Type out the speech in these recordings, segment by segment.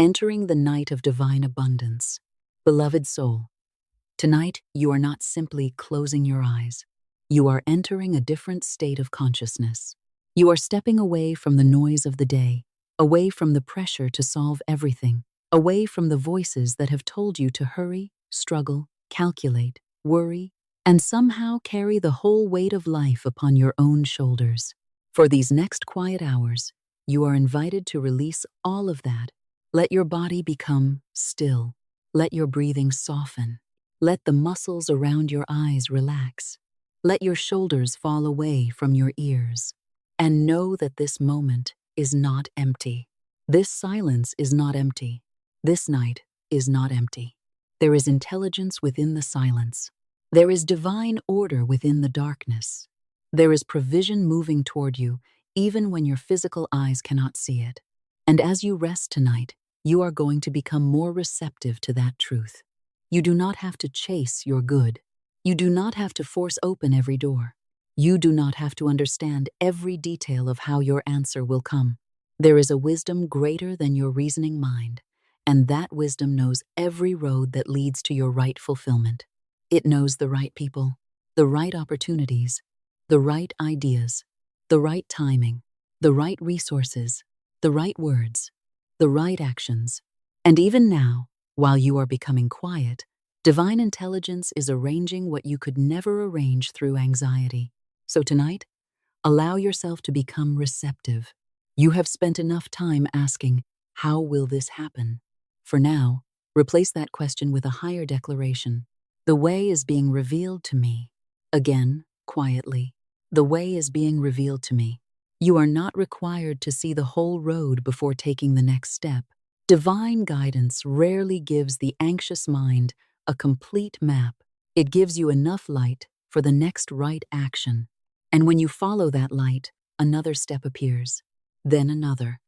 entering the night of divine abundance. Beloved soul, tonight you are not simply closing your eyes. You are entering a different state of consciousness. You are stepping away from the noise of the day, away from the pressure to solve everything, away from the voices that have told you to hurry, struggle, calculate, worry, and somehow carry the whole weight of life upon your own shoulders. For these next quiet hours, you are invited to release all of that. Let your body become still. Let your breathing soften. Let the muscles around your eyes relax. Let your shoulders fall away from your ears. And know that this moment is not empty. This silence is not empty. This night is not empty. There is intelligence within the silence. There is divine order within the darkness. There is provision moving toward you, even when your physical eyes cannot see it. And as you rest tonight, you are going to become more receptive to that truth. You do not have to chase your good. You do not have to force open every door. You do not have to understand every detail of how your answer will come. There is a wisdom greater than your reasoning mind, and that wisdom knows every road that leads to your right fulfillment. It knows the right people, the right opportunities, the right ideas, the right timing, the right resources, the right words, the right actions. And even now, while you are becoming quiet, divine intelligence is arranging what you could never arrange through anxiety. So tonight, allow yourself to become receptive. You have spent enough time asking, how will this happen? For now, replace that question with a higher declaration. The way is being revealed to me. Again, quietly, the way is being revealed to me. You are not required to see the whole road before taking the next step. Divine guidance rarely gives the anxious mind a complete map. It gives you enough light for the next right action. And when you follow that light, another step appears, then another,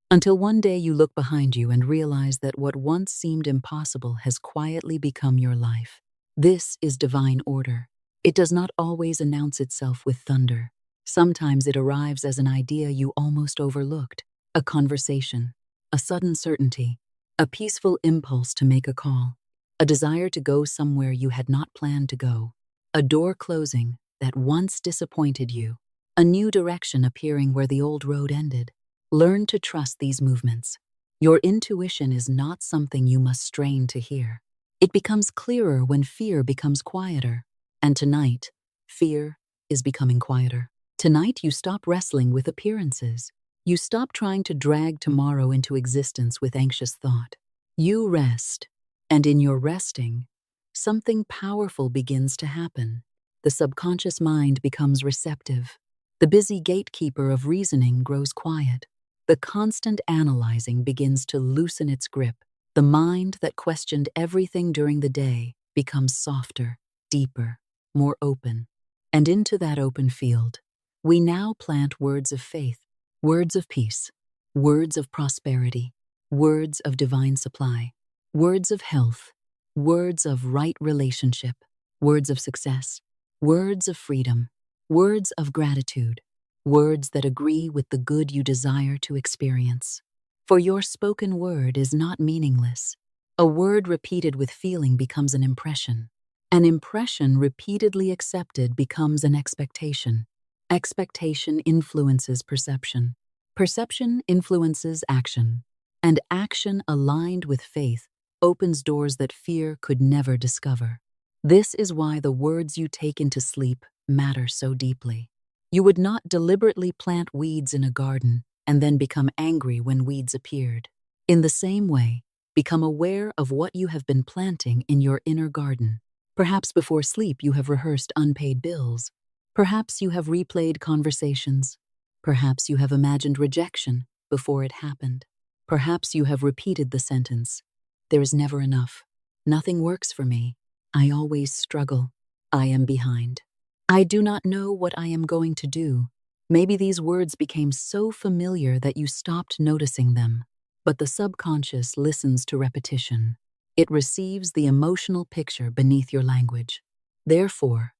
until one day you look behind you and realize that what once seemed impossible has quietly become your life. This is divine order. It does not always announce itself with thunder. Sometimes it arrives as an idea you almost overlooked, a conversation, a sudden certainty, a peaceful impulse to make a call, a desire to go somewhere you had not planned to go, a door closing that once disappointed you, a new direction appearing where the old road ended. Learn to trust these movements. Your intuition is not something you must strain to hear. It becomes clearer when fear becomes quieter. And tonight, fear is becoming quieter. Tonight, you stop wrestling with appearances. You stop trying to drag tomorrow into existence with anxious thought. You rest, and in your resting, something powerful begins to happen. The subconscious mind becomes receptive. The busy gatekeeper of reasoning grows quiet. The constant analyzing begins to loosen its grip. The mind that questioned everything during the day becomes softer, deeper, more open. And into that open field, we now plant words of faith, words of peace, words of prosperity, words of divine supply, words of health, words of right relationship, words of success, words of freedom, words of gratitude, words that agree with the good you desire to experience. For your spoken word is not meaningless. A word repeated with feeling becomes an impression. An impression repeatedly accepted becomes an expectation. Expectation influences perception. Perception influences action. And action aligned with faith opens doors that fear could never discover. This is why the words you take into sleep matter so deeply. You would not deliberately plant weeds in a garden and then become angry when weeds appeared. In the same way, become aware of what you have been planting in your inner garden. Perhaps before sleep you have rehearsed unpaid bills. Perhaps you have replayed conversations. Perhaps you have imagined rejection before it happened. Perhaps you have repeated the sentence, "There is never enough. Nothing works for me. I always struggle. I am behind. I do not know what I am going to do." Maybe these words became so familiar that you stopped noticing them. But the subconscious listens to repetition. It receives the emotional picture beneath your language. Therefore,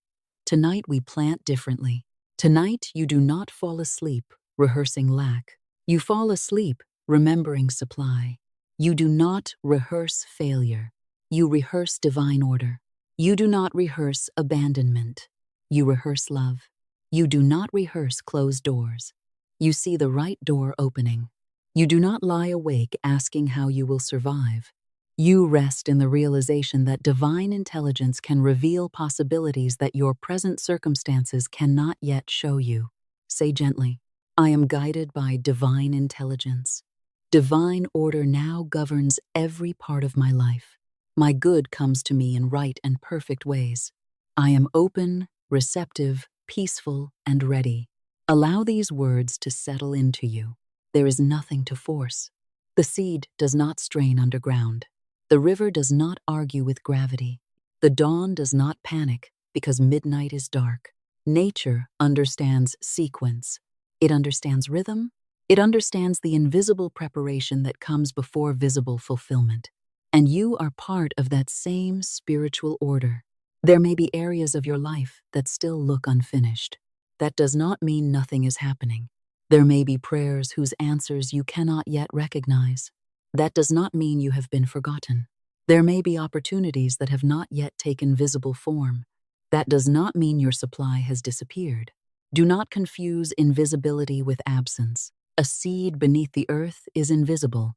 tonight we plant differently. Tonight you do not fall asleep rehearsing lack. You fall asleep remembering supply. You do not rehearse failure. You rehearse divine order. You do not rehearse abandonment. You rehearse love. You do not rehearse closed doors. You see the right door opening. You do not lie awake asking how you will survive. You rest in the realization that divine intelligence can reveal possibilities that your present circumstances cannot yet show you. Say gently, I am guided by divine intelligence. Divine order now governs every part of my life. My good comes to me in right and perfect ways. I am open, receptive, peaceful, and ready. Allow these words to settle into you. There is nothing to force. The seed does not strain underground. The river does not argue with gravity. The dawn does not panic because midnight is dark. Nature understands sequence. It understands rhythm. It understands the invisible preparation that comes before visible fulfillment. And you are part of that same spiritual order. There may be areas of your life that still look unfinished. That does not mean nothing is happening. There may be prayers whose answers you cannot yet recognize. That does not mean you have been forgotten. There may be opportunities that have not yet taken visible form. That does not mean your supply has disappeared. Do not confuse invisibility with absence. A seed beneath the earth is invisible,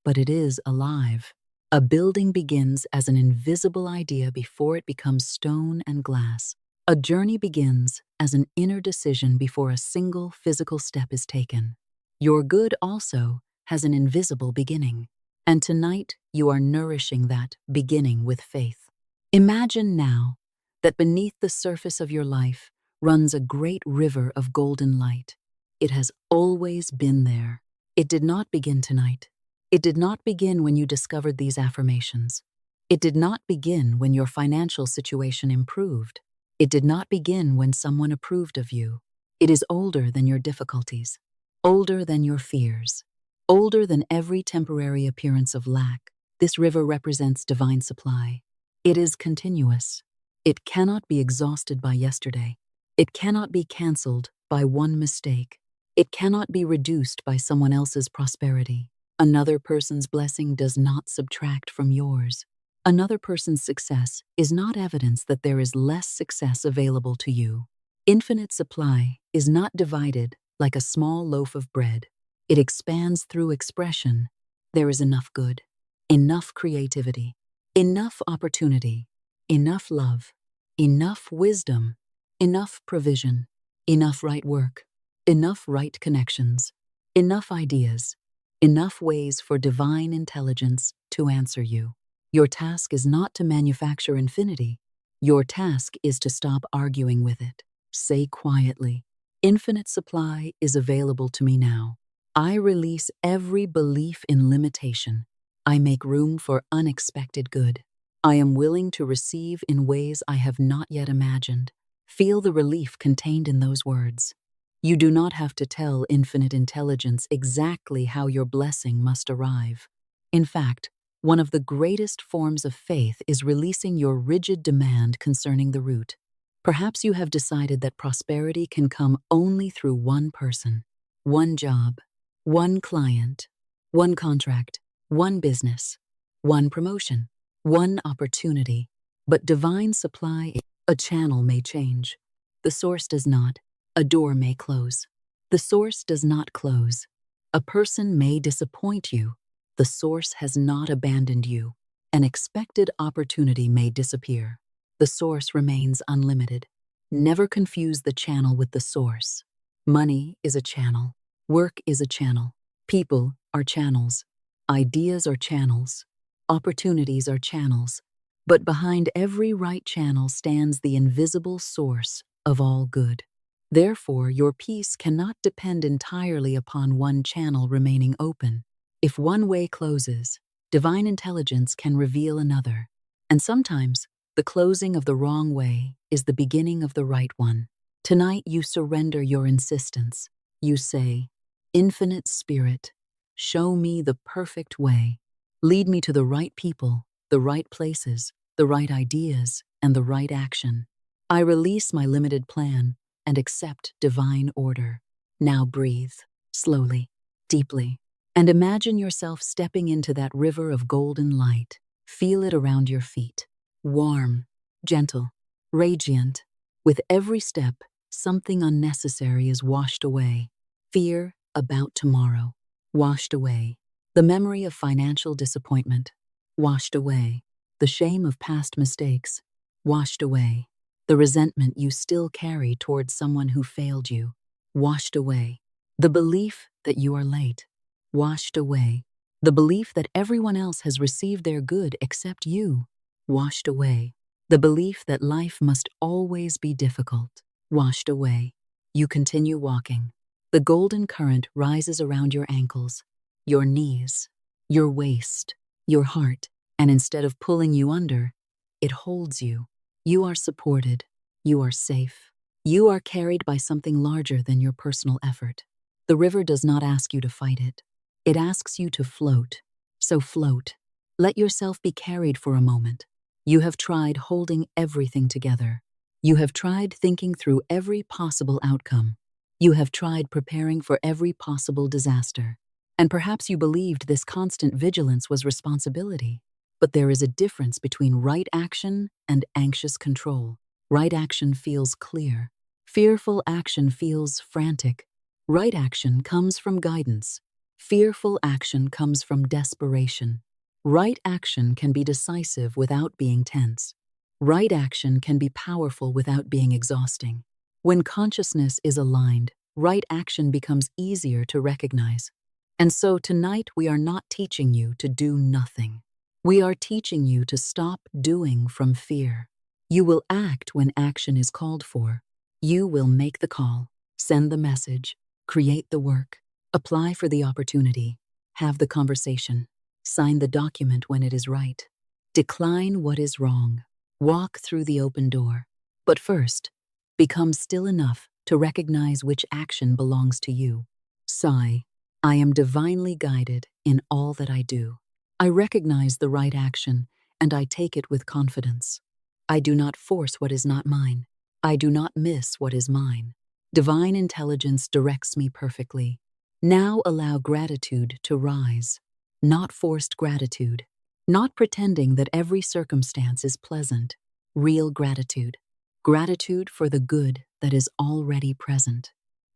but it is alive. A building begins as an invisible idea before it becomes stone and glass. A journey begins as an inner decision before a single physical step is taken. Your good also has an invisible beginning, and tonight you are nourishing that beginning with faith. Imagine now that beneath the surface of your life runs a great river of golden light. It has always been there. It did not begin tonight. It did not begin when you discovered these affirmations. It did not begin when your financial situation improved. It did not begin when someone approved of you. It is older than your difficulties, older than your fears, older than every temporary appearance of lack. This river represents divine supply. It is continuous. It cannot be exhausted by yesterday. It cannot be canceled by one mistake. It cannot be reduced by someone else's prosperity. Another person's blessing does not subtract from yours. Another person's success is not evidence that there is less success available to you. Infinite supply is not divided like a small loaf of bread. It expands through expression. There is enough good, enough creativity, enough opportunity, enough love, enough wisdom, enough provision, enough right work, enough right connections, enough ideas, enough ways for divine intelligence to answer you. Your task is not to manufacture infinity. Your task is to stop arguing with it. Say quietly, infinite supply is available to me now. I release every belief in limitation. I make room for unexpected good. I am willing to receive in ways I have not yet imagined. Feel the relief contained in those words. You do not have to tell infinite intelligence exactly how your blessing must arrive. In fact, one of the greatest forms of faith is releasing your rigid demand concerning the root. Perhaps you have decided that prosperity can come only through one person, one job, one client, one contract, one business, one promotion, one opportunity. But divine supply, a channel may change. The source does not. A door may close. The source does not close. A person may disappoint you. The source has not abandoned you. An expected opportunity may disappear. The source remains unlimited. Never confuse the channel with the source. Money is a channel. Work is a channel. People are channels. Ideas are channels. Opportunities are channels. But behind every right channel stands the invisible source of all good. Therefore, your peace cannot depend entirely upon one channel remaining open. If one way closes, divine intelligence can reveal another. And sometimes, the closing of the wrong way is the beginning of the right one. Tonight you surrender your insistence. You say, Infinite Spirit, show me the perfect way. Lead me to the right people, the right places, the right ideas, and the right action. I release my limited plan and accept divine order. Now breathe, slowly, deeply. And imagine yourself stepping into that river of golden light. Feel it around your feet. Warm, gentle, radiant. With every step, something unnecessary is washed away. Fear about tomorrow, washed away. The memory of financial disappointment, washed away. The shame of past mistakes, washed away. The resentment you still carry towards someone who failed you, washed away. The belief that you are late, washed away. The belief that everyone else has received their good except you, washed away. The belief that life must always be difficult, washed away. You continue walking. The golden current rises around your ankles, your knees, your waist, your heart, and instead of pulling you under, it holds you. You are supported. You are safe. You are carried by something larger than your personal effort. The river does not ask you to fight it. It asks you to float. So float. Let yourself be carried for a moment. You have tried holding everything together. You have tried thinking through every possible outcome. You have tried preparing for every possible disaster. And perhaps you believed this constant vigilance was responsibility. But there is a difference between right action and anxious control. Right action feels clear. Fearful action feels frantic. Right action comes from guidance. Fearful action comes from desperation. Right action can be decisive without being tense. Right action can be powerful without being exhausting. When consciousness is aligned, right action becomes easier to recognize. And so tonight we are not teaching you to do nothing. We are teaching you to stop doing from fear. You will act when action is called for. You will make the call, send the message, create the work, apply for the opportunity, have the conversation, sign the document when it is right, decline what is wrong, walk through the open door. But first, become still enough to recognize which action belongs to you. Sigh, I am divinely guided in all that I do. I recognize the right action, and I take it with confidence. I do not force what is not mine. I do not miss what is mine. Divine intelligence directs me perfectly. Now allow gratitude to rise. Not forced gratitude. Not pretending that every circumstance is pleasant. Real gratitude. Gratitude for the good that is already present.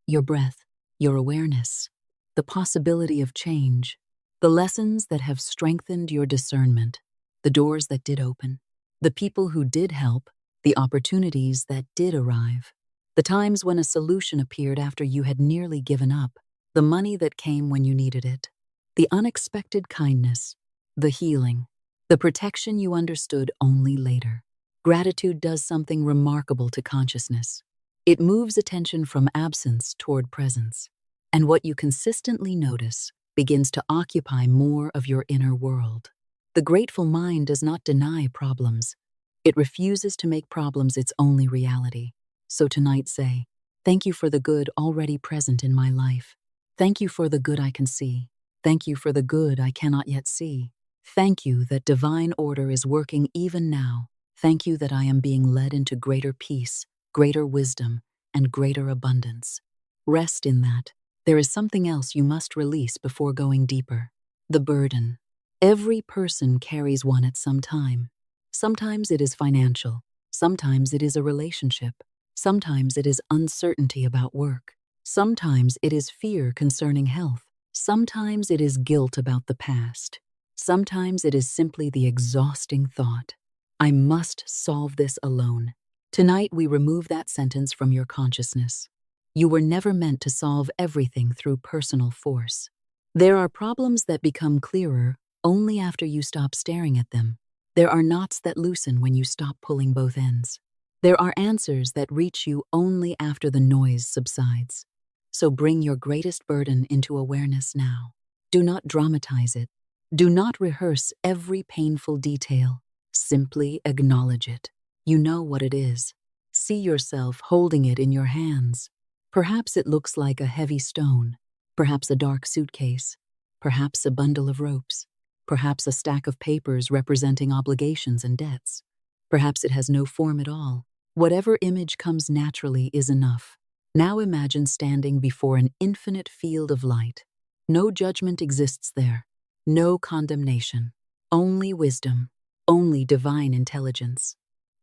Your breath, your awareness, the possibility of change, the lessons that have strengthened your discernment, the doors that did open, the people who did help, the opportunities that did arrive, the times when a solution appeared after you had nearly given up, the money that came when you needed it, the unexpected kindness, the healing, the protection you understood only later. Gratitude does something remarkable to consciousness. It moves attention from absence toward presence, and what you consistently notice begins to occupy more of your inner world. The grateful mind does not deny problems. It refuses to make problems its only reality. So tonight say, thank you for the good already present in my life. Thank you for the good I can see. Thank you for the good I cannot yet see. Thank you that divine order is working even now. Thank you that I am being led into greater peace, greater wisdom, and greater abundance. Rest in that. There is something else you must release before going deeper. The burden. Every person carries one at some time. Sometimes it is financial. Sometimes it is a relationship. Sometimes it is uncertainty about work. Sometimes it is fear concerning health. Sometimes it is guilt about the past. Sometimes it is simply the exhausting thought, I must solve this alone. Tonight we remove that sentence from your consciousness. You were never meant to solve everything through personal force. There are problems that become clearer only after you stop staring at them. There are knots that loosen when you stop pulling both ends. There are answers that reach you only after the noise subsides. So bring your greatest burden into awareness now. Do not dramatize it. Do not rehearse every painful detail. Simply acknowledge it. You know what it is. See yourself holding it in your hands. Perhaps it looks like a heavy stone, perhaps a dark suitcase, perhaps a bundle of ropes, perhaps a stack of papers representing obligations and debts. Perhaps it has no form at all. Whatever image comes naturally is enough. Now imagine standing before an infinite field of light. No judgment exists there. No condemnation. Only wisdom. Only divine intelligence.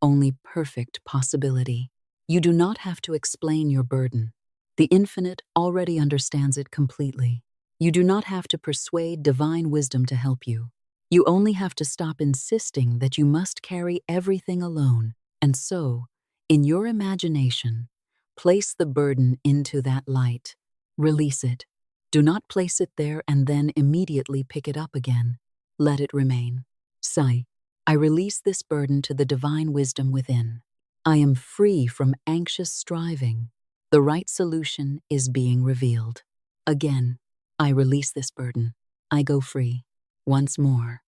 Only perfect possibility. You do not have to explain your burden. The infinite already understands it completely. You do not have to persuade divine wisdom to help you. You only have to stop insisting that you must carry everything alone, and so, in your imagination, place the burden into that light. Release it. Do not place it there and then immediately pick it up again. Let it remain. Sigh. I release this burden to the divine wisdom within. I am free from anxious striving. The right solution is being revealed. Again, I release this burden. I go free. Once more.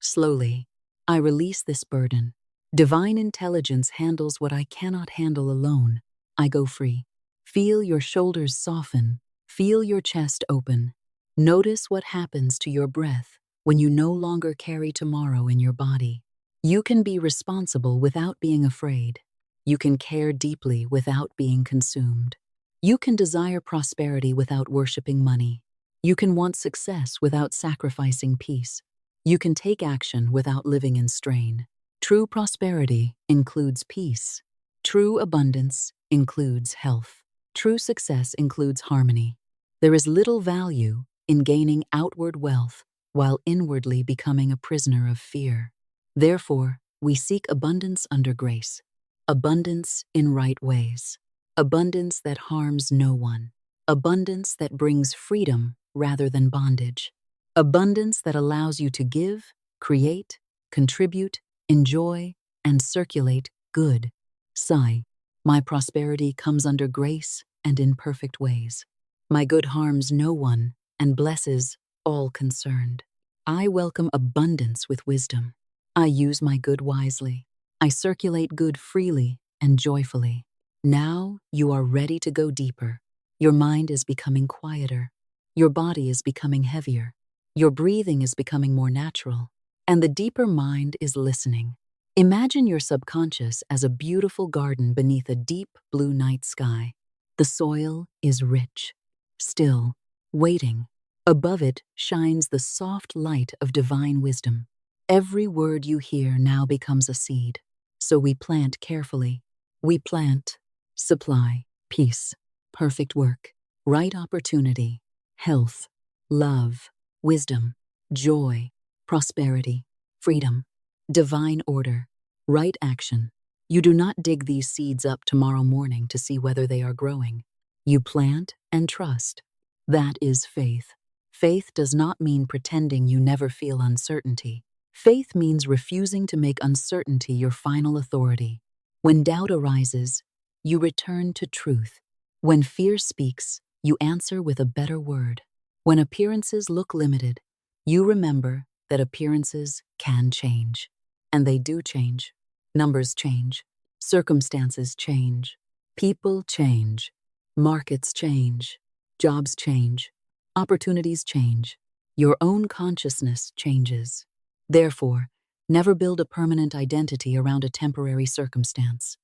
Slowly, I release this burden. Divine intelligence handles what I cannot handle alone. I go free. Feel your shoulders soften. Feel your chest open. Notice what happens to your breath when you no longer carry tomorrow in your body. You can be responsible without being afraid. You can care deeply without being consumed. You can desire prosperity without worshiping money. You can want success without sacrificing peace. You can take action without living in strain. True prosperity includes peace. True abundance includes health. True success includes harmony. There is little value in gaining outward wealth while inwardly becoming a prisoner of fear. Therefore, we seek abundance under grace. Abundance in right ways. Abundance that harms no one. Abundance that brings freedom rather than bondage. Abundance that allows you to give, create, contribute, enjoy, and circulate good. Sigh. My prosperity comes under grace and in perfect ways. My good harms no one and blesses all concerned. I welcome abundance with wisdom. I use my good wisely. I circulate good freely and joyfully. Now you are ready to go deeper. Your mind is becoming quieter. Your body is becoming heavier. Your breathing is becoming more natural. And the deeper mind is listening. Imagine your subconscious as a beautiful garden beneath a deep blue night sky. The soil is rich, still, waiting. Above it shines the soft light of divine wisdom. Every word you hear now becomes a seed. So we plant carefully. We plant, supply, peace, perfect work, right opportunity, health, love, wisdom, joy, prosperity, freedom, divine order, right action. You do not dig these seeds up tomorrow morning to see whether they are growing. You plant and trust. That is faith. Faith does not mean pretending you never feel uncertainty. Faith means refusing to make uncertainty your final authority. When doubt arises, you return to truth. When fear speaks, you answer with a better word. When appearances look limited, you remember that appearances can change. And they do change. Numbers change. Circumstances change. People change. Markets change. Jobs change. Opportunities change. Your own consciousness changes. Therefore, never build a permanent identity around a temporary circumstance.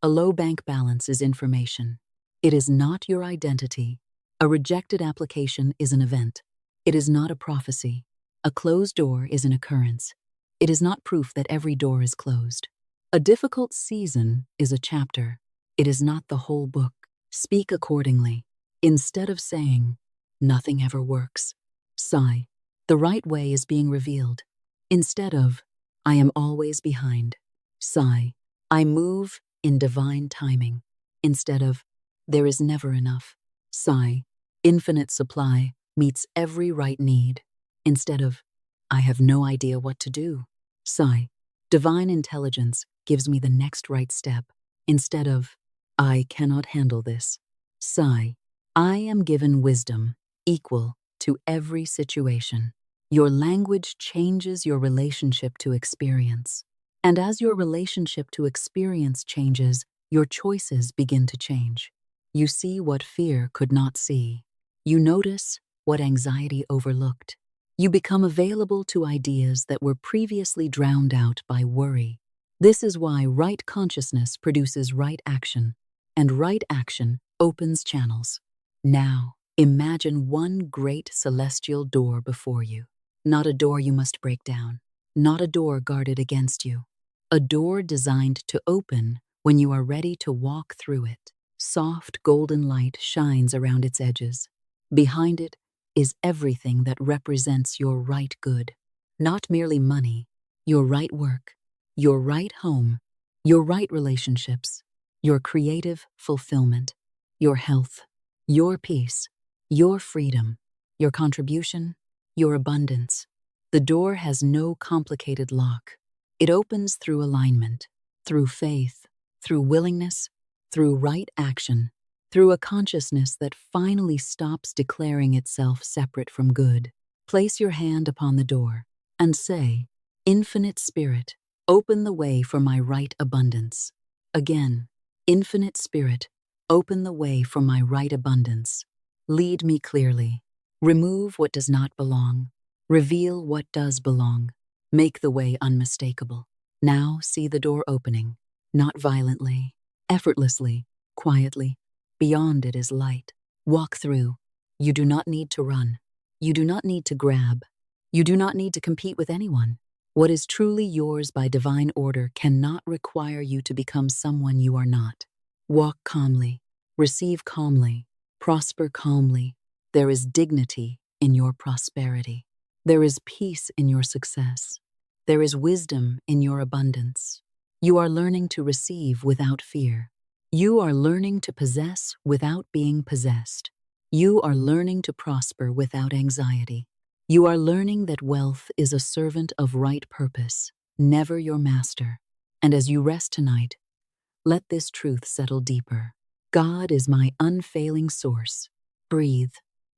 A low bank balance is information. It is not your identity. A rejected application is an event. It is not a prophecy. A closed door is an occurrence. It is not proof that every door is closed. A difficult season is a chapter. It is not the whole book. Speak accordingly. Instead of saying, "Nothing ever works," sigh, "The right way is being revealed." Instead of, "I am always behind," sigh, "I move in divine timing." Instead of, "There is never enough," sigh, "Infinite supply meets every right need." Instead of, "I have no idea what to do," sigh, "Divine intelligence gives me the next right step." Instead of, "I cannot handle this," sigh, "I am given wisdom equal to every situation." Your language changes your relationship to experience. And as your relationship to experience changes, your choices begin to change. You see what fear could not see. You notice what anxiety overlooked. You become available to ideas that were previously drowned out by worry. This is why right consciousness produces right action, and right action opens channels. Now, Imagine one great celestial door before you. Not a door you must break down, not a door guarded against you. A door designed to open when you are ready to walk through it. Soft golden light shines around its edges. Behind it is everything that represents your right good. Not merely money, your right work, your right home, your right relationships, your creative fulfillment, your health, your peace, your freedom, your contribution, your abundance. The door has no complicated lock. It opens through alignment, through faith, through willingness, through right action, through a consciousness that finally stops declaring itself separate from good. Place your hand upon the door and say, "Infinite Spirit, open the way for my right abundance." Again, Infinite Spirit, open the way for my right abundance. Lead me clearly. Remove what does not belong. Reveal what does belong. Make the way unmistakable. Now see the door opening, not violently, effortlessly, quietly. Beyond it is light. Walk through. You do not need to run. You do not need to grab. You do not need to compete with anyone. What is truly yours by divine order cannot require you to become someone you are not. Walk calmly. Receive calmly. Prosper calmly. There is dignity in your prosperity. There is peace in your success. There is wisdom in your abundance. You are learning to receive without fear. You are learning to possess without being possessed. You are learning to prosper without anxiety. You are learning that wealth is a servant of right purpose, never your master. And as you rest tonight, let this truth settle deeper. God is my unfailing source. Breathe.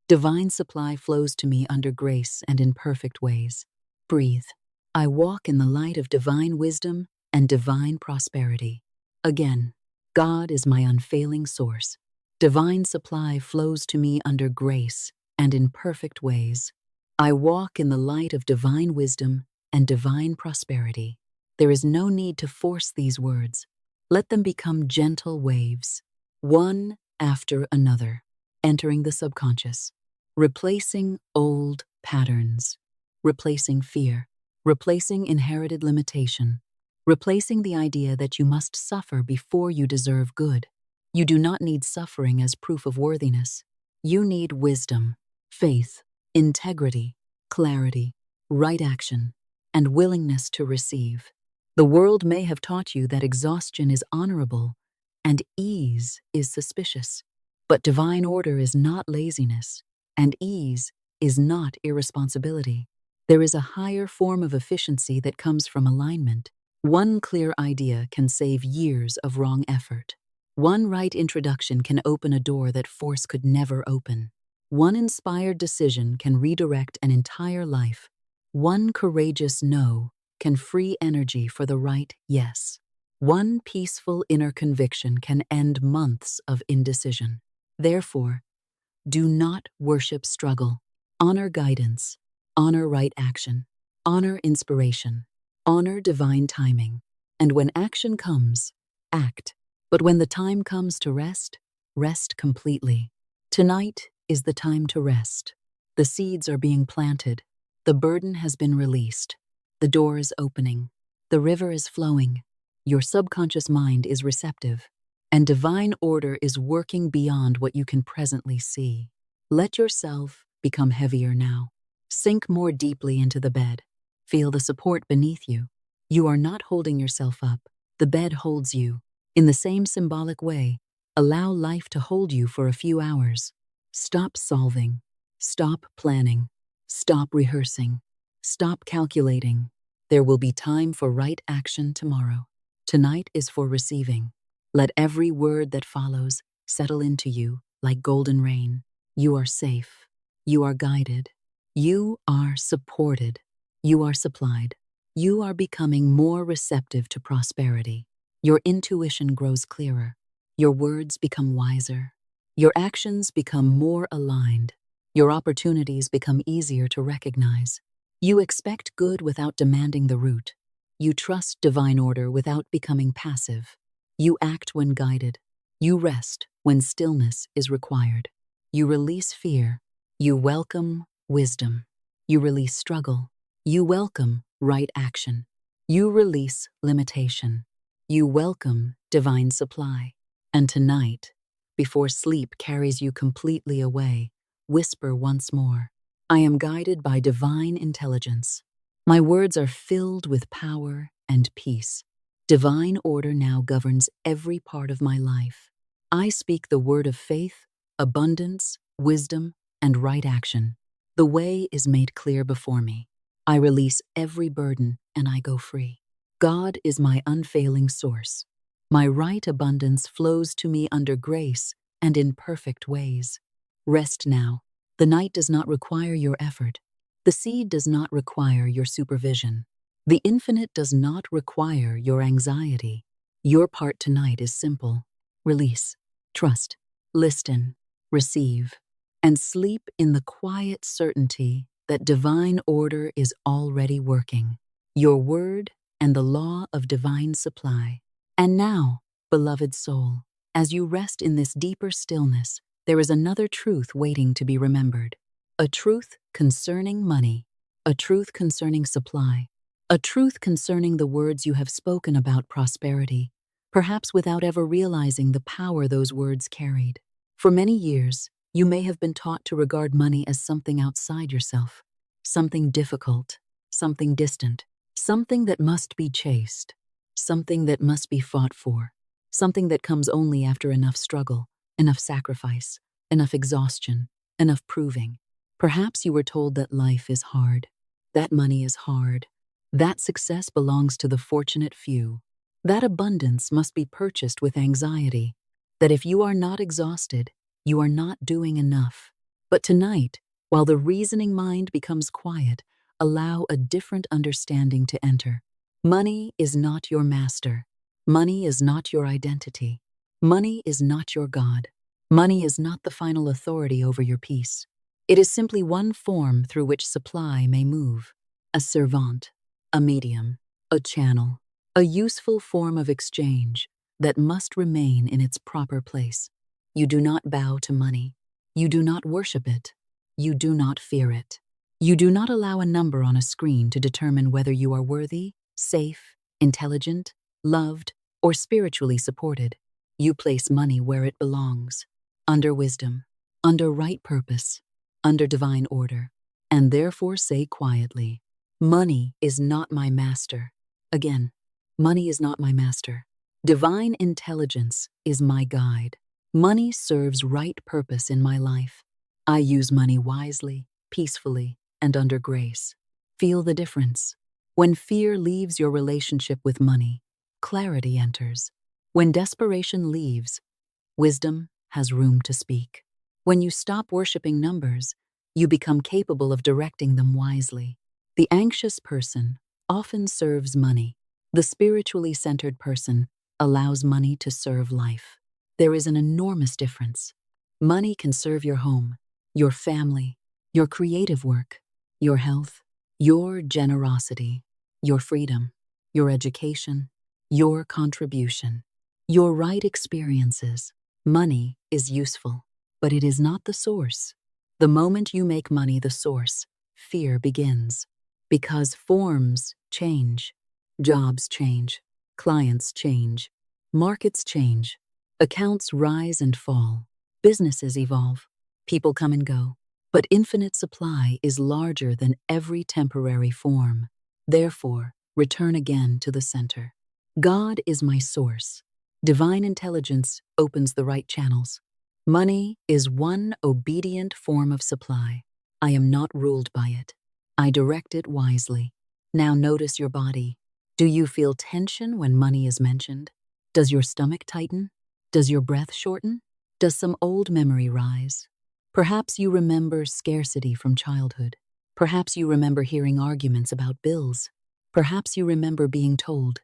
Divine supply flows to me under grace and in perfect ways. Breathe. I walk in the light of divine wisdom and divine prosperity. Again, God is my unfailing source. Divine supply flows to me under grace and in perfect ways. I walk in the light of divine wisdom and divine prosperity. There is no need to force these words. Let them become gentle waves, one after another, entering the subconscious, replacing old patterns, replacing fear, replacing inherited limitation, replacing the idea that you must suffer before you deserve good. You do not need suffering as proof of worthiness. You need wisdom, faith, integrity, clarity, right action, and willingness to receive. The world may have taught you that exhaustion is honorable and ease is suspicious, but divine order is not laziness, and ease is not irresponsibility. There is a higher form of efficiency that comes from alignment. One clear idea can save years of wrong effort. One right introduction can open a door that force could never open. One inspired decision can redirect an entire life. One courageous no can free energy for the right yes. One peaceful inner conviction can end months of indecision. Therefore, do not worship struggle. Honor guidance. Honor right action. Honor inspiration. Honor divine timing. And when action comes, act. But when the time comes to rest, rest completely. Tonight is the time to rest. The seeds are being planted. The burden has been released. The door is opening. The river is flowing. Your subconscious mind is receptive. And divine order is working beyond what you can presently see. Let yourself become heavier now. Sink more deeply into the bed. Feel the support beneath you. You are not holding yourself up. The bed holds you. In the same symbolic way, allow life to hold you for a few hours. Stop solving. Stop planning. Stop rehearsing. Stop calculating. There will be time for right action tomorrow. Tonight is for receiving. Let every word that follows settle into you like golden rain. You are safe. You are guided. You are supported. You are supplied. You are becoming more receptive to prosperity. Your intuition grows clearer. Your words become wiser. Your actions become more aligned. Your opportunities become easier to recognize. You expect good without demanding the root. You trust divine order without becoming passive. You act when guided. You rest when stillness is required. You release fear. You welcome wisdom. You release struggle. You welcome right action. You release limitation. You welcome divine supply. And tonight, before sleep carries you completely away, whisper once more, I am guided by divine intelligence. My words are filled with power and peace. Divine order now governs every part of my life. I speak the word of faith, abundance, wisdom, and right action. The way is made clear before me. I release every burden and I go free. God is my unfailing source. My right abundance flows to me under grace and in perfect ways. Rest now. The night does not require your effort. The seed does not require your supervision. The infinite does not require your anxiety. Your part tonight is simple. Release, trust, listen, receive, and sleep in the quiet certainty that divine order is already working. Your word and the law of divine supply. And now, beloved soul, as you rest in this deeper stillness, there is another truth waiting to be remembered. A truth concerning money, a truth concerning supply, a truth concerning the words you have spoken about prosperity, perhaps without ever realizing the power those words carried. For many years, you may have been taught to regard money as something outside yourself, something difficult, something distant, something that must be chased, something that must be fought for, something that comes only after enough struggle, enough sacrifice, enough exhaustion, enough proving. Perhaps you were told that life is hard, that money is hard, that success belongs to the fortunate few, that abundance must be purchased with anxiety, that if you are not exhausted, you are not doing enough. But tonight, while the reasoning mind becomes quiet, allow a different understanding to enter. Money is not your master. Money is not your identity. Money is not your God. Money is not the final authority over your peace. It is simply one form through which supply may move. A servant, a medium, a channel, a useful form of exchange that must remain in its proper place. You do not bow to money. You do not worship it. You do not fear it. You do not allow a number on a screen to determine whether you are worthy, safe, intelligent, loved, or spiritually supported. You place money where it belongs, under wisdom, under right purpose, under divine order, and therefore say quietly, money is not my master. Again, money is not my master. Divine intelligence is my guide. Money serves right purpose in my life. I use money wisely, peacefully, and under grace. Feel the difference. When fear leaves your relationship with money, clarity enters. When desperation leaves, wisdom has room to speak. When you stop worshiping numbers, you become capable of directing them wisely. The anxious person often serves money. The spiritually centered person allows money to serve life. There is an enormous difference. Money can serve your home, your family, your creative work, your health, your generosity, your freedom, your education, your contribution, your right experiences. Money is useful, but it is not the source. The moment you make money the source, fear begins. Because forms change, jobs change, clients change, markets change, accounts rise and fall, businesses evolve, people come and go. But infinite supply is larger than every temporary form. Therefore, return again to the center. God is my source. Divine intelligence opens the right channels. Money is one obedient form of supply. I am not ruled by it. I direct it wisely. Now notice your body. Do you feel tension when money is mentioned? Does your stomach tighten? Does your breath shorten? Does some old memory rise? Perhaps you remember scarcity from childhood. Perhaps you remember hearing arguments about bills. Perhaps you remember being told,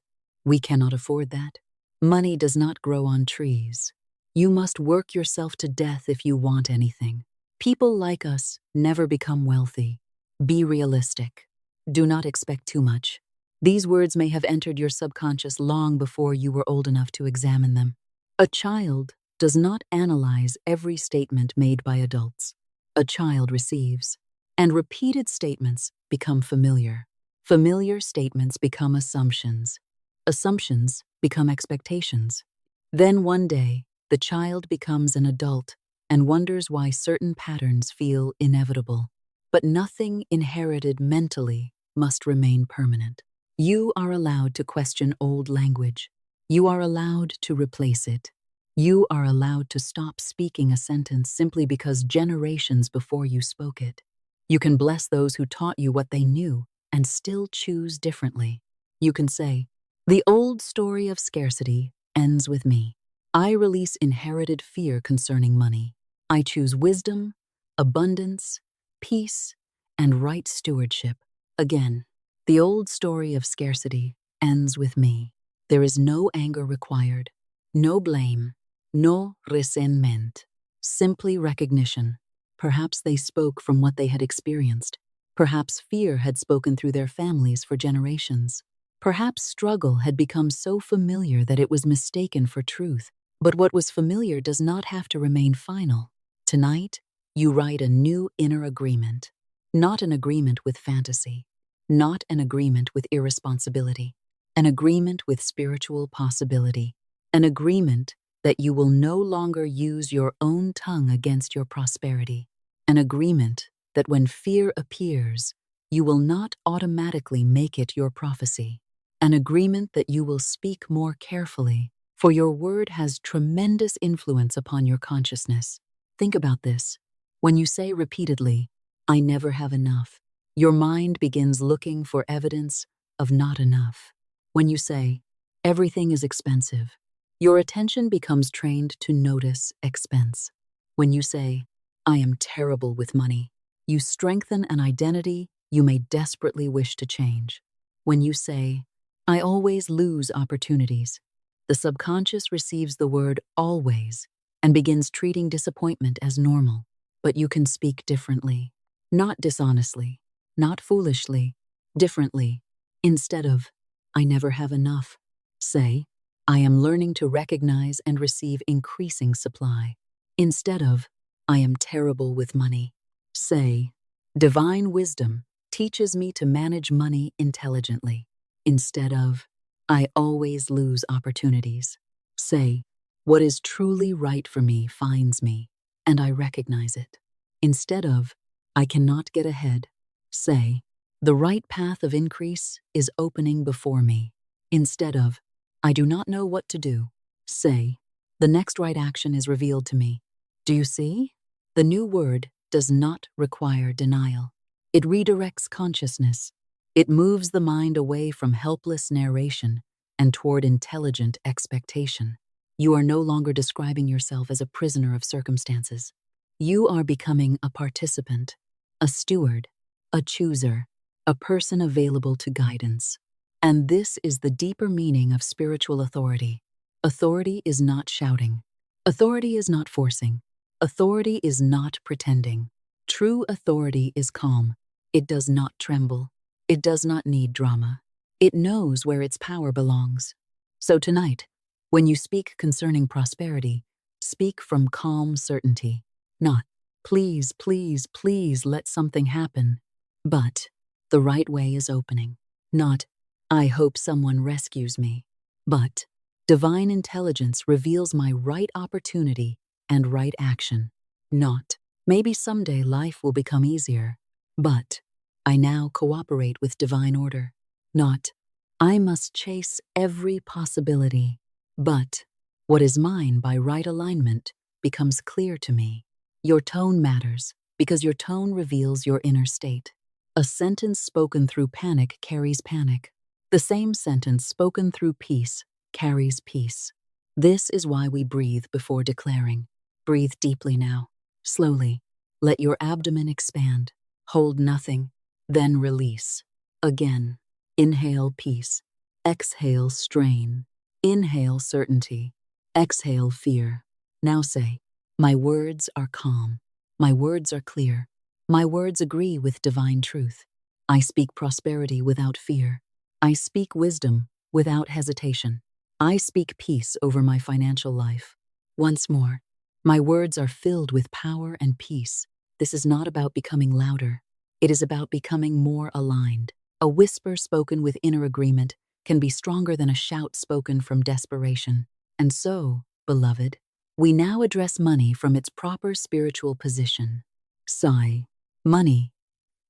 we cannot afford that. Money does not grow on trees. You must work yourself to death if you want anything. People like us never become wealthy. Be realistic. Do not expect too much. These words may have entered your subconscious long before you were old enough to examine them. A child does not analyze every statement made by adults. A child receives, and repeated statements become familiar. Familiar statements become assumptions. Assumptions become expectations. Then one day, the child becomes an adult and wonders why certain patterns feel inevitable. But nothing inherited mentally must remain permanent. You are allowed to question old language. You are allowed to replace it. You are allowed to stop speaking a sentence simply because generations before you spoke it. You can bless those who taught you what they knew and still choose differently. You can say, "The old story of scarcity ends with me. I release inherited fear concerning money. I choose wisdom, abundance, peace, and right stewardship." Again, the old story of scarcity ends with me. There is no anger required, no blame, no resentment, simply recognition. Perhaps they spoke from what they had experienced. Perhaps fear had spoken through their families for generations. Perhaps struggle had become so familiar that it was mistaken for truth. But what was familiar does not have to remain final. Tonight, you write a new inner agreement. Not an agreement with fantasy. Not an agreement with irresponsibility. An agreement with spiritual possibility. An agreement that you will no longer use your own tongue against your prosperity. An agreement that when fear appears, you will not automatically make it your prophecy. An agreement that you will speak more carefully, for your word has tremendous influence upon your consciousness. Think about this. When you say repeatedly, "I never have enough," your mind begins looking for evidence of not enough. When you say, "Everything is expensive," your attention becomes trained to notice expense. When you say, "I am terrible with money," you strengthen an identity you may desperately wish to change. When you say, "I always lose opportunities," the subconscious receives the word always and begins treating disappointment as normal. But you can speak differently. Not dishonestly, not foolishly, differently. Instead of, "I never have enough," say, "I am learning to recognize and receive increasing supply." Instead of, "I am terrible with money," say, "Divine wisdom teaches me to manage money intelligently." Instead of, "I always lose opportunities," say, "What is truly right for me finds me, and I recognize it." Instead of, "I cannot get ahead," say, "The right path of increase is opening before me." Instead of, "I do not know what to do," say, "The next right action is revealed to me." Do you see? The new word does not require denial. It redirects consciousness. It moves the mind away from helpless narration and toward intelligent expectation. You are no longer describing yourself as a prisoner of circumstances. You are becoming a participant, a steward, a chooser, a person available to guidance. And this is the deeper meaning of spiritual authority. Authority is not shouting. Authority is not forcing. Authority is not pretending. True authority is calm. It does not tremble. It does not need drama. It knows where its power belongs. So tonight, when you speak concerning prosperity, speak from calm certainty. Not, "Please, please, please let something happen," but, "The right way is opening." Not, "I hope someone rescues me," but, "Divine intelligence reveals my right opportunity and right action." Not, "Maybe someday life will become easier," but, "I now cooperate with divine order." Not, "I must chase every possibility," but, "What is mine by right alignment becomes clear to me." Your tone matters because your tone reveals your inner state. A sentence spoken through panic carries panic. The same sentence spoken through peace carries peace. This is why we breathe before declaring. Breathe deeply now, slowly. Let your abdomen expand. Hold nothing, then release. Again, inhale peace. Exhale strain. Inhale certainty. Exhale fear. Now say, "My words are calm. My words are clear. My words agree with divine truth. I speak prosperity without fear. I speak wisdom without hesitation. I speak peace over my financial life. Once more, my words are filled with power and peace. This is not about becoming louder. It is about becoming more aligned. A whisper spoken with inner agreement can be stronger than a shout spoken from desperation. And so, beloved, we now address money from its proper spiritual position. Sigh. Money,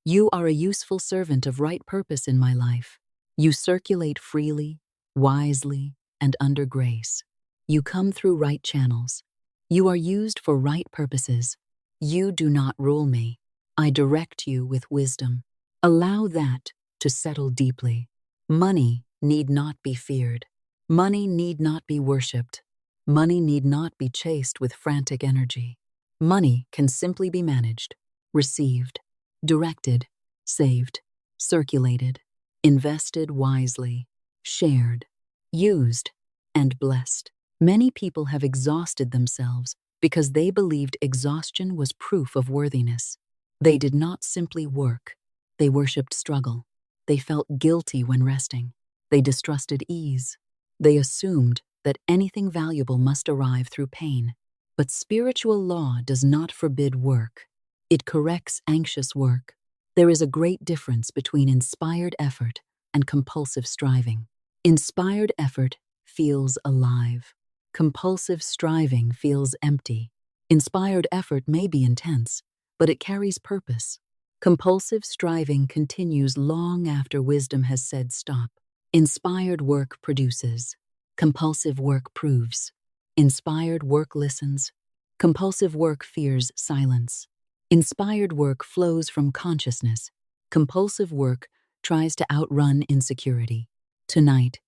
you are a useful servant of right purpose in my life. You circulate freely, wisely, and under grace. You come through right channels. You are used for right purposes. You do not rule me. I direct you with wisdom. Allow that to settle deeply. Money need not be feared. Money need not be worshipped. Money need not be chased with frantic energy. Money can simply be managed, received, directed, saved, circulated, invested wisely, shared, used, and blessed. Many people have exhausted themselves because they believed exhaustion was proof of worthiness. They did not simply work. They worshipped struggle. They felt guilty when resting. They distrusted ease. They assumed that anything valuable must arrive through pain. But spiritual law does not forbid work. It corrects anxious work. There is a great difference between inspired effort and compulsive striving. Inspired effort feels alive. Compulsive striving feels empty. Inspired effort may be intense, but it carries purpose. Compulsive striving continues long after wisdom has said stop. Inspired work produces. Compulsive work proves. Inspired work listens. Compulsive work fears silence. Inspired work flows from consciousness. Compulsive work tries to outrun insecurity. Tonight,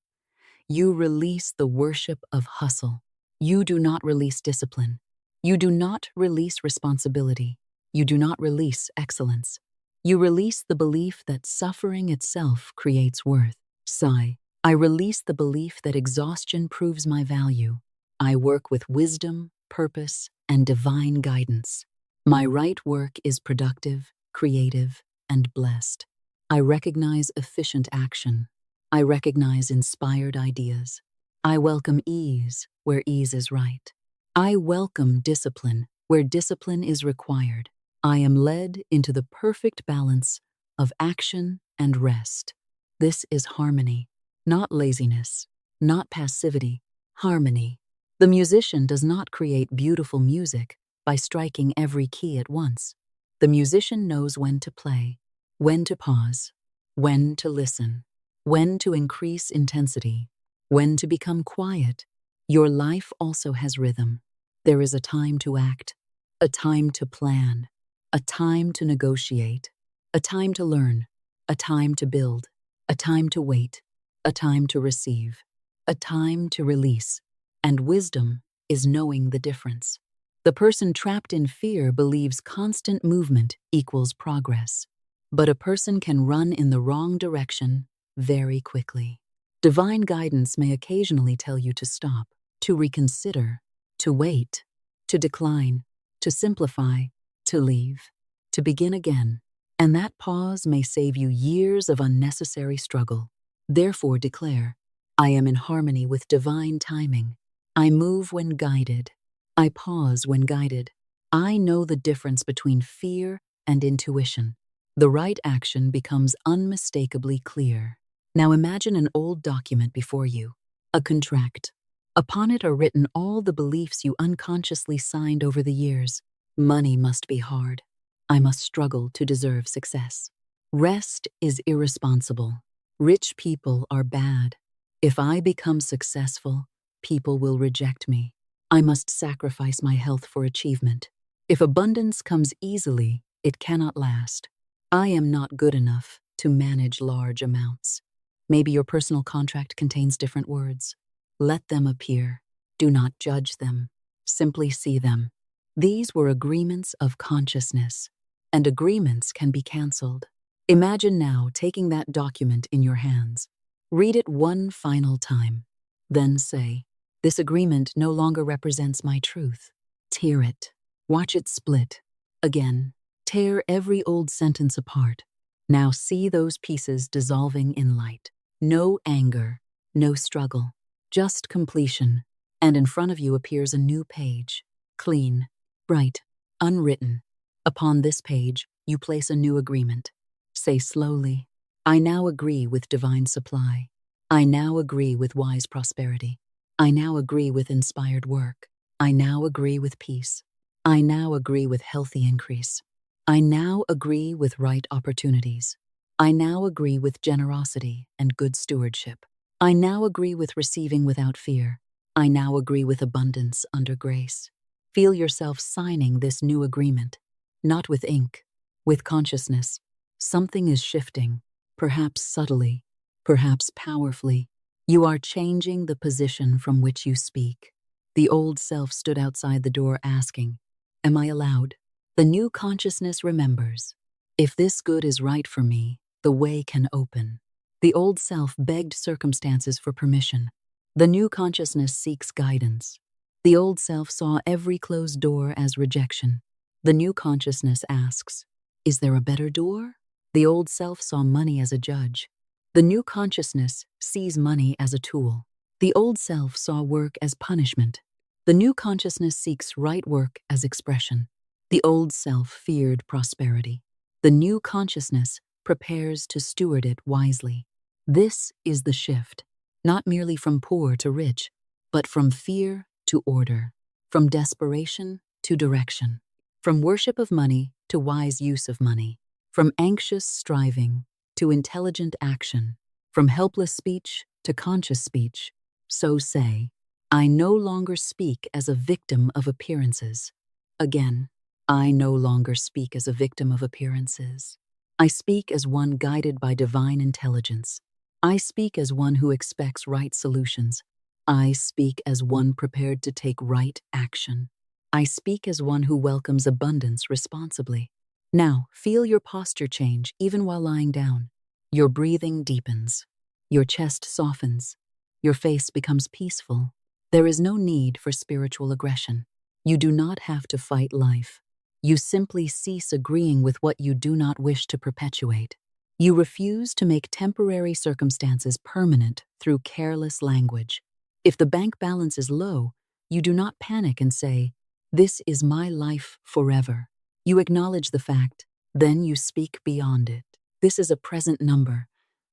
you release the worship of hustle. You do not release discipline. You do not release responsibility. You do not release excellence. You release the belief that suffering itself creates worth. Sigh. I release the belief that exhaustion proves my value. I work with wisdom, purpose, and divine guidance. My right work is productive, creative, and blessed. I recognize efficient action. I recognize inspired ideas. I welcome ease where ease is right. I welcome discipline where discipline is required. I am led into the perfect balance of action and rest. This is harmony, not laziness, not passivity, harmony. The musician does not create beautiful music by striking every key at once. The musician knows when to play, when to pause, when to listen, when to increase intensity, when to become quiet. Your life also has rhythm. There is a time to act, a time to plan, a time to negotiate, a time to learn, a time to build, a time to wait, a time to receive, a time to release. And wisdom is knowing the difference. The person trapped in fear believes constant movement equals progress. But a person can run in the wrong direction very quickly. Divine guidance may occasionally tell you to stop, to reconsider, to wait, to decline, to simplify, to leave, to begin again. And that pause may save you years of unnecessary struggle. Therefore declare, I am in harmony with divine timing. I move when guided. I pause when guided. I know the difference between fear and intuition. The right action becomes unmistakably clear. Now imagine an old document before you, a contract. Upon it are written all the beliefs you unconsciously signed over the years. Money must be hard. I must struggle to deserve success. Rest is irresponsible. Rich people are bad. If I become successful, people will reject me. I must sacrifice my health for achievement. If abundance comes easily, it cannot last. I am not good enough to manage large amounts. Maybe your personal contract contains different words. Let them appear. Do not judge them. Simply see them. These were agreements of consciousness, and agreements can be canceled. Imagine now taking that document in your hands. Read it one final time. Then say, this agreement no longer represents my truth. Tear it. Watch it split. Again, tear every old sentence apart. Now see those pieces dissolving in light. No anger, no struggle, just completion. and in front of you appears a new page, clean, bright, unwritten. Upon this page, you place a new agreement. Say slowly, I now agree with divine supply. I now agree with wise prosperity. I now agree with inspired work. I now agree with peace. I now agree with healthy increase. I now agree with right opportunities. I now agree with generosity and good stewardship. I now agree with receiving without fear. I now agree with abundance under grace. Feel yourself signing this new agreement, not with ink, with consciousness. Something is shifting, perhaps subtly, perhaps powerfully. You are changing the position from which you speak. The old self stood outside the door asking, Am I allowed? The new consciousness remembers, if this good is right for me, the way can open. The old self begged circumstances for permission. The new consciousness seeks guidance. The old self saw every closed door as rejection. The new consciousness asks, Is there a better door? The old self saw money as a judge. The new consciousness sees money as a tool. The old self saw work as punishment. The new consciousness seeks right work as expression. The old self feared prosperity. The new consciousness prepares to steward it wisely. This is the shift, not merely from poor to rich, but from fear to order, from desperation to direction, from worship of money to wise use of money, from anxious striving to intelligent action, from helpless speech to conscious speech. So say, I no longer speak as a victim of appearances. Again, I no longer speak as a victim of appearances. I speak as one guided by divine intelligence. I speak as one who expects right solutions. I speak as one prepared to take right action. I speak as one who welcomes abundance responsibly. Now, feel your posture change even while lying down. Your breathing deepens. Your chest softens. Your face becomes peaceful. There is no need for spiritual aggression. You do not have to fight life. You simply cease agreeing with what you do not wish to perpetuate. You refuse to make temporary circumstances permanent through careless language. If the bank balance is low, you do not panic and say, This is my life forever. You acknowledge the fact, then you speak beyond it. This is a present number,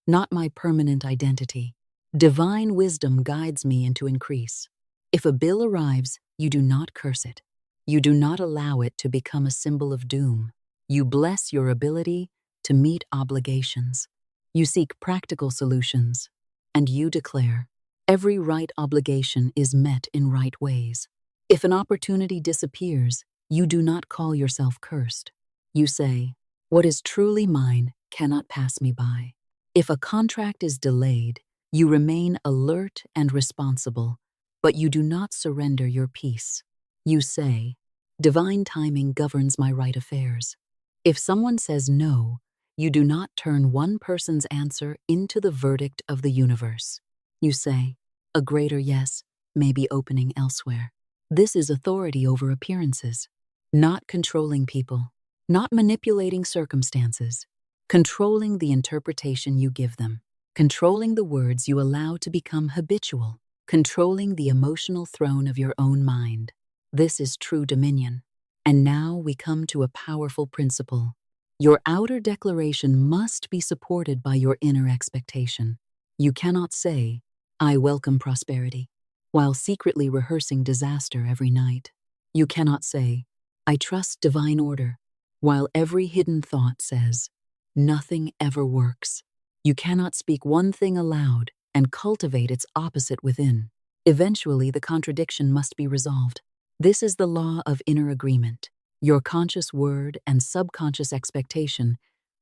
not my permanent identity. Divine wisdom guides me into increase. If a bill arrives, you do not curse it. You do not allow it to become a symbol of doom. You bless your ability to meet obligations. You seek practical solutions, and you declare, every right obligation is met in right ways. If an opportunity disappears, you do not call yourself cursed. You say, what is truly mine cannot pass me by. If a contract is delayed, you remain alert and responsible, but you do not surrender your peace. You say, divine timing governs my right affairs. If someone says no, you do not turn one person's answer into the verdict of the universe. You say, a greater yes may be opening elsewhere. This is authority over appearances, not controlling people, not manipulating circumstances, controlling the interpretation you give them, controlling the words you allow to become habitual, controlling the emotional throne of your own mind. This is true dominion. And now we come to a powerful principle. Your outer declaration must be supported by your inner expectation. You cannot say, I welcome prosperity, while secretly rehearsing disaster every night. You cannot say, I trust divine order, while every hidden thought says, nothing ever works. You cannot speak one thing aloud and cultivate its opposite within. Eventually, the contradiction must be resolved. This is the law of inner agreement. Your conscious word and subconscious expectation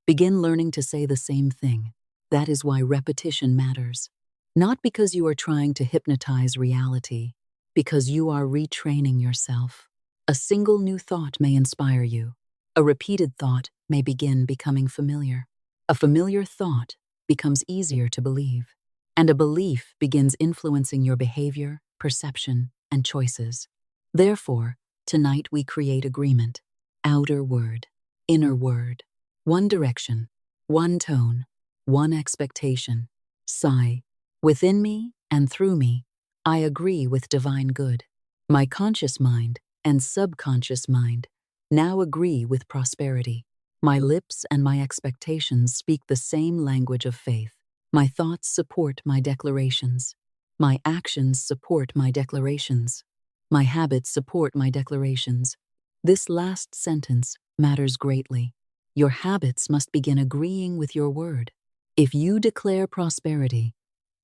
begin learning to say the same thing. That is why repetition matters. Not because you are trying to hypnotize reality, because you are retraining yourself. A single new thought may inspire you. A repeated thought may begin becoming familiar. A familiar thought becomes easier to believe. And a belief begins influencing your behavior, perception, and choices. Therefore, tonight we create agreement. Outer word, inner word. One direction, one tone, one expectation. Sigh. Within me and through me, I agree with divine good. My conscious mind and subconscious mind now agree with prosperity. My lips and my expectations speak the same language of faith. My thoughts support my declarations. My actions support my declarations. My habits support my declarations. This last sentence matters greatly. Your habits must begin agreeing with your word. If you declare prosperity,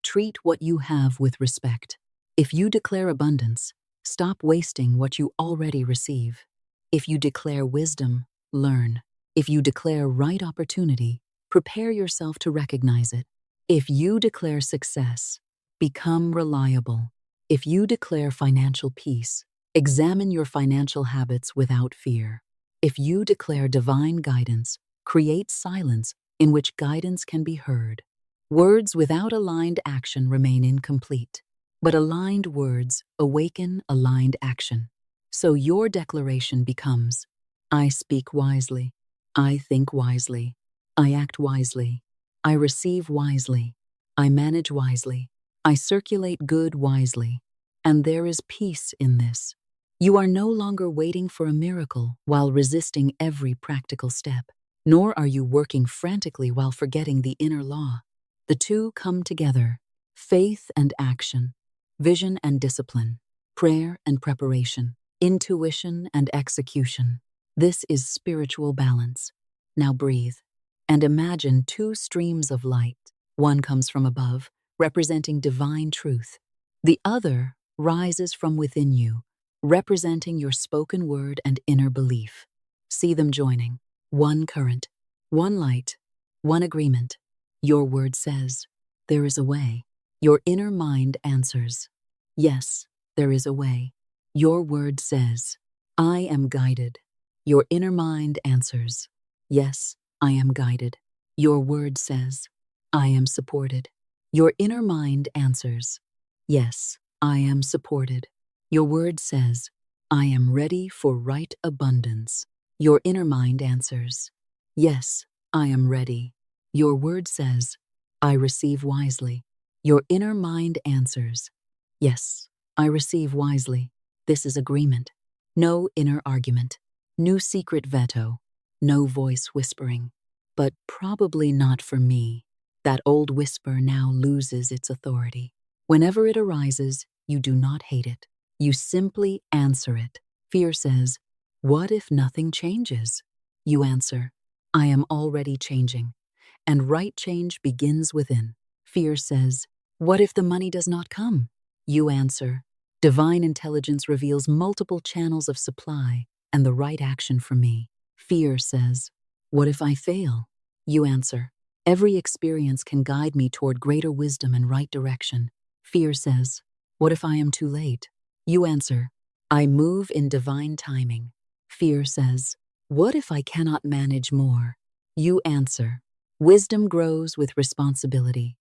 treat what you have with respect. If you declare abundance, stop wasting what you already receive. If you declare wisdom, learn. If you declare right opportunity, prepare yourself to recognize it. If you declare success, become reliable. If you declare financial peace, examine your financial habits without fear. If you declare divine guidance, create silence in which guidance can be heard. Words without aligned action remain incomplete, but aligned words awaken aligned action. So your declaration becomes, I speak wisely, I think wisely, I act wisely, I receive wisely, I manage wisely, I circulate good wisely, and there is peace in this. You are no longer waiting for a miracle while resisting every practical step, nor are you working frantically while forgetting the inner law. The two come together, faith and action, vision and discipline, prayer and preparation, intuition and execution. This is spiritual balance. Now breathe and imagine two streams of light. One comes from above, representing divine truth. The other rises from within you, representing your spoken word and inner belief. See them joining. One current, one light, one agreement. Your word says, there is a way. Your inner mind answers, yes, there is a way. Your word says, I am guided. Your inner mind answers, yes, I am guided. Your word says, I am supported. Your inner mind answers, yes, I am supported. Your word says, I am ready for right abundance. Your inner mind answers, yes, I am ready. Your word says, I receive wisely. Your inner mind answers, yes, I receive wisely. This is agreement. No inner argument. No secret veto. No voice whispering. But probably not for me. That old whisper now loses its authority. Whenever it arises, you do not hate it. You simply answer it. Fear says, what if nothing changes? You answer, I am already changing. And right change begins within. Fear says, what if the money does not come? You answer, divine intelligence reveals multiple channels of supply and the right action for me. Fear says, what if I fail? You answer, every experience can guide me toward greater wisdom and right direction. Fear says, what if I am too late? You answer, I move in divine timing. Fear says, what if I cannot manage more? You answer, wisdom grows with responsibility.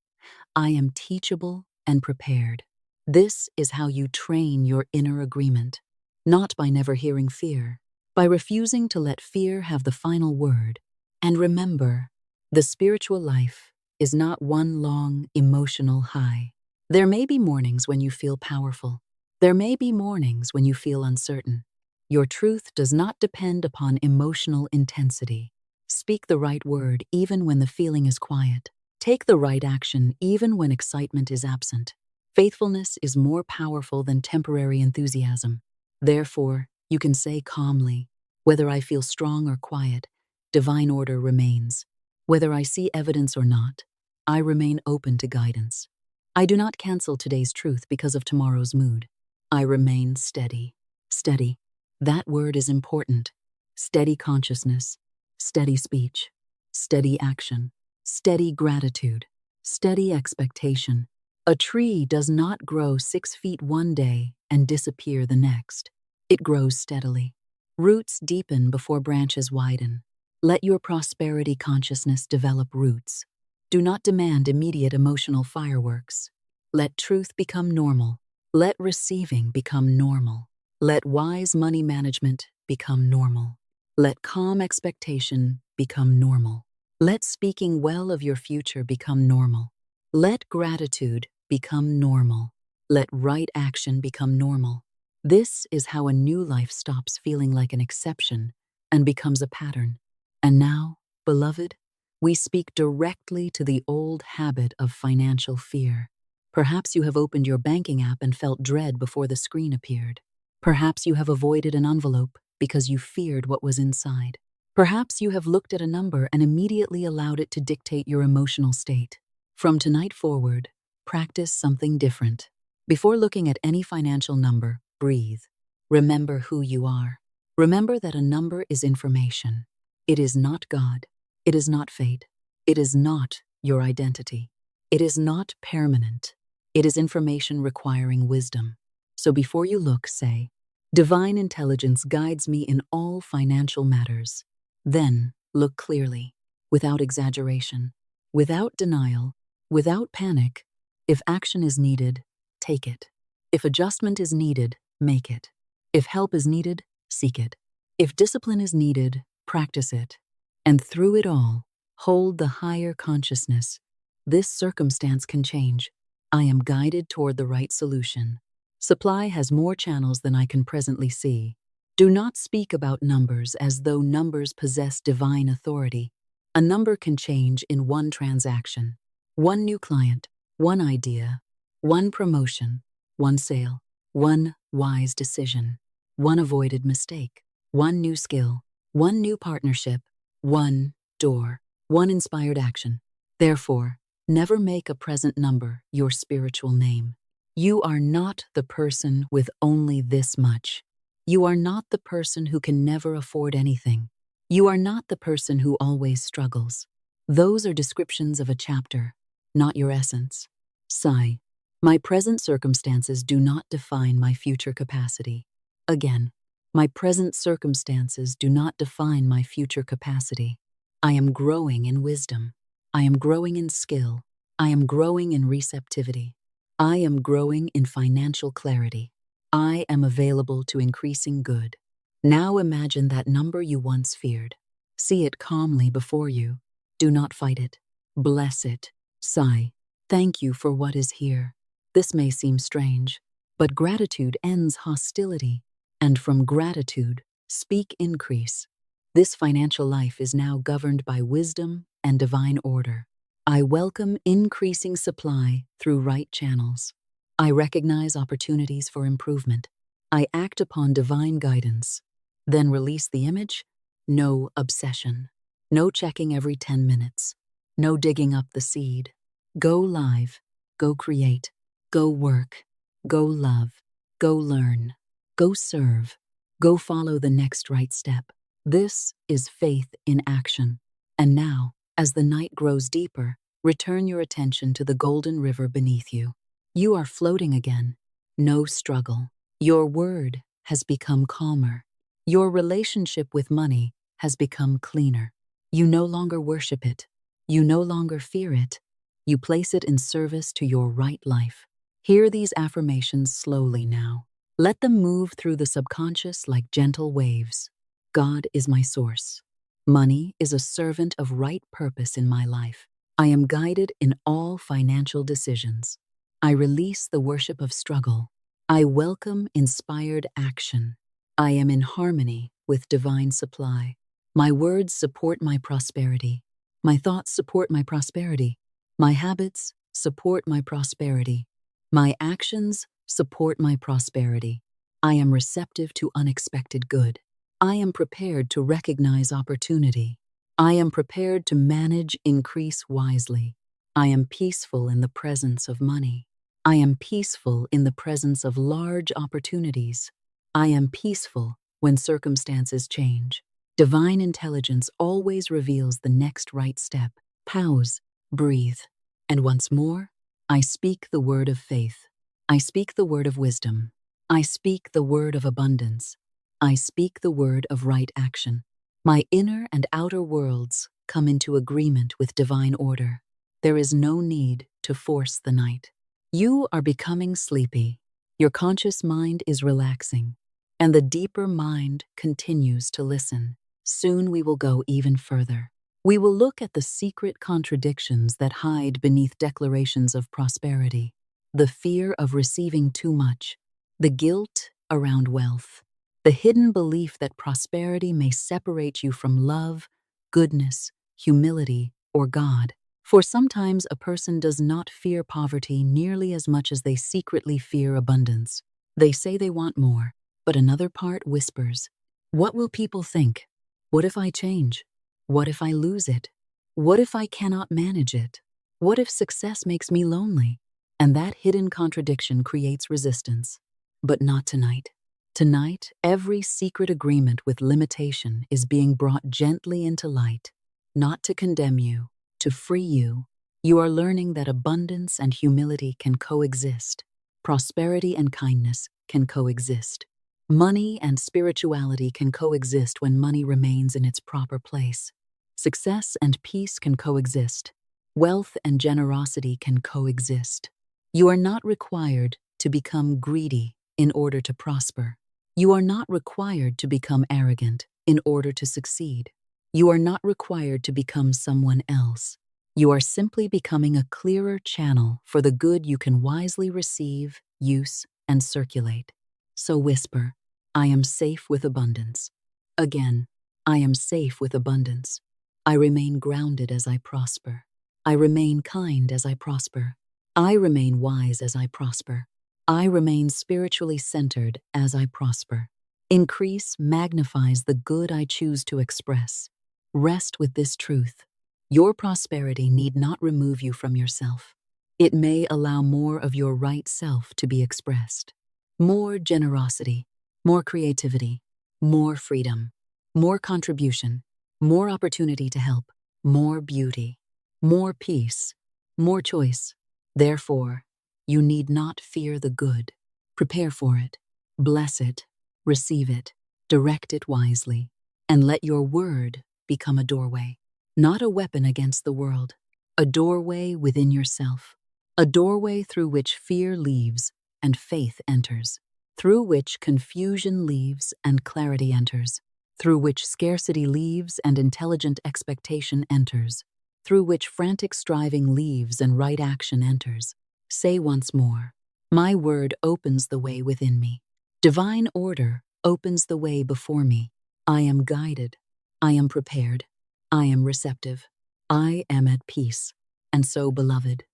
I am teachable and prepared. This is how you train your inner agreement, not by never hearing fear, by refusing to let fear have the final word. And remember, the spiritual life is not one long emotional high. There may be mornings when you feel powerful. There may be mornings when you feel uncertain. Your truth does not depend upon emotional intensity. Speak the right word even when the feeling is quiet. Take the right action even when excitement is absent. Faithfulness is more powerful than temporary enthusiasm. Therefore, you can say calmly, whether I feel strong or quiet, divine order remains. Whether I see evidence or not, I remain open to guidance. I do not cancel today's truth because of tomorrow's mood. I remain steady. Steady. That word is important. Steady consciousness, steady speech, steady action, steady gratitude, steady expectation. A tree does not grow 6 feet one day and disappear the next. It grows steadily. Roots deepen before branches widen. Let your prosperity consciousness develop roots. Do not demand immediate emotional fireworks. Let truth become normal. Let receiving become normal. Let wise money management become normal. Let calm expectation become normal. Let speaking well of your future become normal. Let gratitude become normal. Let right action become normal. This is how a new life stops feeling like an exception and becomes a pattern. And now, beloved, we speak directly to the old habit of financial fear. Perhaps you have opened your banking app and felt dread before the screen appeared. Perhaps you have avoided an envelope because you feared what was inside. Perhaps you have looked at a number and immediately allowed it to dictate your emotional state. From tonight forward, practice something different. Before looking at any financial number, breathe. Remember who you are. Remember that a number is information. It is not God. It is not fate. It is not your identity. It is not permanent. It is information requiring wisdom. So before you look, say, "Divine intelligence guides me in all financial matters." Then look clearly, without exaggeration, without denial, without panic. If action is needed, take it. If adjustment is needed, make it. If help is needed, seek it. If discipline is needed, practice it. And through it all, hold the higher consciousness. This circumstance can change. I am guided toward the right solution. Supply has more channels than I can presently see. Do not speak about numbers as though numbers possess divine authority. A number can change in one transaction. One new client, one idea, one promotion, one sale, one wise decision, one avoided mistake, one new skill, one new partnership, one door, one inspired action. Therefore, never make a present number your spiritual name. You are not the person with only this much. You are not the person who can never afford anything. You are not the person who always struggles. Those are descriptions of a chapter, not your essence. Sigh. My present circumstances do not define my future capacity. Again, my present circumstances do not define my future capacity. I am growing in wisdom. I am growing in skill. I am growing in receptivity. I am growing in financial clarity. I am available to increasing good. Now imagine that number you once feared. See it calmly before you. Do not fight it. Bless it. Sigh. Thank you for what is here. This may seem strange, but gratitude ends hostility. And from gratitude, speak increase. This financial life is now governed by wisdom and divine order. I welcome increasing supply through right channels. I recognize opportunities for improvement. I act upon divine guidance. Then release the image. No obsession. No checking every 10 minutes. No digging up the seed. Go live. Go create. Go work. Go love. Go learn. Go serve. Go follow the next right step. This is faith in action. And now, as the night grows deeper, return your attention to the golden river beneath you. You are floating again. No struggle. Your word has become calmer. Your relationship with money has become cleaner. You no longer worship it. You no longer fear it. You place it in service to your right life. Hear these affirmations slowly now. Let them move through the subconscious like gentle waves. God is my source. Money is a servant of right purpose in my life. I am guided in all financial decisions. I release the worship of struggle. I welcome inspired action. I am in harmony with divine supply. My words support my prosperity. My thoughts support my prosperity. My habits support my prosperity. My actions support my prosperity. I am receptive to unexpected good. I am prepared to recognize opportunity. I am prepared to manage increase wisely. I am peaceful in the presence of money. I am peaceful in the presence of large opportunities. I am peaceful when circumstances change. Divine intelligence always reveals the next right step. Pause, breathe, and once more, I speak the word of faith. I speak the word of wisdom. I speak the word of abundance. I speak the word of right action. My inner and outer worlds come into agreement with divine order. There is no need to force the night. You are becoming sleepy. Your conscious mind is relaxing, and the deeper mind continues to listen. Soon we will go even further. We will look at the secret contradictions that hide beneath declarations of prosperity. the fear of receiving too much, the guilt around wealth, the hidden belief that prosperity may separate you from love, goodness, humility, or God. For sometimes a person does not fear poverty nearly as much as they secretly fear abundance. They say they want more, but another part whispers, "What will people think? What if I change? What if I lose it? What if I cannot manage it? What if success makes me lonely?" And that hidden contradiction creates resistance. But not tonight. Tonight, every secret agreement with limitation is being brought gently into light, not to condemn you, to free you. You are learning that abundance and humility can coexist. Prosperity and kindness can coexist. Money and spirituality can coexist when money remains in its proper place. Success and peace can coexist. Wealth and generosity can coexist. You are not required to become greedy in order to prosper. You are not required to become arrogant in order to succeed. You are not required to become someone else. You are simply becoming a clearer channel for the good you can wisely receive, use, and circulate. So whisper, "I am safe with abundance." Again, "I am safe with abundance." I remain grounded as I prosper. I remain kind as I prosper. I remain wise as I prosper. I remain spiritually centered as I prosper. Increase magnifies the good I choose to express. Rest with this truth. Your prosperity need not remove you from yourself. It may allow more of your right self to be expressed. More generosity, more creativity, more freedom, more contribution, more opportunity to help, more beauty, more peace, more choice. Therefore, you need not fear the good. Prepare for it, bless it, receive it, direct it wisely, and let your word become a doorway, not a weapon against the world, a doorway within yourself, a doorway through which fear leaves and faith enters, through which confusion leaves and clarity enters, through which scarcity leaves and intelligent expectation enters, through which frantic striving leaves and right action enters. Say once more, "My word opens the way within me. Divine order opens the way before me. I am guided. I am prepared. I am receptive. I am at peace." And so, beloved,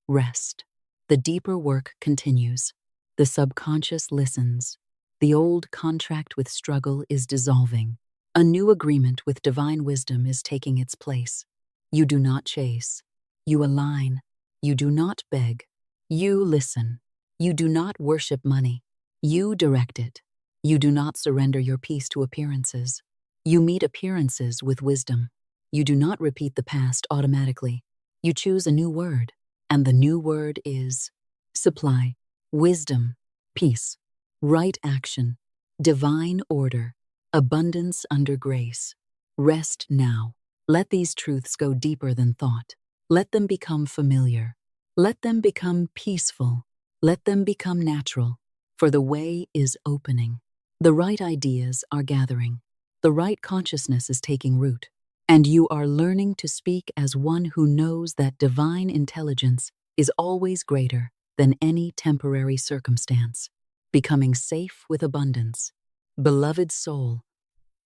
rest. The deeper work continues. The subconscious listens. The old contract with struggle is dissolving. A new agreement with divine wisdom is taking its place. You do not chase. You align. You do not beg. You listen. You do not worship money. You direct it. You do not surrender your peace to appearances. You meet appearances with wisdom. You do not repeat the past automatically. You choose a new word, and the new word is supply, wisdom, peace, right action, divine order, abundance under grace. Rest now. Let these truths go deeper than thought. Let them become familiar. Let them become peaceful. Let them become natural, for the way is opening. The right ideas are gathering. The right consciousness is taking root. And you are learning to speak as one who knows that divine intelligence is always greater than any temporary circumstance, becoming safe with abundance. Beloved soul,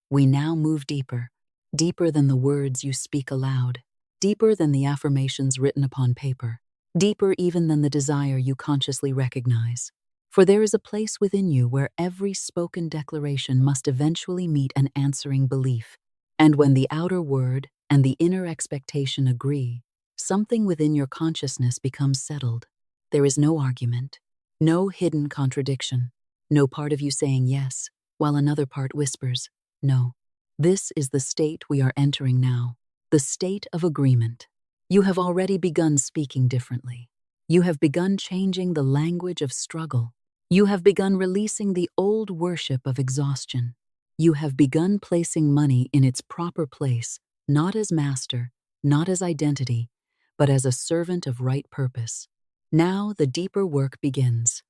we now move deeper, deeper than the words you speak aloud, deeper than the affirmations written upon paper, deeper even than the desire you consciously recognize. For there is a place within you where every spoken declaration must eventually meet an answering belief. And when the outer word and the inner expectation agree, something within your consciousness becomes settled. There is no argument, no hidden contradiction, no part of you saying yes, while another part whispers, no. This is the state we are entering now, the state of agreement. You have already begun speaking differently. You have begun changing the language of struggle. You have begun releasing the old worship of exhaustion. You have begun placing money in its proper place, not as master, not as identity, but as a servant of right purpose. Now the deeper work begins.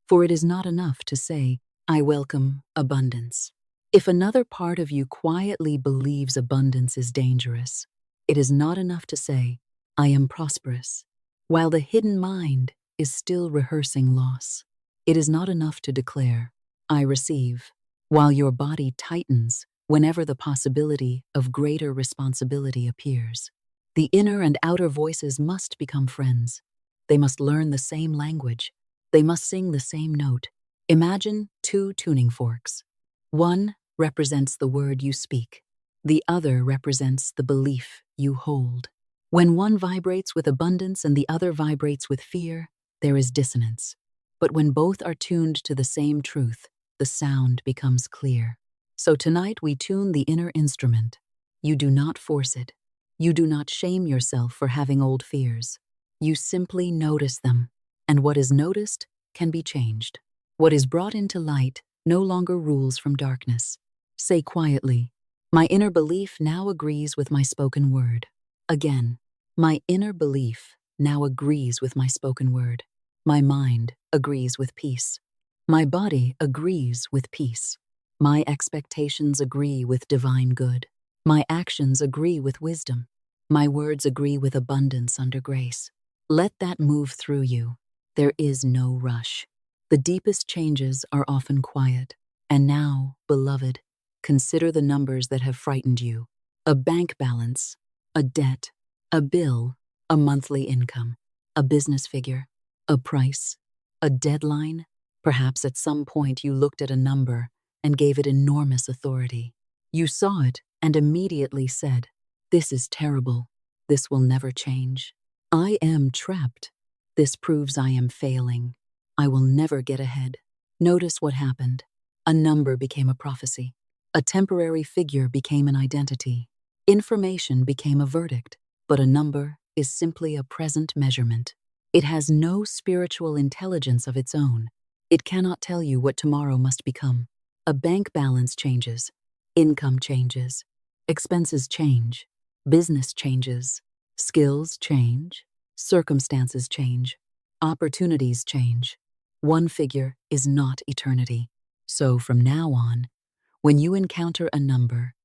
For it is not enough to say, "I welcome abundance." If another part of you quietly believes abundance is dangerous, it is not enough to say, "I am prosperous," while the hidden mind is still rehearsing loss. It is not enough to declare, "I receive," while your body tightens whenever the possibility of greater responsibility appears. The inner and outer voices must become friends. They must learn the same language. They must sing the same note. Imagine two tuning forks. One represents the word you speak. The other represents the belief you hold. When one vibrates with abundance and the other vibrates with fear, there is dissonance. But when both are tuned to the same truth, the sound becomes clear. So tonight we tune the inner instrument. You do not force it. You do not shame yourself for having old fears. You simply notice them, and what is noticed can be changed. What is brought into light no longer rules from darkness. Say quietly, "My inner belief now agrees with my spoken word." Again, my inner belief now agrees with my spoken word. My mind agrees with peace. My body agrees with peace. My expectations agree with divine good. My actions agree with wisdom. My words agree with abundance under grace. Let that move through you. There is no rush. The deepest changes are often quiet. And now, beloved, consider the numbers that have frightened you. A bank balance, a debt, a bill, a monthly income, a business figure, a price, a deadline. Perhaps at some point you looked at a number and gave it enormous authority. You saw it and immediately said, "This is terrible. This will never change. I am trapped. This proves I am failing. I will never get ahead." Notice what happened. A number became a prophecy. A temporary figure became an identity. Information became a verdict. But a number is simply a present measurement. It has no spiritual intelligence of its own. It cannot tell you what tomorrow must become. A bank balance changes. Income changes. Expenses change. Business changes. Skills change. Circumstances change. Opportunities change. One figure is not eternity. So from now on, when you encounter a number,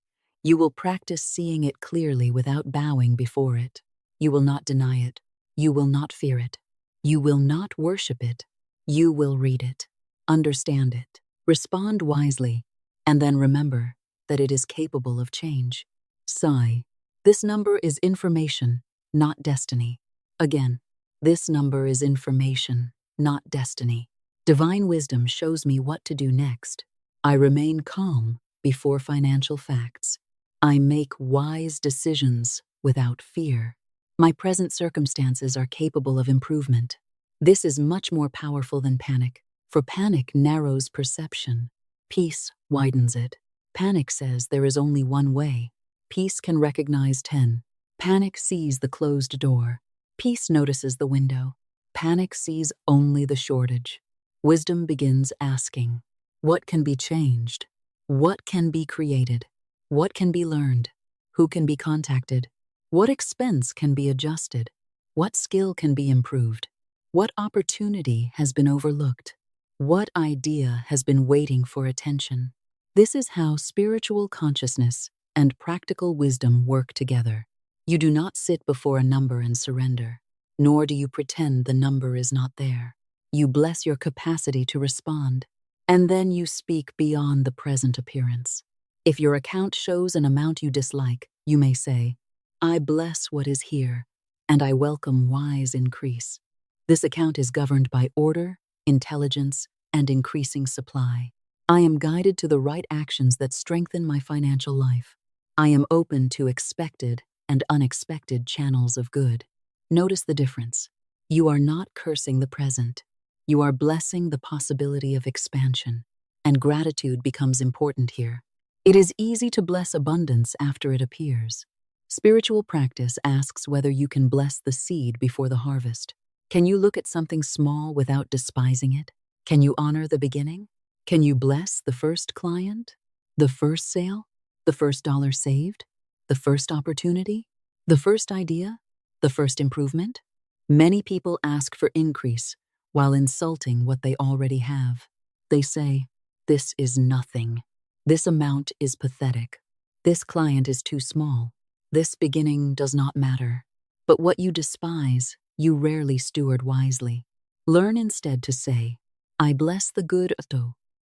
you will practice seeing it clearly without bowing before it. You will not deny it. You will not fear it. You will not worship it. You will read it, understand it, respond wisely, and then remember that it is capable of change. Sigh. This number is information, not destiny. Again, this number is information, not destiny. Divine wisdom shows me what to do next. I remain calm before financial facts. I make wise decisions without fear. My present circumstances are capable of improvement. This is much more powerful than panic, for panic narrows perception. Peace widens it. Panic says there is only one way. Peace can recognize 10. Panic sees the closed door. Peace notices the window. Panic sees only the shortage. Wisdom begins asking, what can be changed? What can be created? What can be learned? Who can be contacted? What expense can be adjusted? What skill can be improved? What opportunity has been overlooked? What idea has been waiting for attention? This is how spiritual consciousness and practical wisdom work together. You do not sit before a number and surrender, nor do you pretend the number is not there. You bless your capacity to respond, and then you speak beyond the present appearance. If your account shows an amount you dislike, you may say, "I bless what is here, and I welcome wise increase." This account is governed by order, intelligence, and increasing supply. I am guided to the right actions that strengthen my financial life. I am open to expected and unexpected channels of good. Notice the difference. You are not cursing the present. You are blessing the possibility of expansion, and gratitude becomes important here. It is easy to bless abundance after it appears. Spiritual practice asks whether you can bless the seed before the harvest. Can you look at something small without despising it? Can you honor the beginning? Can you bless the first client, the first sale, the first dollar saved, the first opportunity, the first idea, the first improvement? Many people ask for increase while insulting what they already have. They say, "This is nothing. This amount is pathetic. This client is too small. This beginning does not matter." But what you despise, you rarely steward wisely. Learn instead to say, I bless the good.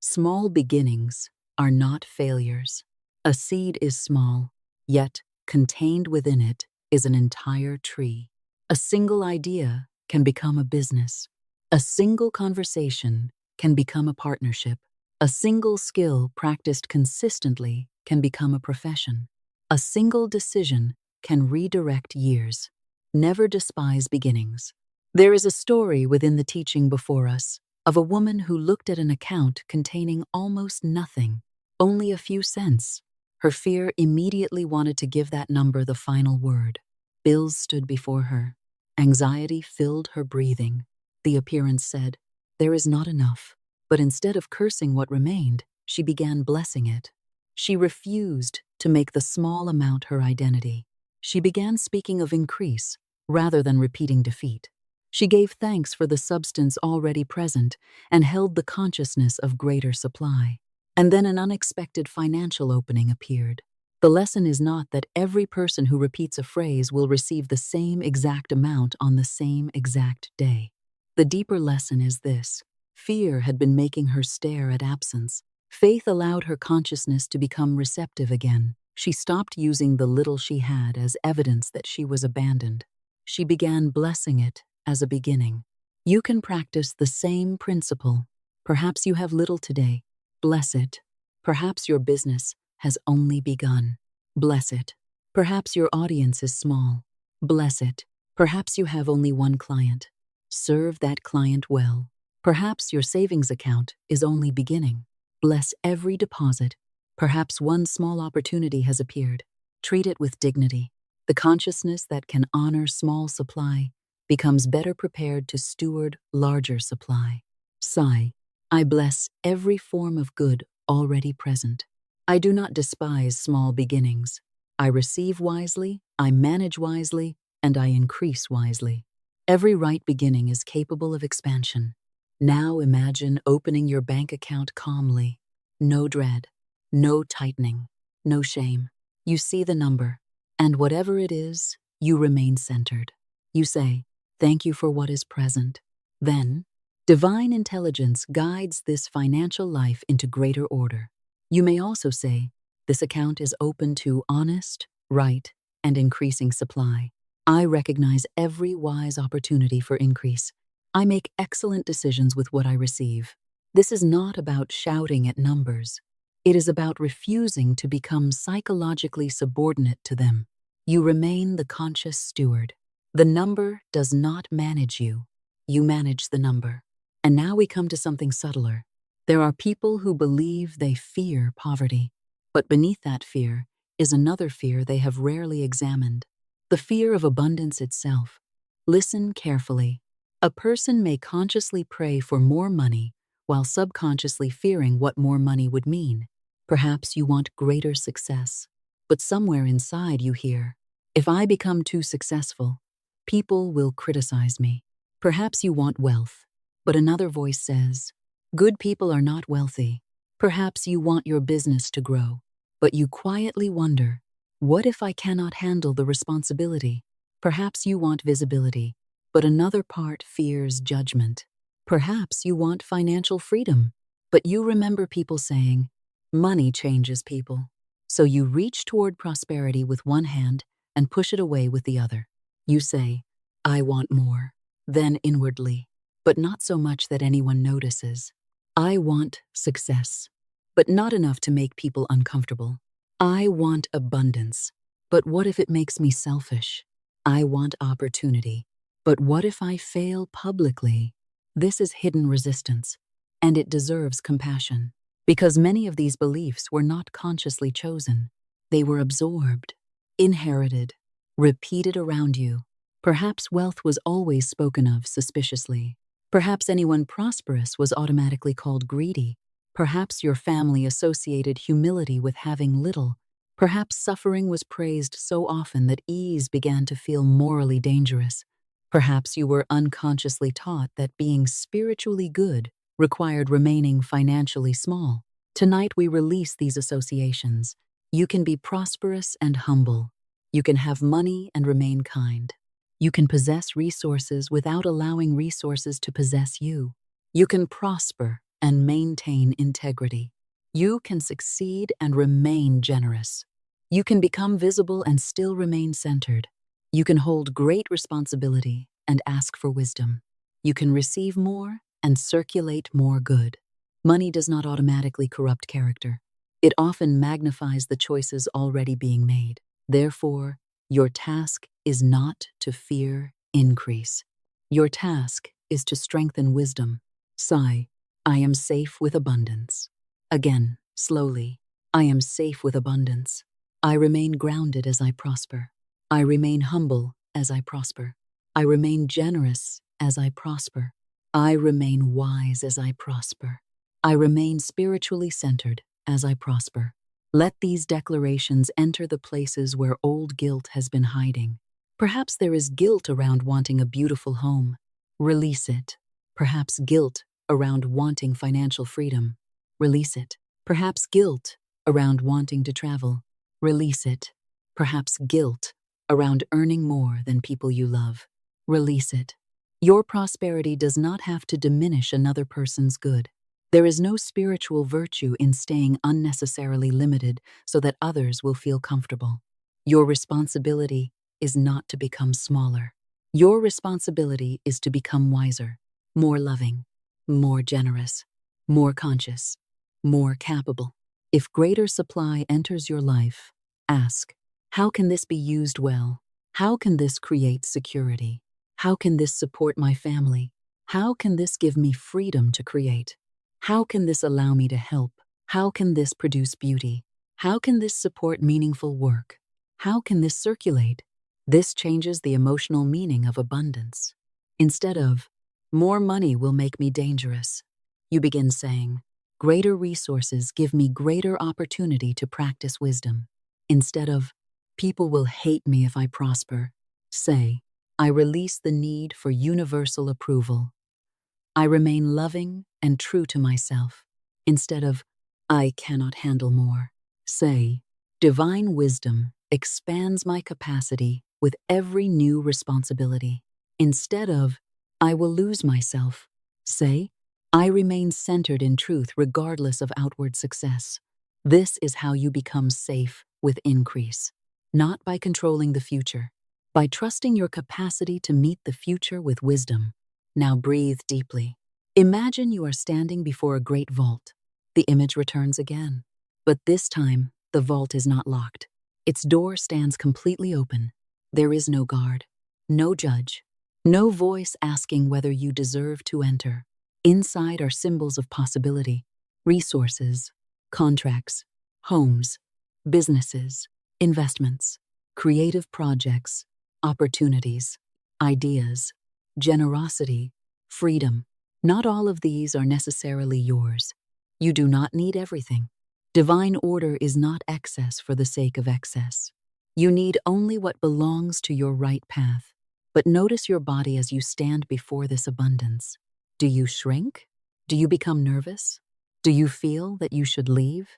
Small beginnings are not failures. A seed is small, yet contained within it is an entire tree. A single idea can become a business. A single conversation can become a partnership. A single skill practiced consistently can become a profession. A single decision can redirect years. Never despise beginnings. There is a story within the teaching before us of a woman who looked at an account containing almost nothing, only a few cents. Her fear immediately wanted to give that number the final word. Bills stood before her. Anxiety filled her breathing. The appearance said, there is not enough. But instead of cursing what remained, she began blessing it. She refused to make the small amount her identity. She began speaking of increase rather than repeating defeat. She gave thanks for the substance already present and held the consciousness of greater supply. And then an unexpected financial opening appeared. The lesson is not that every person who repeats a phrase will receive the same exact amount on the same exact day. The deeper lesson is this. Fear had been making her stare at absence. Faith allowed her consciousness to become receptive again. She stopped using the little she had as evidence that she was abandoned. She began blessing it as a beginning. You can practice the same principle. Perhaps you have little today. Bless it. Perhaps your business has only begun. Bless it. Perhaps your audience is small. Bless it. Perhaps you have only one client. Serve that client well. Perhaps your savings account is only beginning. Bless every deposit. Perhaps one small opportunity has appeared. Treat it with dignity. The consciousness that can honor small supply becomes better prepared to steward larger supply. Sigh. I bless every form of good already present. I do not despise small beginnings. I receive wisely, I manage wisely, and I increase wisely. Every right beginning is capable of expansion. Now imagine opening your bank account calmly. No dread, no tightening, no shame. You see the number, and whatever it is, you remain centered. You say, thank you for what is present. Then, divine intelligence guides this financial life into greater order. You may also say, this account is open to honest, right, and increasing supply. I recognize every wise opportunity for increase. I make excellent decisions with what I receive. This is not about shouting at numbers. It is about refusing to become psychologically subordinate to them. You remain the conscious steward. The number does not manage you. You manage the number. And now we come to something subtler. There are people who believe they fear poverty, but beneath that fear is another fear they have rarely examined. The fear of abundance itself. Listen carefully. A person may consciously pray for more money while subconsciously fearing what more money would mean. Perhaps you want greater success, but somewhere inside you hear, if I become too successful, people will criticize me. Perhaps you want wealth, but another voice says, good people are not wealthy. Perhaps you want your business to grow, but you quietly wonder, what if I cannot handle the responsibility? Perhaps you want visibility, but another part fears judgment. Perhaps you want financial freedom, but you remember people saying, money changes people. So you reach toward prosperity with one hand and push it away with the other. You say, I want more. Then inwardly, but not so much that anyone notices. I want success, but not enough to make people uncomfortable. I want abundance, but what if it makes me selfish? I want opportunity, but what if I fail publicly? This is hidden resistance, and it deserves compassion, because many of these beliefs were not consciously chosen. They were absorbed, inherited, repeated around you. Perhaps wealth was always spoken of suspiciously. Perhaps anyone prosperous was automatically called greedy. Perhaps your family associated humility with having little. Perhaps suffering was praised so often that ease began to feel morally dangerous. Perhaps you were unconsciously taught that being spiritually good required remaining financially small. Tonight we release these associations. You can be prosperous and humble. You can have money and remain kind. You can possess resources without allowing resources to possess you. You can prosper and maintain integrity. You can succeed and remain generous. You can become visible and still remain centered. You can hold great responsibility and ask for wisdom. You can receive more and circulate more good. Money does not automatically corrupt character. It often magnifies the choices already being made. Therefore, your task is not to fear increase. Your task is to strengthen wisdom. Sigh, I am safe with abundance. Again, slowly, I am safe with abundance. I remain grounded as I prosper. I remain humble as I prosper. I remain generous as I prosper. I remain wise as I prosper. I remain spiritually centered as I prosper. Let these declarations enter the places where old guilt has been hiding. Perhaps there is guilt around wanting a beautiful home. Release it. Perhaps guilt around wanting financial freedom. Release it. Perhaps guilt around wanting to travel. Release it. Perhaps guilt around earning more than people you love. Release it. Your prosperity does not have to diminish another person's good. There is no spiritual virtue in staying unnecessarily limited so that others will feel comfortable. Your responsibility is not to become smaller. Your responsibility is to become wiser, more loving, more generous, more conscious, more capable. If greater supply enters your life, ask, how can this be used well? How can this create security? How can this support my family? How can this give me freedom to create? How can this allow me to help? How can this produce beauty? How can this support meaningful work? How can this circulate? This changes the emotional meaning of abundance. Instead of, more money will make me dangerous, you begin saying, greater resources give me greater opportunity to practice wisdom. Instead of, people will hate me if I prosper, say, I release the need for universal approval. I remain loving and true to myself. Instead of, I cannot handle more, say, divine wisdom expands my capacity with every new responsibility. Instead of, I will lose myself, say, I remain centered in truth regardless of outward success. This is how you become safe with increase, not by controlling the future, by trusting your capacity to meet the future with wisdom. Now breathe deeply. Imagine you are standing before a great vault. The image returns again, but this time the vault is not locked. Its door stands completely open. There is no guard, no judge, no voice asking whether you deserve to enter. Inside are symbols of possibility, resources, contracts, homes, businesses, investments, creative projects, opportunities, ideas, generosity, freedom. Not all of these are necessarily yours. You do not need everything. Divine order is not excess for the sake of excess. You need only what belongs to your right path. But notice your body as you stand before this abundance. Do you shrink? Do you become nervous? Do you feel that you should leave?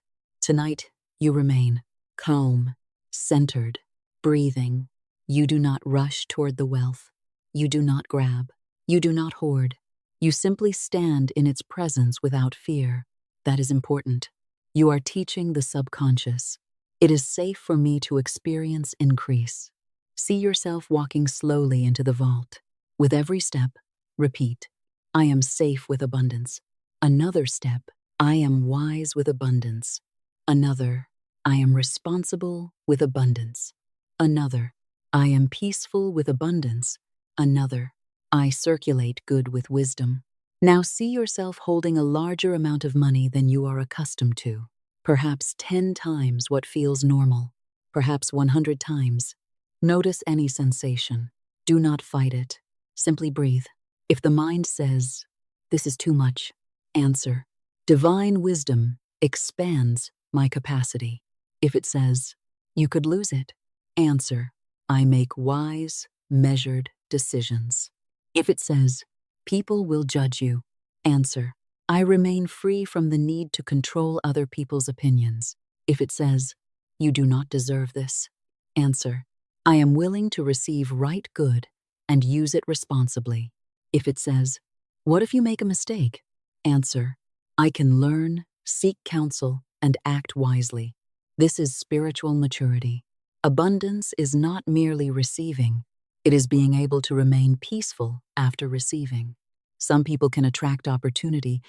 Tonight, you remain calm, centered, breathing. You do not rush toward the wealth. You do not grab. You do not hoard. You simply stand in its presence without fear. That is important. You are teaching the subconscious. It is safe for me to experience increase. See yourself walking slowly into the vault. With every step, repeat, I am safe with abundance. Another step, I am wise with abundance. Another, I am responsible with abundance. Another, I am peaceful with abundance. Another, I circulate good with wisdom. Now see yourself holding a larger amount of money than you are accustomed to. Perhaps 10 times what feels normal. Perhaps 100 times. Notice any sensation. Do not fight it. Simply breathe. If the mind says, this is too much, answer, divine wisdom expands my capacity. If it says, you could lose it, answer, I make wise, measured decisions. If it says, people will judge you, answer, I remain free from the need to control other people's opinions. If it says, you do not deserve this, answer, I am willing to receive right good and use it responsibly. If it says, "What if you make a mistake?" Answer, "I can learn, seek counsel, and act wisely." This is spiritual maturity. Abundance is not merely receiving, it is being able to remain peaceful after receiving. Some people can attract opportunity,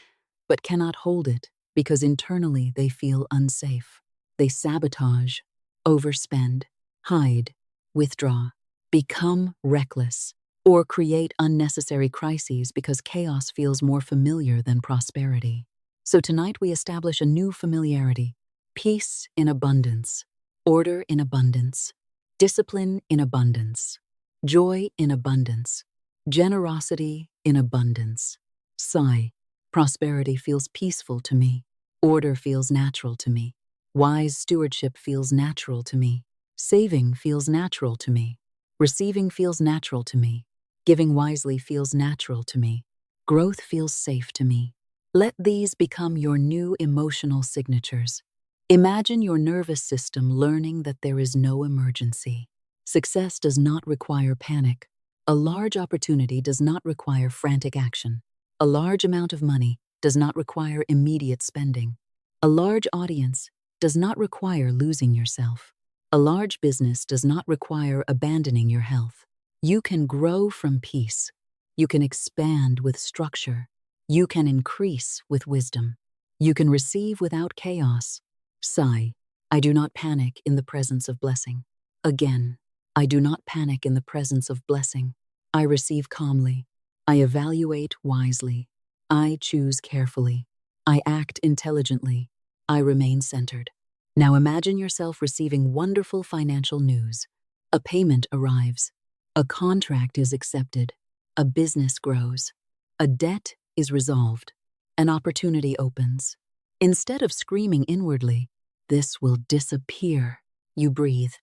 but cannot hold it because internally they feel unsafe. They sabotage, overspend, hide, withdraw, become reckless, or create unnecessary crises because chaos feels more familiar than prosperity. So tonight we establish a new familiarity: peace in abundance, order in abundance, discipline in abundance, joy in abundance, generosity in abundance. Sigh. Prosperity feels peaceful to me. Order feels natural to me. Wise stewardship feels natural to me. Saving feels natural to me. Receiving feels natural to me. Giving wisely feels natural to me. Growth feels safe to me. Let these become your new emotional signatures. Imagine your nervous system learning that there is no emergency. Success does not require panic. A large opportunity does not require frantic action. A large amount of money does not require immediate spending. A large audience does not require losing yourself. A large business does not require abandoning your health. You can grow from peace. You can expand with structure. You can increase with wisdom. You can receive without chaos. Sigh. I do not panic in the presence of blessing. Again, I do not panic in the presence of blessing. I receive calmly. I evaluate wisely. I choose carefully. I act intelligently. I remain centered. Now imagine yourself receiving wonderful financial news. A payment arrives. A contract is accepted. A business grows. A debt is resolved. An opportunity opens. Instead of screaming inwardly, "This will disappear," you breathe.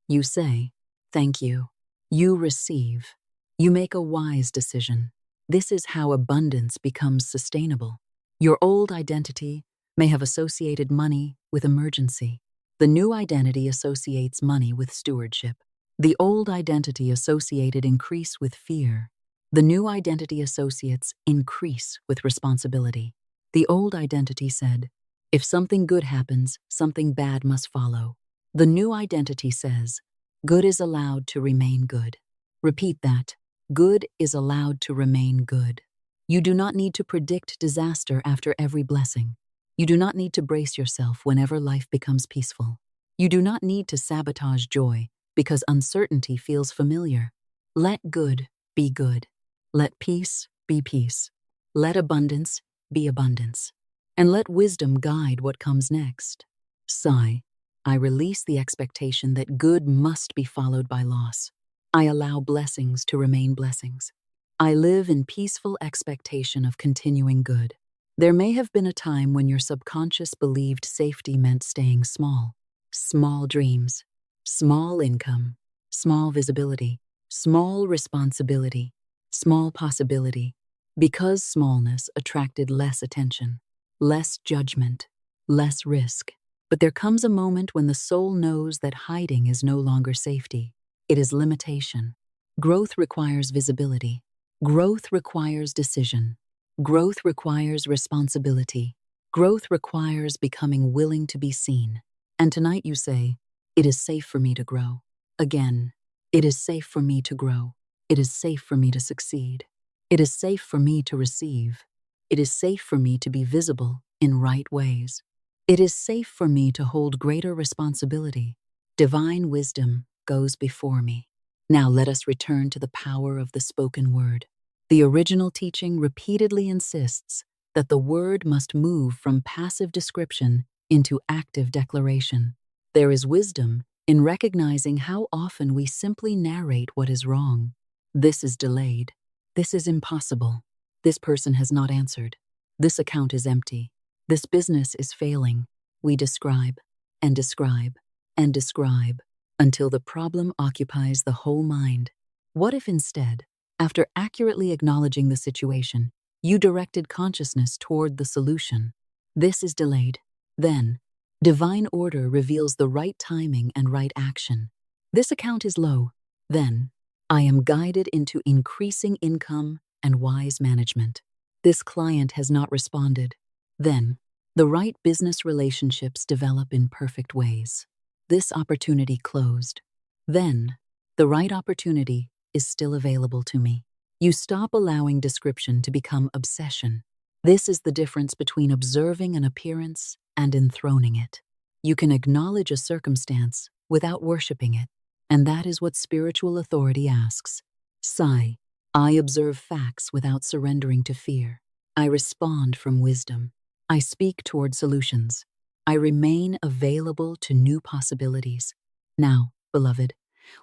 You say, "Thank you." You receive. You make a wise decision. This is how abundance becomes sustainable. Your old identity may have associated money with emergency. The new identity associates money with stewardship. The old identity associated increase with fear. The new identity associates increase with responsibility. The old identity said, "If something good happens, something bad must follow." The new identity says, "Good is allowed to remain good." Repeat that. Good is allowed to remain good. You do not need to predict disaster after every blessing. You do not need to brace yourself whenever life becomes peaceful. You do not need to sabotage joy because uncertainty feels familiar. Let good be good. Let peace be peace. Let abundance be abundance. And let wisdom guide what comes next. Sigh. I release the expectation that good must be followed by loss. I allow blessings to remain blessings. I live in peaceful expectation of continuing good. There may have been a time when your subconscious believed safety meant staying small. Small dreams, small income, small visibility, small responsibility, small possibility, because smallness attracted less attention, less judgment, less risk. But there comes a moment when the soul knows that hiding is no longer safety. It is limitation. Growth requires visibility. Growth requires decision. Growth requires responsibility. Growth requires becoming willing to be seen. And tonight you say, "It is safe for me to grow." Again, it is safe for me to grow. It is safe for me to succeed. It is safe for me to receive. It is safe for me to be visible in right ways. It is safe for me to hold greater responsibility. Divine wisdom goes before me. Now let us return to the power of the spoken word. The original teaching repeatedly insists that the word must move from passive description into active declaration. There is wisdom in recognizing how often we simply narrate what is wrong. This is delayed. This is impossible. This person has not answered. This account is empty. This business is failing. We describe and describe and describe until the problem occupies the whole mind. What if instead, after accurately acknowledging the situation, you directed consciousness toward the solution? This is delayed. Then, divine order reveals the right timing and right action. This account is low. Then, I am guided into increasing income and wise management. This client has not responded. Then, the right business relationships develop in perfect ways. This opportunity closed. Then, the right opportunity is still available to me. You stop allowing description to become obsession. This is the difference between observing an appearance and enthroning it. You can acknowledge a circumstance without worshiping it, and that is what spiritual authority asks. Sigh. I observe facts without surrendering to fear. I respond from wisdom. I speak toward solutions. I remain available to new possibilities. Now, beloved,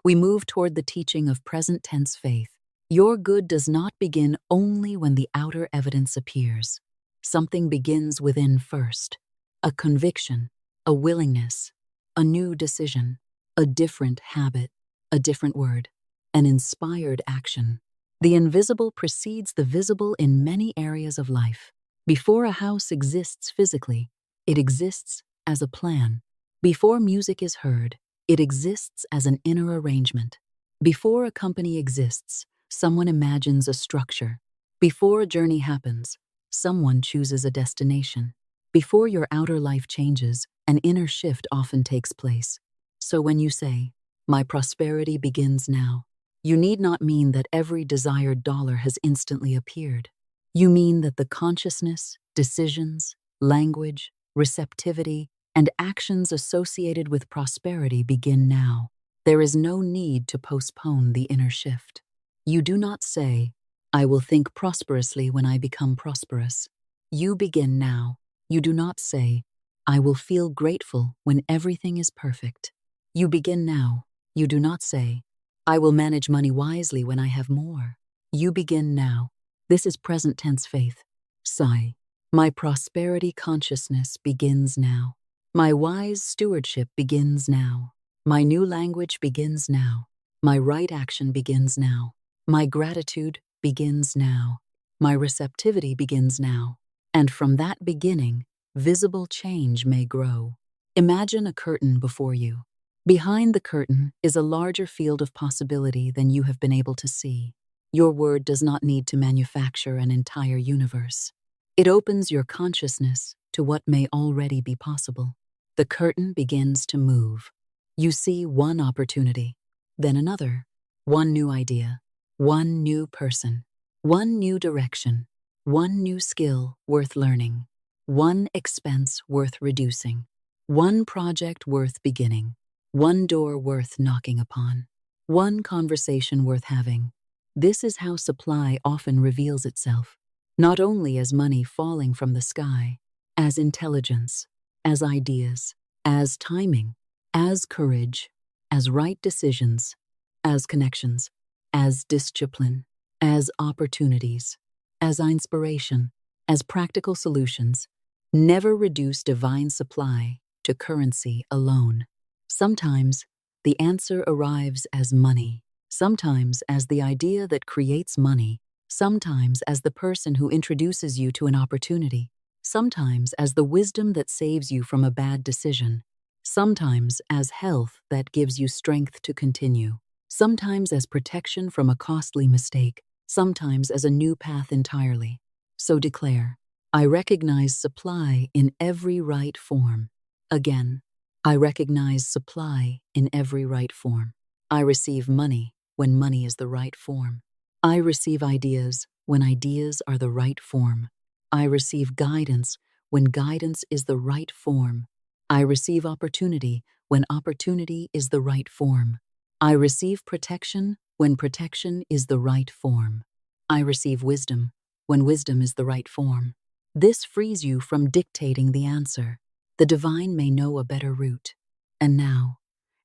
we move toward the teaching of present tense faith. Your good does not begin only when the outer evidence appears. Something begins within first. A conviction, a willingness, a new decision, a different habit, a different word, an inspired action. The invisible precedes the visible in many areas of life. Before a house exists physically, it exists as a plan. Before music is heard, it exists as an inner arrangement. Before a company exists, someone imagines a structure. Before a journey happens, someone chooses a destination. Before your outer life changes, an inner shift often takes place. So when you say, "My prosperity begins now," you need not mean that every desired dollar has instantly appeared. You mean that the consciousness, decisions, language, receptivity, and actions associated with prosperity begin now. There is no need to postpone the inner shift. You do not say, "I will think prosperously when I become prosperous." You begin now. You do not say, "I will feel grateful when everything is perfect." You begin now. You do not say, "I will manage money wisely when I have more." You begin now. This is present tense faith. Sigh. My prosperity consciousness begins now. My wise stewardship begins now. My new language begins now. My right action begins now. My gratitude begins now. My receptivity begins now. And from that beginning, visible change may grow. Imagine a curtain before you. Behind the curtain is a larger field of possibility than you have been able to see. Your word does not need to manufacture an entire universe. It opens your consciousness to what may already be possible. The curtain begins to move. You see one opportunity, then another, one new idea, one new person, one new direction, one new skill worth learning, one expense worth reducing, one project worth beginning, one door worth knocking upon, one conversation worth having. This is how supply often reveals itself, not only as money falling from the sky, as intelligence, as ideas, as timing, as courage, as right decisions, as connections, as discipline, as opportunities, as inspiration, as practical solutions. Never reduce divine supply to currency alone. Sometimes the answer arrives as money, sometimes as the idea that creates money, sometimes as the person who introduces you to an opportunity, sometimes as the wisdom that saves you from a bad decision, sometimes as health that gives you strength to continue, sometimes as protection from a costly mistake, sometimes as a new path entirely. So declare, I recognize supply in every right form. Again, I recognize supply in every right form. I receive money when money is the right form. I receive ideas when ideas are the right form. I receive guidance when guidance is the right form. I receive opportunity when opportunity is the right form. I receive protection when protection is the right form. I receive wisdom when wisdom is the right form. This frees you from dictating the answer. The divine may know a better route. And now,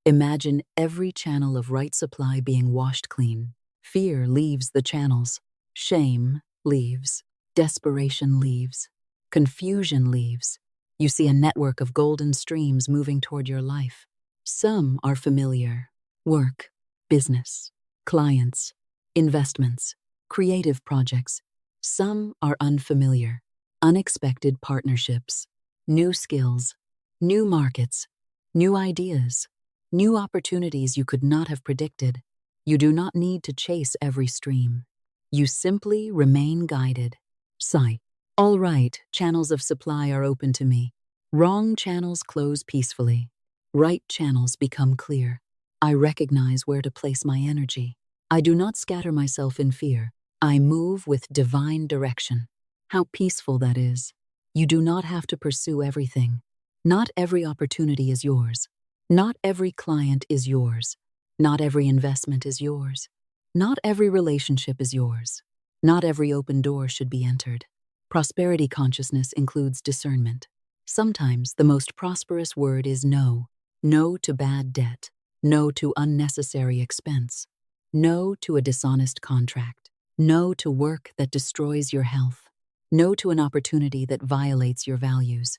imagine every channel of right supply being washed clean. Fear leaves the channels. Shame leaves. Desperation leaves. Confusion leaves. You see a network of golden streams moving toward your life. Some are familiar. Work, business, clients, investments, creative projects. Some are unfamiliar. Unexpected partnerships, new skills, new markets, new ideas, new opportunities you could not have predicted. You do not need to chase every stream. You simply remain guided. Sigh. All right, channels of supply are open to me. Wrong channels close peacefully. Right channels become clear. I recognize where to place my energy. I do not scatter myself in fear. I move with divine direction. How peaceful that is. You do not have to pursue everything. Not every opportunity is yours. Not every client is yours. Not every investment is yours. Not every relationship is yours. Not every open door should be entered. Prosperity consciousness includes discernment. Sometimes the most prosperous word is no. No to bad debt. No to unnecessary expense. No to a dishonest contract. No to work that destroys your health. No to an opportunity that violates your values.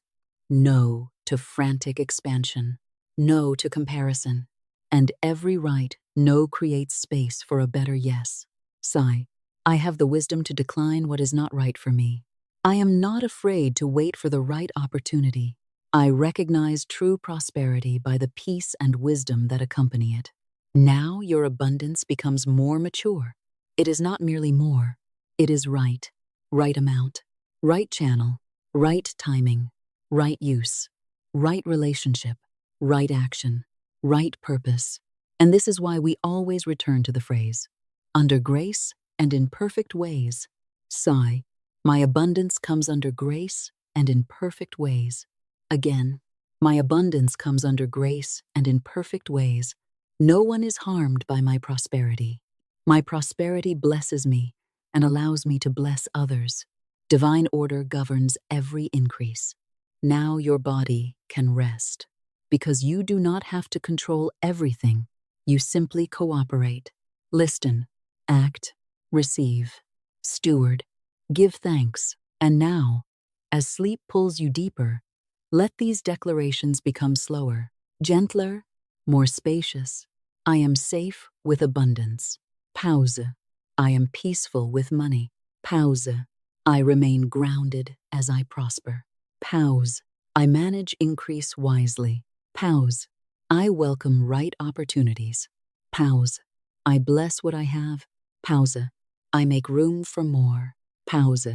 No to frantic expansion. No to comparison. And every right no creates space for a better yes. Sigh. I have the wisdom to decline what is not right for me. I am not afraid to wait for the right opportunity. I recognize true prosperity by the peace and wisdom that accompany it. Now your abundance becomes more mature. It is not merely more. It is right. Right amount. Right channel. Right timing. Right use. Right relationship. Right action. Right purpose. And this is why we always return to the phrase, under grace and in perfect ways. Sigh. My abundance comes under grace and in perfect ways. Again, my abundance comes under grace and in perfect ways. No one is harmed by my prosperity. My prosperity blesses me and allows me to bless others. Divine order governs every increase. Now your body can rest, because you do not have to control everything. You simply cooperate, listen, act, receive, steward, give thanks. And now, as sleep pulls you deeper, let these declarations become slower, gentler, more spacious. I am safe with abundance. Pause. I am peaceful with money. Pause. I remain grounded as I prosper. Pause. I manage increase wisely. Pause. I welcome right opportunities. Pause. I bless what I have. Pause. I make room for more. Pause.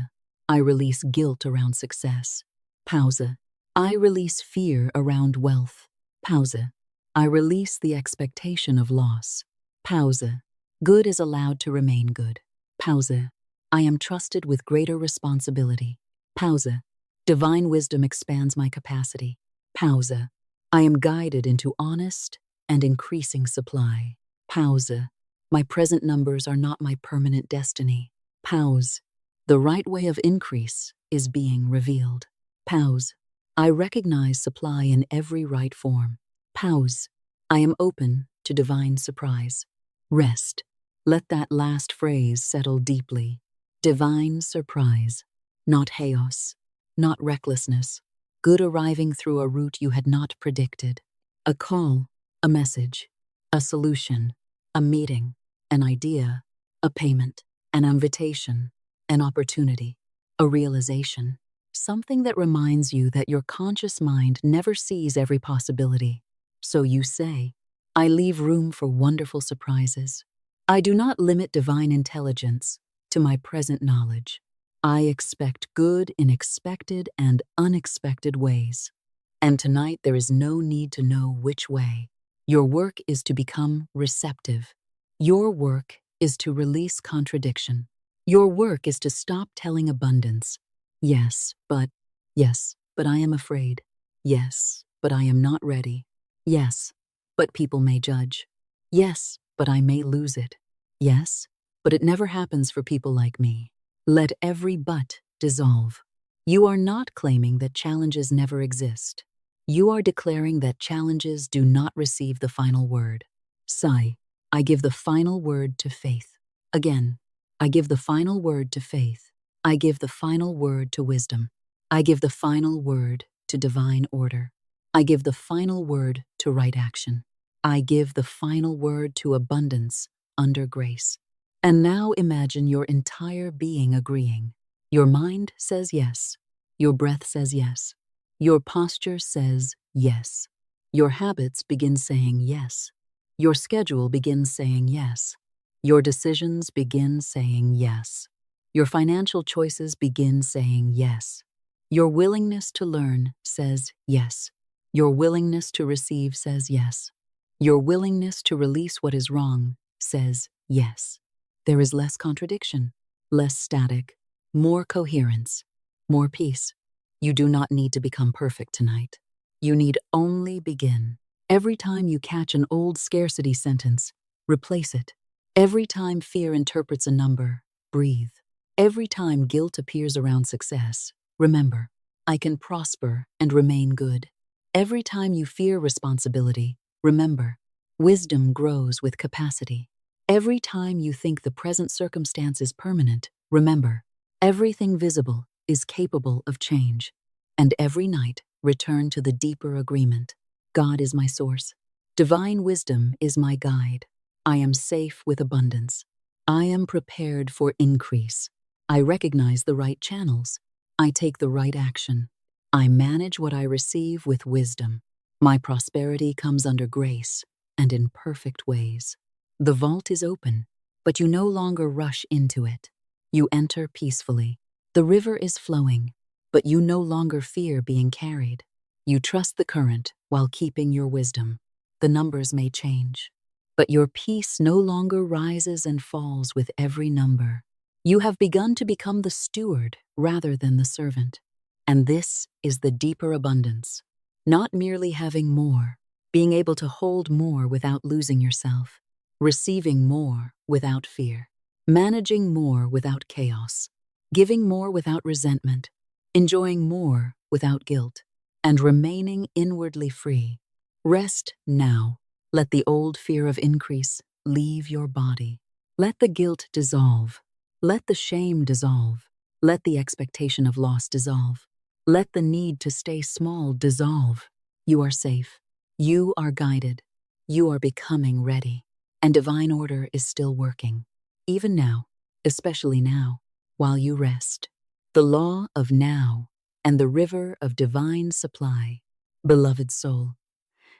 I release guilt around success. Pause. I release fear around wealth. Pause. I release the expectation of loss. Pause. Good is allowed to remain good. Pause. I am trusted with greater responsibility. Pause. Divine wisdom expands my capacity. Pause. I am guided into honest and increasing supply. Pause. My present numbers are not my permanent destiny. Pause. The right way of increase is being revealed. Pause. I recognize supply in every right form. Pause. I am open to divine surprise. Rest. Let that last phrase settle deeply. Divine surprise. Not chaos. Not recklessness. Good arriving through a route you had not predicted. A call. A message. A solution. A meeting. An idea. A payment. An invitation. An opportunity. A realization. Something that reminds you that your conscious mind never sees every possibility. So you say, I leave room for wonderful surprises. I do not limit divine intelligence to my present knowledge. I expect good in expected and unexpected ways. And tonight there is no need to know which way. Your work is to become receptive. Your work is to release contradiction. Your work is to stop telling abundance. Yes, but I am afraid. Yes, but I am not ready. Yes, but people may judge. Yes, but I may lose it. Yes, but it never happens for people like me. Let every but dissolve. You are not claiming that challenges never exist. You are declaring that challenges do not receive the final word. Sigh. I give the final word to faith. Again, I give the final word to faith. I give the final word to wisdom. I give the final word to divine order. I give the final word to right action. I give the final word to abundance under grace. And now imagine your entire being agreeing. Your mind says yes. Your breath says yes. Your posture says yes. Your habits begin saying yes. Your schedule begins saying yes. Your decisions begin saying yes. Your financial choices begin saying yes. Your willingness to learn says yes. Your willingness to receive says yes. Your willingness to release what is wrong says yes. There is less contradiction, less static, more coherence, more peace. You do not need to become perfect tonight. You need only begin. Every time you catch an old scarcity sentence, replace it. Every time fear interprets a number, breathe. Every time guilt appears around success, remember, I can prosper and remain good. Every time you fear responsibility, remember, wisdom grows with capacity. Every time you think the present circumstance is permanent, remember, everything visible is capable of change. And every night, return to the deeper agreement. God is my source. Divine wisdom is my guide. I am safe with abundance. I am prepared for increase. I recognize the right channels. I take the right action. I manage what I receive with wisdom. My prosperity comes under grace and in perfect ways. The vault is open, but you no longer rush into it. You enter peacefully. The river is flowing, but you no longer fear being carried. You trust the current while keeping your wisdom. The numbers may change, but your peace no longer rises and falls with every number. You have begun to become the steward rather than the servant. And this is the deeper abundance. Not merely having more, being able to hold more without losing yourself, receiving more without fear, managing more without chaos, giving more without resentment, enjoying more without guilt, and remaining inwardly free. Rest now. Let the old fear of increase leave your body. Let the guilt dissolve. Let the shame dissolve. Let the expectation of loss dissolve. Let the need to stay small dissolve. You are safe. You are guided. You are becoming ready. And divine order is still working. Even now, especially now, while you rest. The law of now and the river of divine supply. Beloved soul,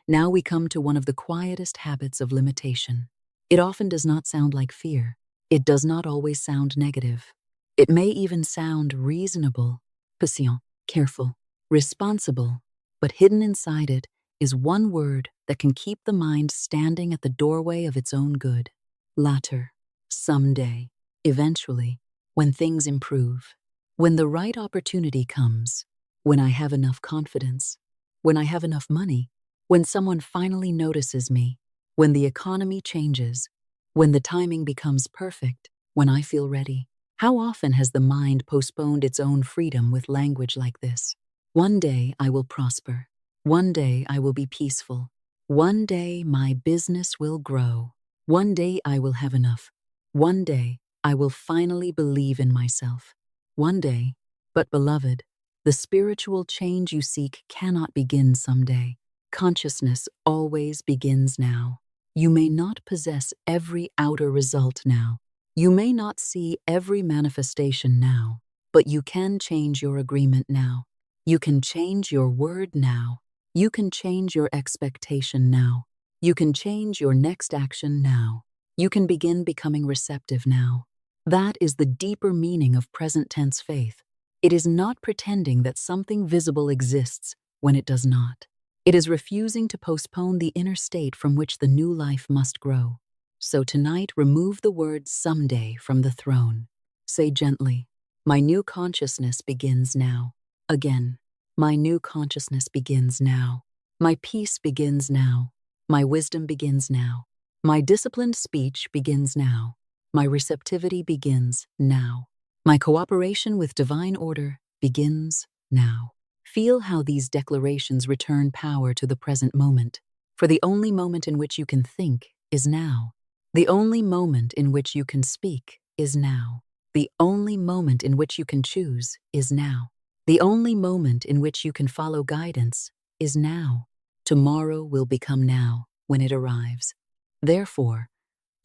now we come to one of the quietest habits of limitation. It often does not sound like fear. It does not always sound negative. It may even sound reasonable, patient, careful, responsible, but hidden inside it is one word that can keep the mind standing at the doorway of its own good. Later, someday, eventually, when things improve, when the right opportunity comes, when I have enough confidence, when I have enough money, when someone finally notices me, when the economy changes, when the timing becomes perfect, when I feel ready. How often has the mind postponed its own freedom with language like this? One day I will prosper. One day I will be peaceful. One day my business will grow. One day I will have enough. One day I will finally believe in myself. One day, but beloved, the spiritual change you seek cannot begin someday. Consciousness always begins now. You may not possess every outer result now. You may not see every manifestation now, but you can change your agreement now. You can change your word now. You can change your expectation now. You can change your next action now. You can begin becoming receptive now. That is the deeper meaning of present tense faith. It is not pretending that something visible exists when it does not. It is refusing to postpone the inner state from which the new life must grow. So tonight, remove the word someday from the throne. Say gently, my new consciousness begins now. Again, my new consciousness begins now. My peace begins now. My wisdom begins now. My disciplined speech begins now. My receptivity begins now. My cooperation with divine order begins now. Feel how these declarations return power to the present moment, for the only moment in which you can think is now. The only moment in which you can speak is now. The only moment in which you can choose is now. The only moment in which you can follow guidance is now. Tomorrow will become now when it arrives. Therefore,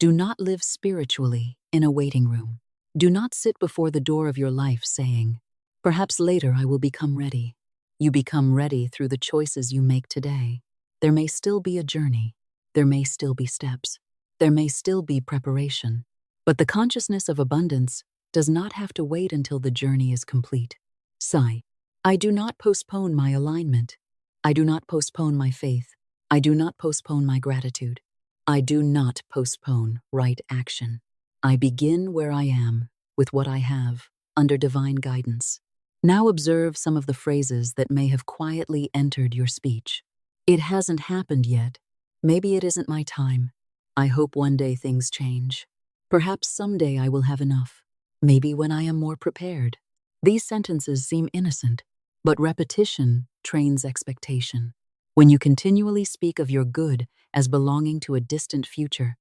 do not live spiritually in a waiting room. Do not sit before the door of your life saying, perhaps later I will become ready. You become ready through the choices you make today. There may still be a journey. There may still be steps. There may still be preparation. But the consciousness of abundance does not have to wait until the journey is complete. Sigh. I do not postpone my alignment. I do not postpone my faith. I do not postpone my gratitude. I do not postpone right action. I begin where I am, with what I have, under divine guidance. Now observe some of the phrases that may have quietly entered your speech. It hasn't happened yet. Maybe it isn't my time. I hope one day things change. Perhaps someday I will have enough. Maybe when I am more prepared. These sentences seem innocent, but repetition trains expectation. When you continually speak of your good as belonging to a distant future,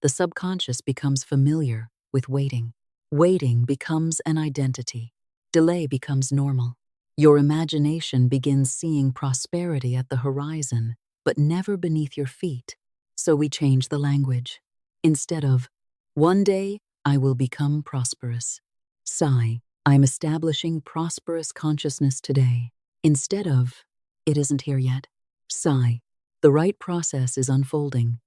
the subconscious becomes familiar with waiting. Waiting becomes an identity. Delay becomes normal. Your imagination begins seeing prosperity at the horizon, but never beneath your feet. So we change the language. Instead of, one day I will become prosperous. Sigh, I'm establishing prosperous consciousness today. Instead of, it isn't here yet. Sigh, the right process is unfolding,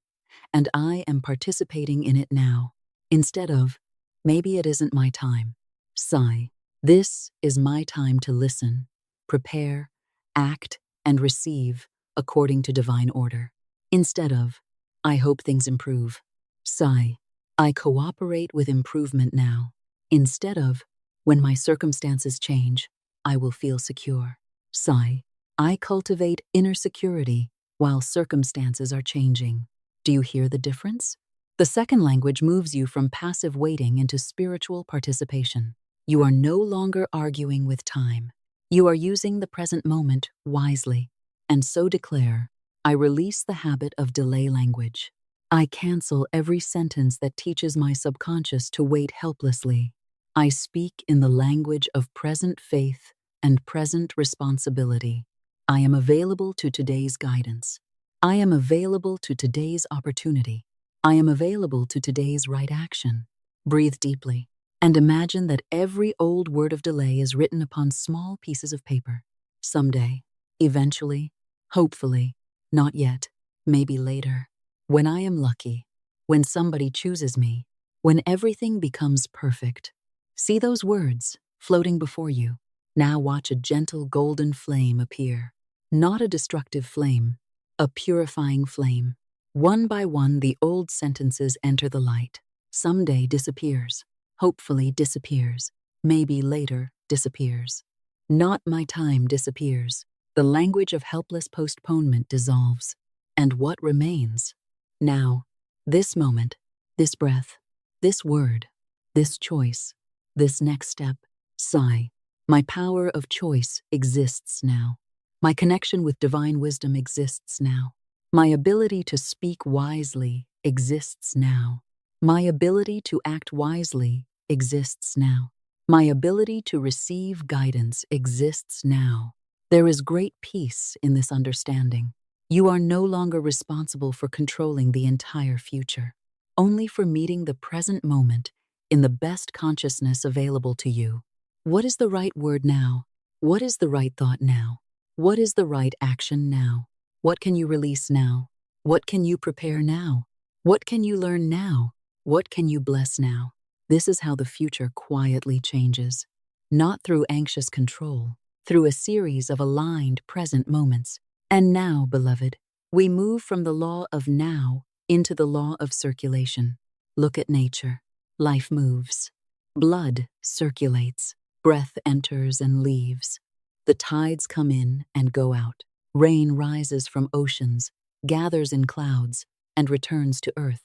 and I am participating in it now. Instead of, maybe it isn't my time. Sigh, this is my time to listen, prepare, act, and receive according to divine order. Instead of, I hope things improve. Sigh, I cooperate with improvement now. Instead of, when my circumstances change, I will feel secure. Sigh, I cultivate inner security while circumstances are changing. Do you hear the difference? The second language moves you from passive waiting into spiritual participation. You are no longer arguing with time. You are using the present moment wisely, and so declare, I release the habit of delay language. I cancel every sentence that teaches my subconscious to wait helplessly. I speak in the language of present faith and present responsibility. I am available to today's guidance. I am available to today's opportunity. I am available to today's right action. Breathe deeply and imagine that every old word of delay is written upon small pieces of paper. Someday, eventually, hopefully, not yet, maybe later. When I am lucky, when somebody chooses me, when everything becomes perfect. See those words floating before you. Now watch a gentle golden flame appear. Not a destructive flame, a purifying flame. One by one, the old sentences enter the light. Someday disappears. Hopefully disappears. Maybe later disappears. Not my time disappears. The language of helpless postponement dissolves. And what remains? Now, this moment, this breath, this word, this choice, this next step. Sigh. My power of choice exists now. My connection with divine wisdom exists now. My ability to speak wisely exists now. My ability to act wisely exists now. My ability to receive guidance exists now. There is great peace in this understanding. You are no longer responsible for controlling the entire future, only for meeting the present moment in the best consciousness available to you. What is the right word now? What is the right thought now? What is the right action now? What can you release now? What can you prepare now? What can you learn now? What can you bless now? This is how the future quietly changes, not through anxious control, through a series of aligned present moments. And now, beloved, we move from the law of now into the law of circulation. Look at nature. Life moves. Blood circulates. Breath enters and leaves. The tides come in and go out. Rain rises from oceans, gathers in clouds, and returns to earth.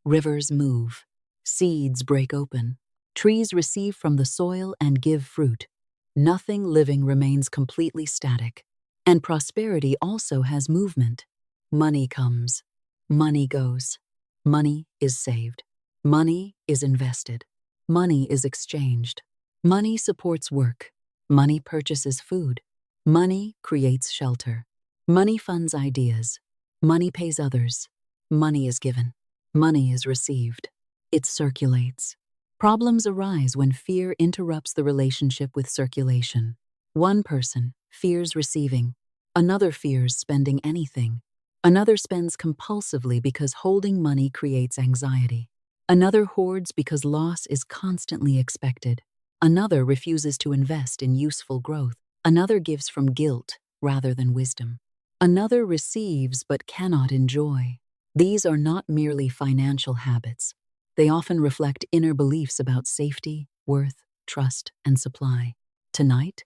Rivers move. Seeds break open. Trees receive from the soil and give fruit. Nothing living remains completely static. And prosperity also has movement. Money comes. Money goes. Money is saved. Money is invested. Money is exchanged. Money supports work. Money purchases food. Money creates shelter. Money funds ideas. Money pays others. Money is given. Money is received. It circulates. Problems arise when fear interrupts the relationship with circulation. One person fears receiving. Another fears spending anything. Another spends compulsively because holding money creates anxiety. Another hoards because loss is constantly expected. Another refuses to invest in useful growth. Another gives from guilt rather than wisdom. Another receives but cannot enjoy. These are not merely financial habits. They often reflect inner beliefs about safety, worth, trust, and supply. Tonight,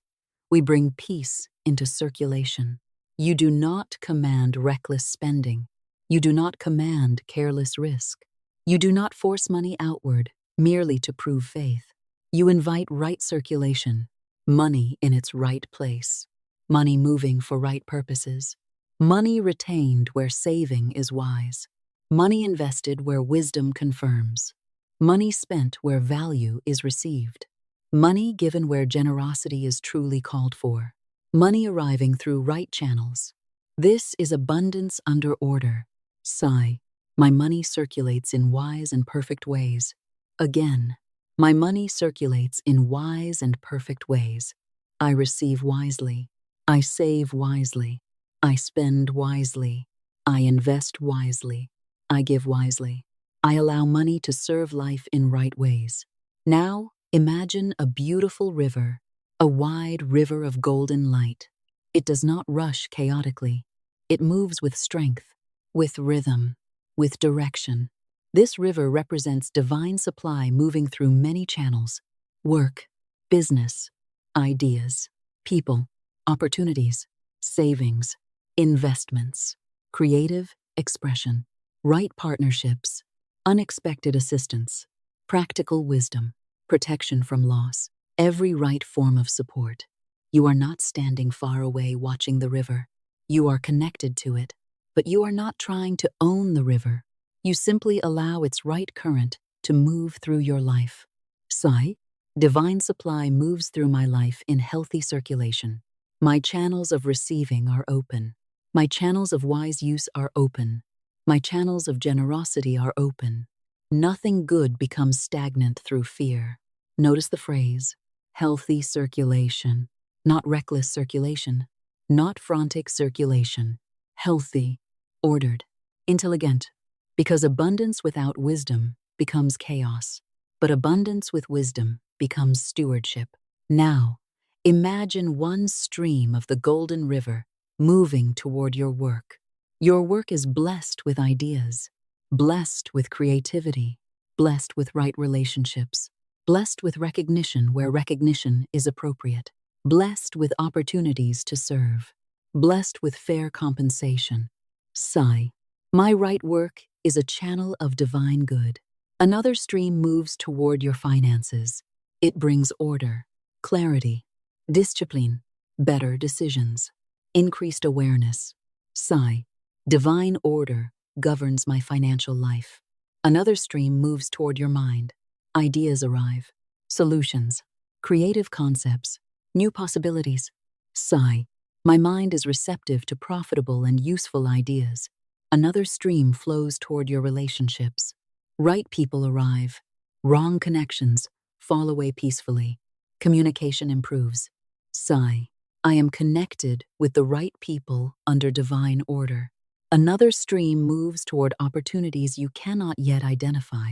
we bring peace into circulation. You do not command reckless spending. You do not command careless risk. You do not force money outward merely to prove faith. You invite right circulation, money in its right place, money moving for right purposes, money retained where saving is wise, money invested where wisdom confirms, money spent where value is received, money given where generosity is truly called for, money arriving through right channels. This is abundance under order. Sigh. My money circulates in wise and perfect ways. Again, my money circulates in wise and perfect ways. I receive wisely. I save wisely. I spend wisely. I invest wisely. I give wisely. I allow money to serve life in right ways. Now, imagine a beautiful river, a wide river of golden light. It does not rush chaotically. It moves with strength, with rhythm, with direction. This river represents divine supply moving through many channels: work, business, ideas, people, opportunities, savings, investments, creative expression, right partnerships, unexpected assistance, practical wisdom, protection from loss, every right form of support. You are not standing far away watching the river. You are connected to it, but you are not trying to own the river. You simply allow its right current to move through your life. Sigh. Divine supply moves through my life in healthy circulation. My channels of receiving are open. My channels of wise use are open. My channels of generosity are open. Nothing good becomes stagnant through fear. Notice the phrase, healthy circulation, not reckless circulation, not frantic circulation, healthy, ordered, intelligent, because abundance without wisdom becomes chaos, but abundance with wisdom becomes stewardship. Now, imagine one stream of the golden river moving toward your work. Your work is blessed with ideas, blessed with creativity, blessed with right relationships, blessed with recognition where recognition is appropriate, blessed with opportunities to serve, blessed with fair compensation. Sigh. My right work is a channel of divine good. Another stream moves toward your finances. It brings order, clarity, discipline, better decisions, increased awareness. Sigh. Divine order governs my financial life. Another stream moves toward your mind. Ideas arrive, solutions, creative concepts, new possibilities. Sigh. My mind is receptive to profitable and useful ideas. Another stream flows toward your relationships. Right people arrive. Wrong connections fall away peacefully. Communication improves. Sigh. I am connected with the right people under divine order. Another stream moves toward opportunities you cannot yet identify.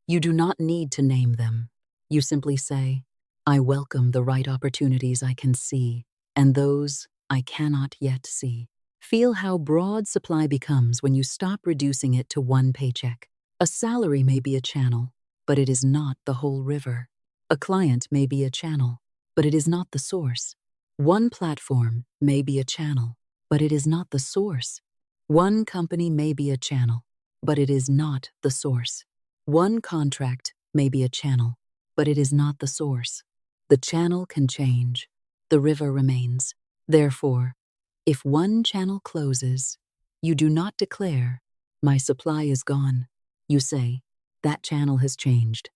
You do not need to name them. You simply say, I welcome the right opportunities I can see, and those I cannot yet see. Feel how broad supply becomes when you stop reducing it to one paycheck. A salary may be a channel, but it is not the whole river. A client may be a channel, but it is not the source. One platform may be a channel, but it is not the source. One company may be a channel, but it is not the source. One contract may be a channel, but it is not the source. The channel can change. The river remains. Therefore, if one channel closes, you do not declare, my supply is gone. You say, that channel has changed.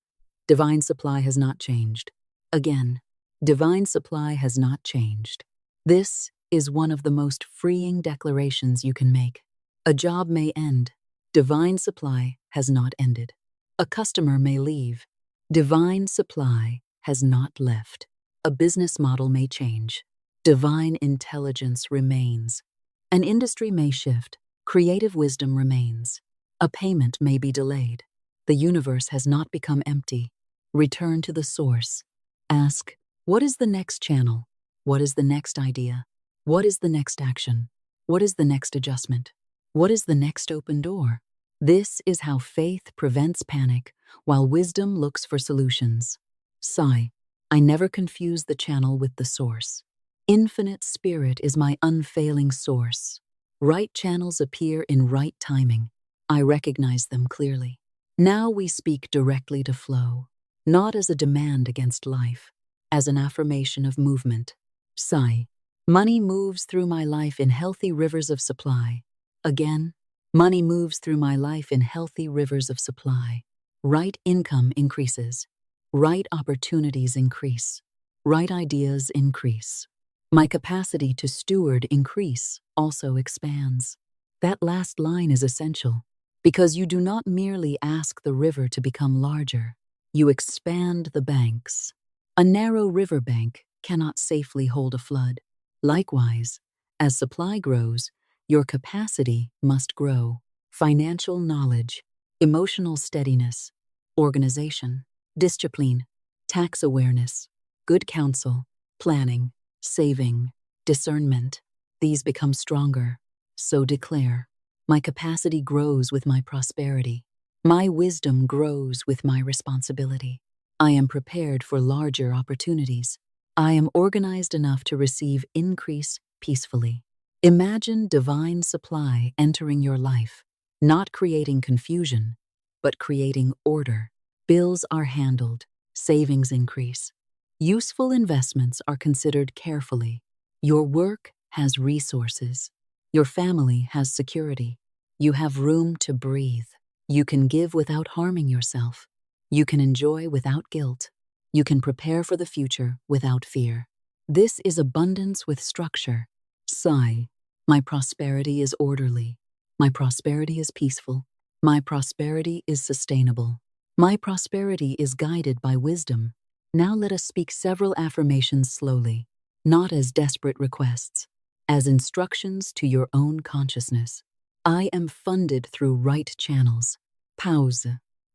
Divine supply has not changed. Again, divine supply has not changed. This is one of the most freeing declarations you can make. A job may end. Divine supply has not ended. A customer may leave. Divine supply has not left. A business model may change. Divine intelligence remains. An industry may shift. Creative wisdom remains. A payment may be delayed. The universe has not become empty. Return to the source. Ask, what is the next channel? What is the next idea? What is the next action? What is the next adjustment? What is the next open door? This is how faith prevents panic while wisdom looks for solutions. Sigh, I never confuse the channel with the source. Infinite Spirit is my unfailing source. Right channels appear in right timing. I recognize them clearly. Now we speak directly to flow, not as a demand against life, as an affirmation of movement. Sigh, money moves through my life in healthy rivers of supply. Again, money moves through my life in healthy rivers of supply. Right income increases. Right opportunities increase. Right ideas increase. My capacity to steward increase also expands. That last line is essential because you do not merely ask the river to become larger, you expand the banks. A narrow riverbank cannot safely hold a flood. Likewise, as supply grows, your capacity must grow. Financial knowledge, emotional steadiness, organization, discipline, tax awareness, good counsel, planning, saving, discernment, these become stronger. So declare, my capacity grows with my prosperity. My wisdom grows with my responsibility. I am prepared for larger opportunities. I am organized enough to receive increase peacefully. Imagine divine supply entering your life, not creating confusion, but creating order. Bills are handled, savings increase. Useful investments are considered carefully. Your work has resources. Your family has security. You have room to breathe. You can give without harming yourself. You can enjoy without guilt. You can prepare for the future without fear. This is abundance with structure. Sigh, my prosperity is orderly. My prosperity is peaceful. My prosperity is sustainable. My prosperity is guided by wisdom. Now let us speak several affirmations slowly, not as desperate requests, as instructions to your own consciousness. I am funded through right channels. Pause.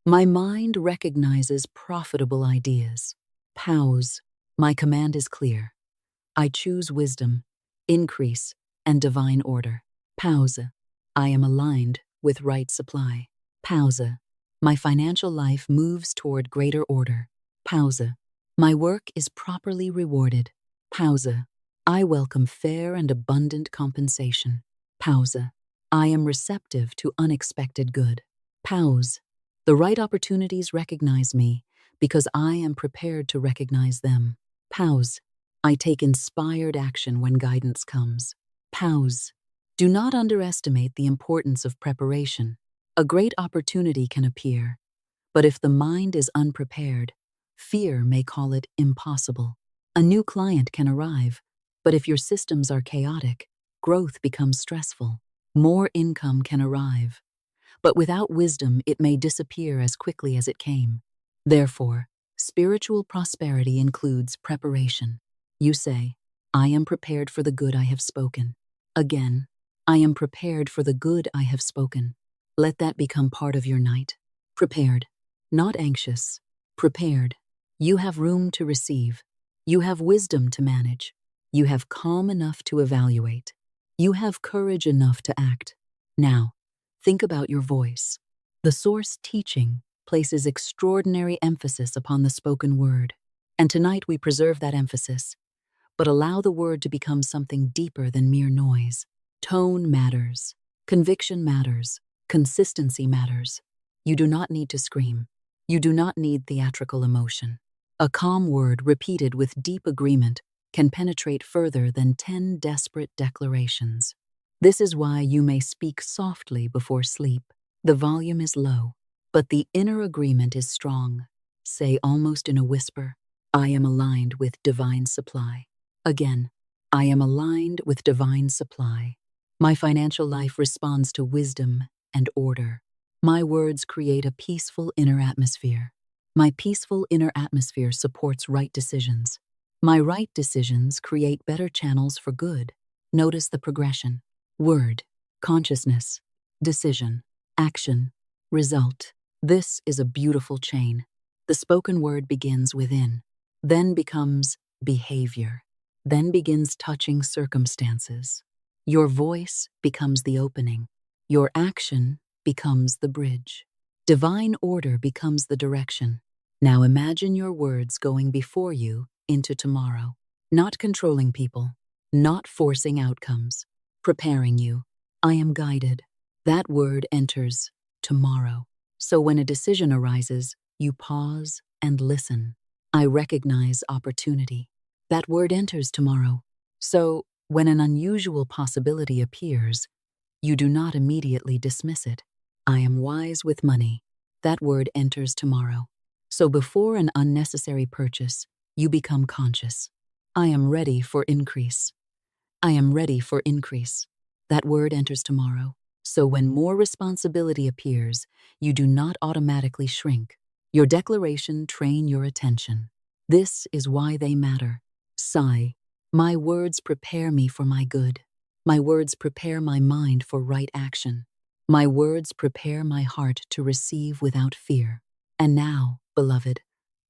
My mind recognizes profitable ideas. Pause. My command is clear. I choose wisdom, increase, and divine order. Pause. I am aligned with right supply. Pause. My financial life moves toward greater order. Pause. My work is properly rewarded. Pause. I welcome fair and abundant compensation. Pause. I am receptive to unexpected good. Pause. The right opportunities recognize me because I am prepared to recognize them. Pause. I take inspired action when guidance comes. Pause. Do not underestimate the importance of preparation. A great opportunity can appear, but if the mind is unprepared, fear may call it impossible. A new client can arrive, but if your systems are chaotic, growth becomes stressful. More income can arrive, but without wisdom it may disappear as quickly as it came. Therefore, spiritual prosperity includes preparation. You say, I am prepared for the good I have spoken. Again, I am prepared for the good I have spoken. Let that become part of your night. Prepared, not anxious. Prepared. You have room to receive. You have wisdom to manage. You have calm enough to evaluate. You have courage enough to act. Now, think about your voice. The source teaching places extraordinary emphasis upon the spoken word. And tonight we preserve that emphasis, but allow the word to become something deeper than mere noise. Tone matters. Conviction matters. Consistency matters. You do not need to scream. You do not need theatrical emotion. A calm word repeated with deep agreement can penetrate further than 10 desperate declarations. This is why you may speak softly before sleep. The volume is low, but the inner agreement is strong. Say almost in a whisper, I am aligned with divine supply. Again, I am aligned with divine supply. My financial life responds to wisdom and order. My words create a peaceful inner atmosphere. My peaceful inner atmosphere supports right decisions. My right decisions create better channels for good. Notice the progression. Word, consciousness, decision, action, result. This is a beautiful chain. The spoken word begins within, then becomes behavior, then begins touching circumstances. Your voice becomes the opening. Your action becomes the bridge. Divine order becomes the direction. Now imagine your words going before you into tomorrow, not controlling people, not forcing outcomes, preparing you. I am guided. That word enters tomorrow. So when a decision arises, you pause and listen. I recognize opportunity. That word enters tomorrow. So when an unusual possibility appears, you do not immediately dismiss it. I am wise with money. That word enters tomorrow. So before an unnecessary purchase, you become conscious. I am ready for increase. I am ready for increase. That word enters tomorrow. So when more responsibility appears, you do not automatically shrink. Your declaration train your attention. This is why they matter. Sigh. My words prepare me for my good. My words prepare my mind for right action. My words prepare my heart to receive without fear. And now, beloved,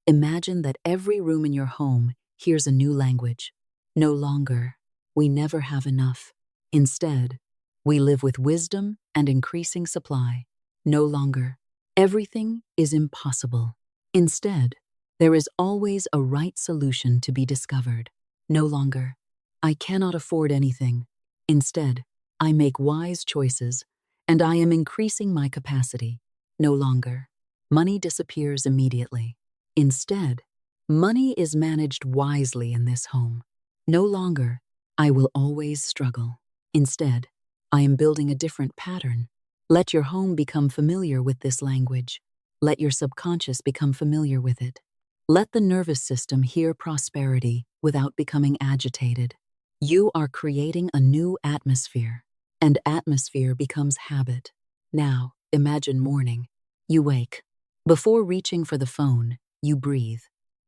imagine that every room in your home hears a new language. No longer, we never have enough. Instead, we live with wisdom and increasing supply. No longer, everything is impossible. Instead, there is always a right solution to be discovered. No longer, I cannot afford anything. Instead, I make wise choices, and I am increasing my capacity. No longer, money disappears immediately. Instead, money is managed wisely in this home. No longer, I will always struggle. Instead, I am building a different pattern. Let your home become familiar with this language. Let your subconscious become familiar with it. Let the nervous system hear prosperity without becoming agitated. You are creating a new atmosphere, and atmosphere becomes habit. Now, imagine morning. You wake. Before reaching for the phone, you breathe.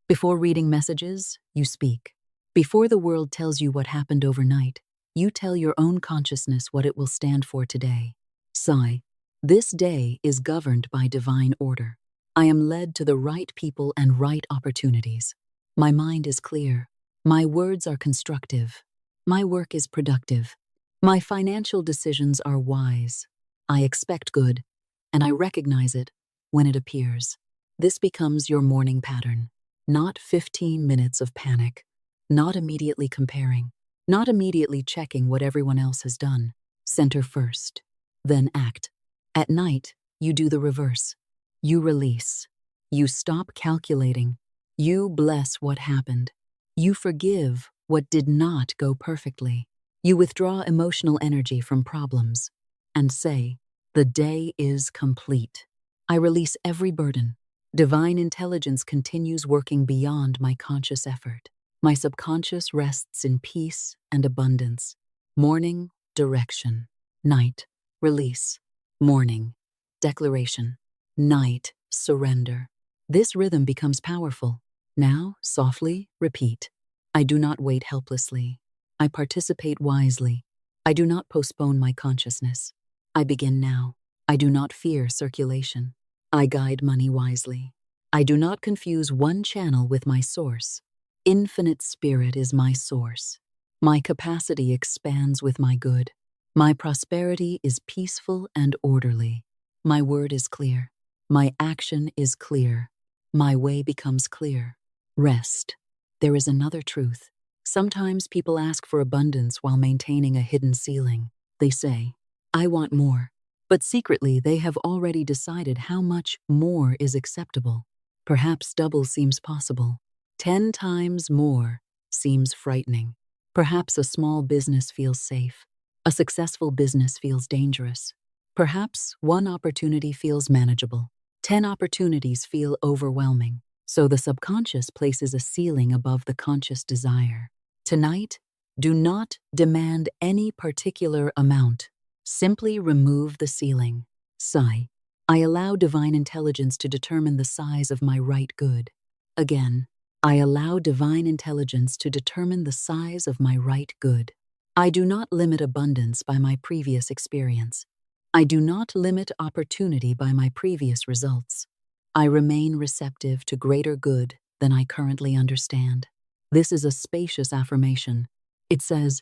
Before reading messages, you speak. Before the world tells you what happened overnight, you tell your own consciousness what it will stand for today. Sigh. This day is governed by divine order. I am led to the right people and right opportunities. My mind is clear. My words are constructive. My work is productive. My financial decisions are wise. I expect good, and I recognize it when it appears. This becomes your morning pattern. Not 15 minutes of panic. Not immediately comparing. Not immediately checking what everyone else has done. Center first, then act. At night, you do the reverse. You release. You stop calculating. You bless what happened. You forgive what did not go perfectly. You withdraw emotional energy from problems and say, the day is complete. I release every burden. Divine intelligence continues working beyond my conscious effort. My subconscious rests in peace and abundance. Morning, direction. Night, release. Morning, declaration. Night, surrender. This rhythm becomes powerful. Now, softly, repeat. I do not wait helplessly. I participate wisely. I do not postpone my consciousness. I begin now. I do not fear circulation. I guide money wisely. I do not confuse one channel with my source. Infinite Spirit is my source. My capacity expands with my good. My prosperity is peaceful and orderly. My word is clear. My action is clear. My way becomes clear. Rest. There is another truth. Sometimes people ask for abundance while maintaining a hidden ceiling. They say, I want more. But secretly, they have already decided how much more is acceptable. Perhaps double seems possible. 10 times more seems frightening. Perhaps a small business feels safe. A successful business feels dangerous. Perhaps one opportunity feels manageable. 10 opportunities feel overwhelming. So the subconscious places a ceiling above the conscious desire. Tonight, do not demand any particular amount. Simply remove the ceiling. Sigh. I allow divine intelligence to determine the size of my right good. Again, I allow divine intelligence to determine the size of my right good. I do not limit abundance by my previous experience. I do not limit opportunity by my previous results. I remain receptive to greater good than I currently understand. This is a spacious affirmation. It says,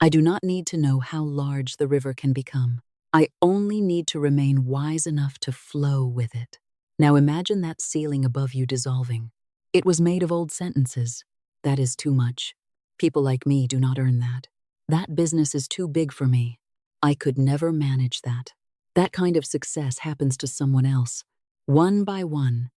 I do not need to know how large the river can become. I only need to remain wise enough to flow with it. Now imagine that ceiling above you dissolving. It was made of old sentences. That is too much. People like me do not earn that. That business is too big for me. I could never manage that. That kind of success happens to someone else. One by one,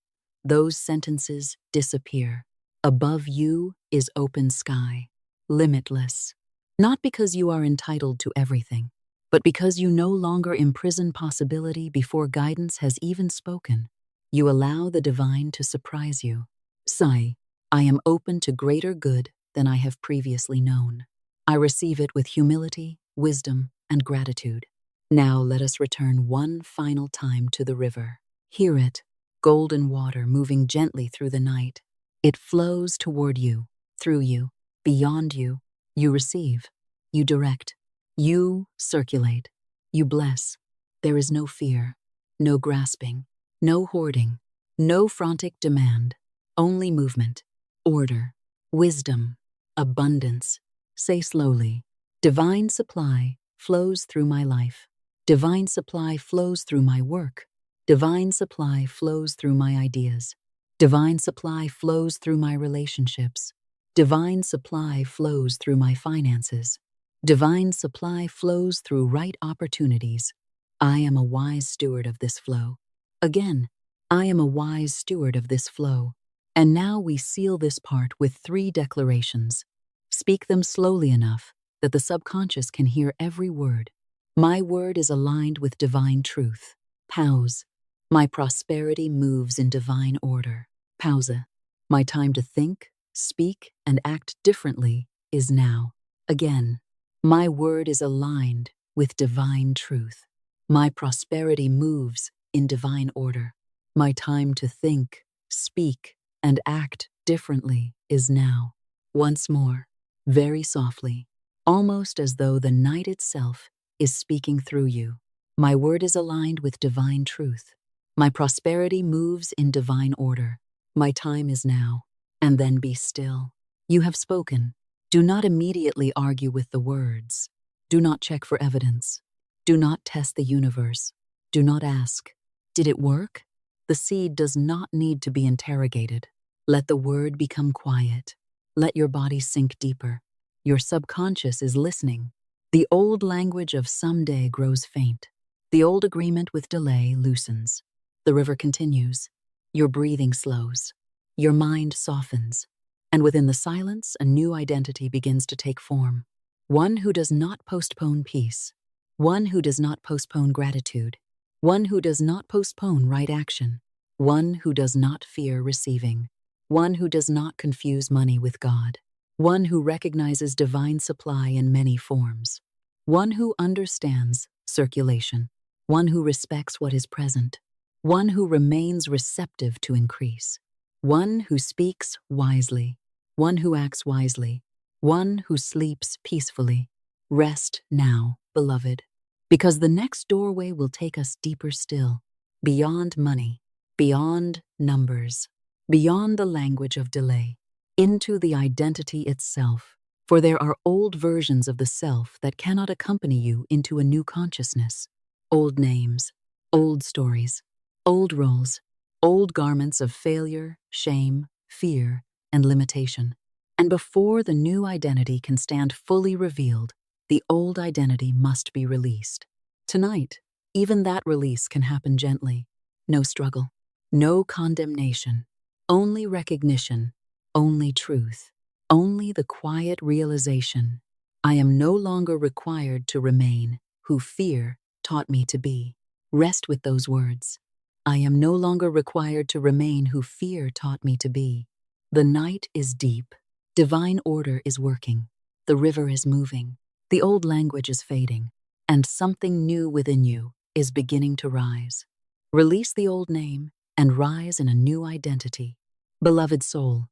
those sentences disappear. Above you is open sky, limitless. Not because you are entitled to everything, but because you no longer imprison possibility before guidance has even spoken. You allow the divine to surprise you. Say, I am open to greater good than I have previously known. I receive it with humility, wisdom, and gratitude. Now let us return one final time to the river. Hear it, golden water moving gently through the night. It flows toward you, through you, beyond you. You receive, you direct, you circulate, you bless. There is no fear, no grasping, no hoarding, no frantic demand, only movement, order, wisdom, abundance. Say slowly, divine supply flows through my life. Divine supply flows through my work. Divine supply flows through my ideas. Divine supply flows through my relationships. Divine supply flows through my finances. Divine supply flows through right opportunities. I am a wise steward of this flow. Again, I am a wise steward of this flow. And now we seal this part with 3 declarations. Speak them slowly enough that the subconscious can hear every word. My word is aligned with divine truth. Pause. My prosperity moves in divine order. Pause. My time to think, speak, and act differently is now. Again. My word is aligned with divine truth. My prosperity moves in divine order. My time to think, speak, and act differently is now. Once more, very softly, almost as though the night itself is speaking through you. My word is aligned with divine truth. My prosperity moves in divine order. My time is now. And then be still. You have spoken. Do not immediately argue with the words. Do not check for evidence. Do not test the universe. Do not ask, did it work? The seed does not need to be interrogated. Let the word become quiet. Let your body sink deeper. Your subconscious is listening. The old language of someday grows faint. The old agreement with delay loosens. The river continues. Your breathing slows. Your mind softens. And within the silence, a new identity begins to take form. One who does not postpone peace. One who does not postpone gratitude. One who does not postpone right action. One who does not fear receiving. One who does not confuse money with God. One who recognizes divine supply in many forms. One who understands circulation. One who respects what is present. One who remains receptive to increase. One who speaks wisely. One who acts wisely. One who sleeps peacefully. Rest now, beloved, because the next doorway will take us deeper still, beyond money, beyond numbers, beyond the language of delay, into the identity itself. For there are old versions of the self that cannot accompany you into a new consciousness. Old names, old stories, old roles, old garments of failure, shame, fear, and limitation. And before the new identity can stand fully revealed, the old identity must be released. Tonight, even that release can happen gently. No struggle, no condemnation, only recognition, only truth, only the quiet realization. I am no longer required to remain who fear taught me to be. Rest with those words. I am no longer required to remain who fear taught me to be. The night is deep. Divine order is working. The river is moving. The old language is fading. And something new within you is beginning to rise. Release the old name and rise in a new identity. Beloved soul,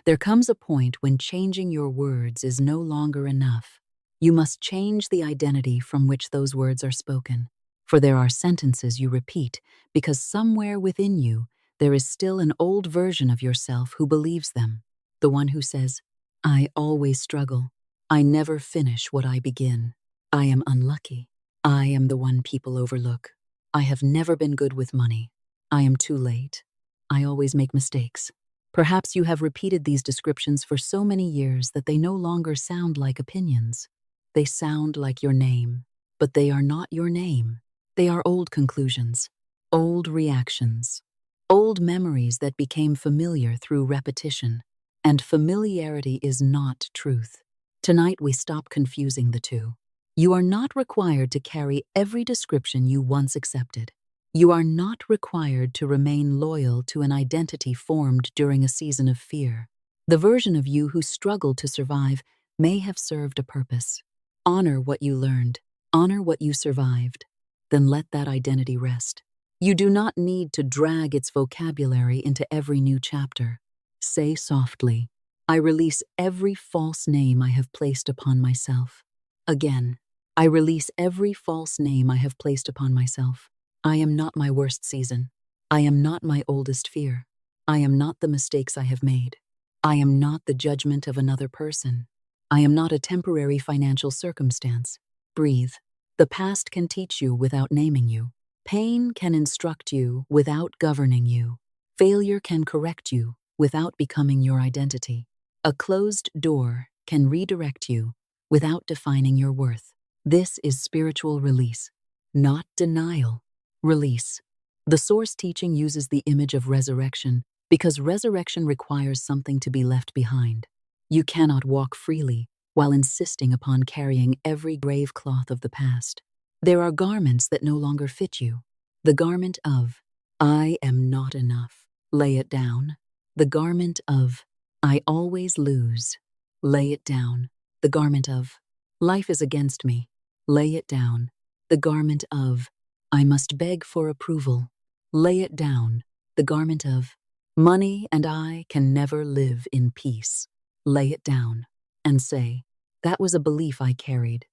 there comes a point when changing your words is no longer enough. You must change the identity from which those words are spoken. For there are sentences you repeat because somewhere within you there is still an old version of yourself who believes them. The one who says, I always struggle. I never finish what I begin. I am unlucky. I am the one people overlook. I have never been good with money. I am too late. I always make mistakes. Perhaps you have repeated these descriptions for so many years that they no longer sound like opinions. They sound like your name, but they are not your name. They are old conclusions, old reactions, old memories that became familiar through repetition. And familiarity is not truth. Tonight we stop confusing the two. You are not required to carry every description you once accepted. You are not required to remain loyal to an identity formed during a season of fear. The version of you who struggled to survive may have served a purpose. Honor what you learned. Honor what you survived. Then let that identity rest. You do not need to drag its vocabulary into every new chapter. Say softly, I release every false name I have placed upon myself. Again, I release every false name I have placed upon myself. I am not my worst season. I am not my oldest fear. I am not the mistakes I have made. I am not the judgment of another person. I am not a temporary financial circumstance. Breathe. The past can teach you without naming you. Pain can instruct you without governing you. Failure can correct you without becoming your identity. A closed door can redirect you without defining your worth. This is spiritual release, not denial. Release. The source teaching uses the image of resurrection because resurrection requires something to be left behind. You cannot walk freely while insisting upon carrying every grave cloth of the past. There are garments that no longer fit you. The garment of, I am not enough. Lay it down. The garment of, I always lose. Lay it down. The garment of, life is against me. Lay it down. The garment of, I must beg for approval. Lay it down. The garment of, money and I can never live in peace. Lay it down and say, that was a belief I carried.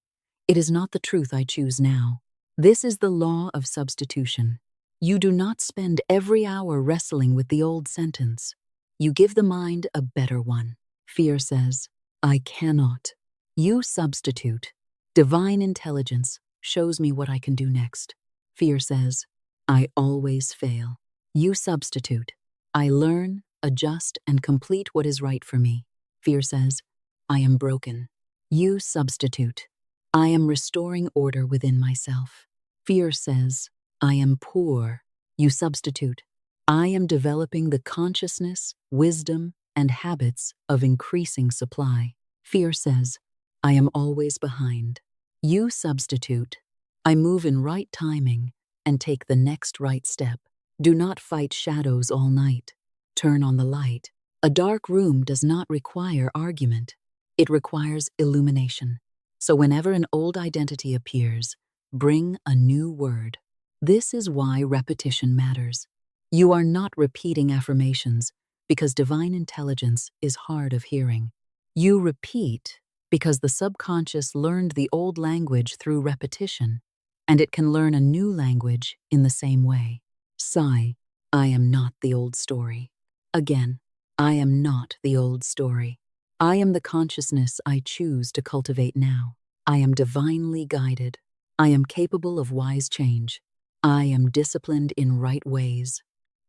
It is not the truth I choose now. This is the law of substitution. You do not spend every hour wrestling with the old sentence. You give the mind a better one. Fear says, I cannot. You substitute. Divine intelligence shows me what I can do next. Fear says, I always fail. You substitute. I learn, adjust, and complete what is right for me. Fear says, I am broken. You substitute. I am restoring order within myself. Fear says, I am poor. You substitute. I am developing the consciousness, wisdom, and habits of increasing supply. Fear says, I am always behind. You substitute. I move in right timing and take the next right step. Do not fight shadows all night. Turn on the light. A dark room does not require argument. It requires illumination. So whenever an old identity appears, bring a new word. This is why repetition matters. You are not repeating affirmations because divine intelligence is hard of hearing. You repeat because the subconscious learned the old language through repetition, and it can learn a new language in the same way. Sigh, I am not the old story. Again, I am not the old story. I am the consciousness I choose to cultivate now. I am divinely guided. I am capable of wise change. I am disciplined in right ways.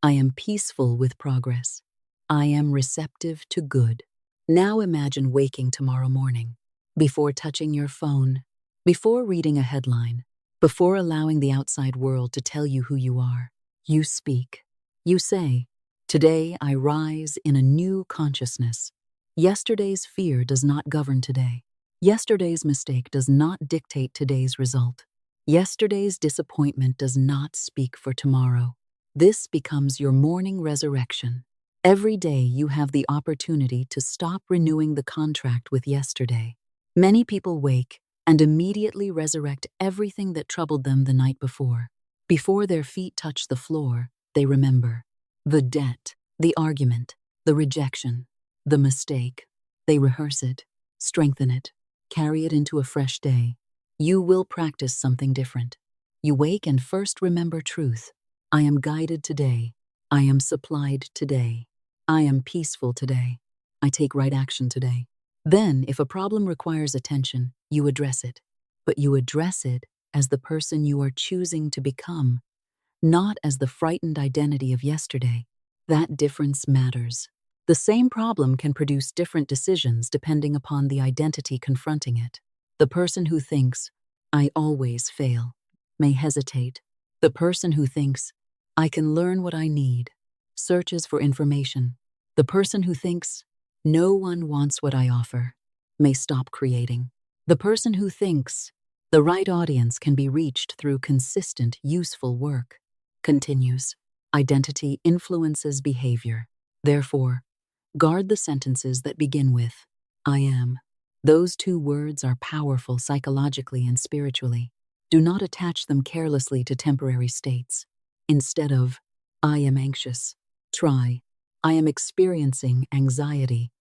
I am peaceful with progress. I am receptive to good. Now imagine waking tomorrow morning. Before touching your phone, before reading a headline, before allowing the outside world to tell you who you are, you speak. You say, today I rise in a new consciousness. Yesterday's fear does not govern today. Yesterday's mistake does not dictate today's result. Yesterday's disappointment does not speak for tomorrow. This becomes your morning resurrection. Every day you have the opportunity to stop renewing the contract with yesterday. Many people wake and immediately resurrect everything that troubled them the night before. Before their feet touch the floor, they remember the debt, the argument, the rejection, the mistake. They rehearse it, strengthen it, Carry it into a fresh day. You will practice something different. You wake and first remember truth. I am guided today. I am supplied today. I am peaceful today. I take right action today. Then, if a problem requires attention, you address it. But you address it as the person you are choosing to become, not as the frightened identity of yesterday. That difference matters. The same problem can produce different decisions depending upon the identity confronting it. The person who thinks, "I always fail," may hesitate. The person who thinks, "I can learn what I need," searches for information. The person who thinks, "No one wants what I offer," may stop creating. The person who thinks, "The right audience can be reached through consistent, useful work," continues. Identity influences behavior. Therefore, guard the sentences that begin with, "I am." Those two words are powerful psychologically and spiritually. Do not attach them carelessly to temporary states. Instead of, "I am anxious," try, "I am experiencing anxiety,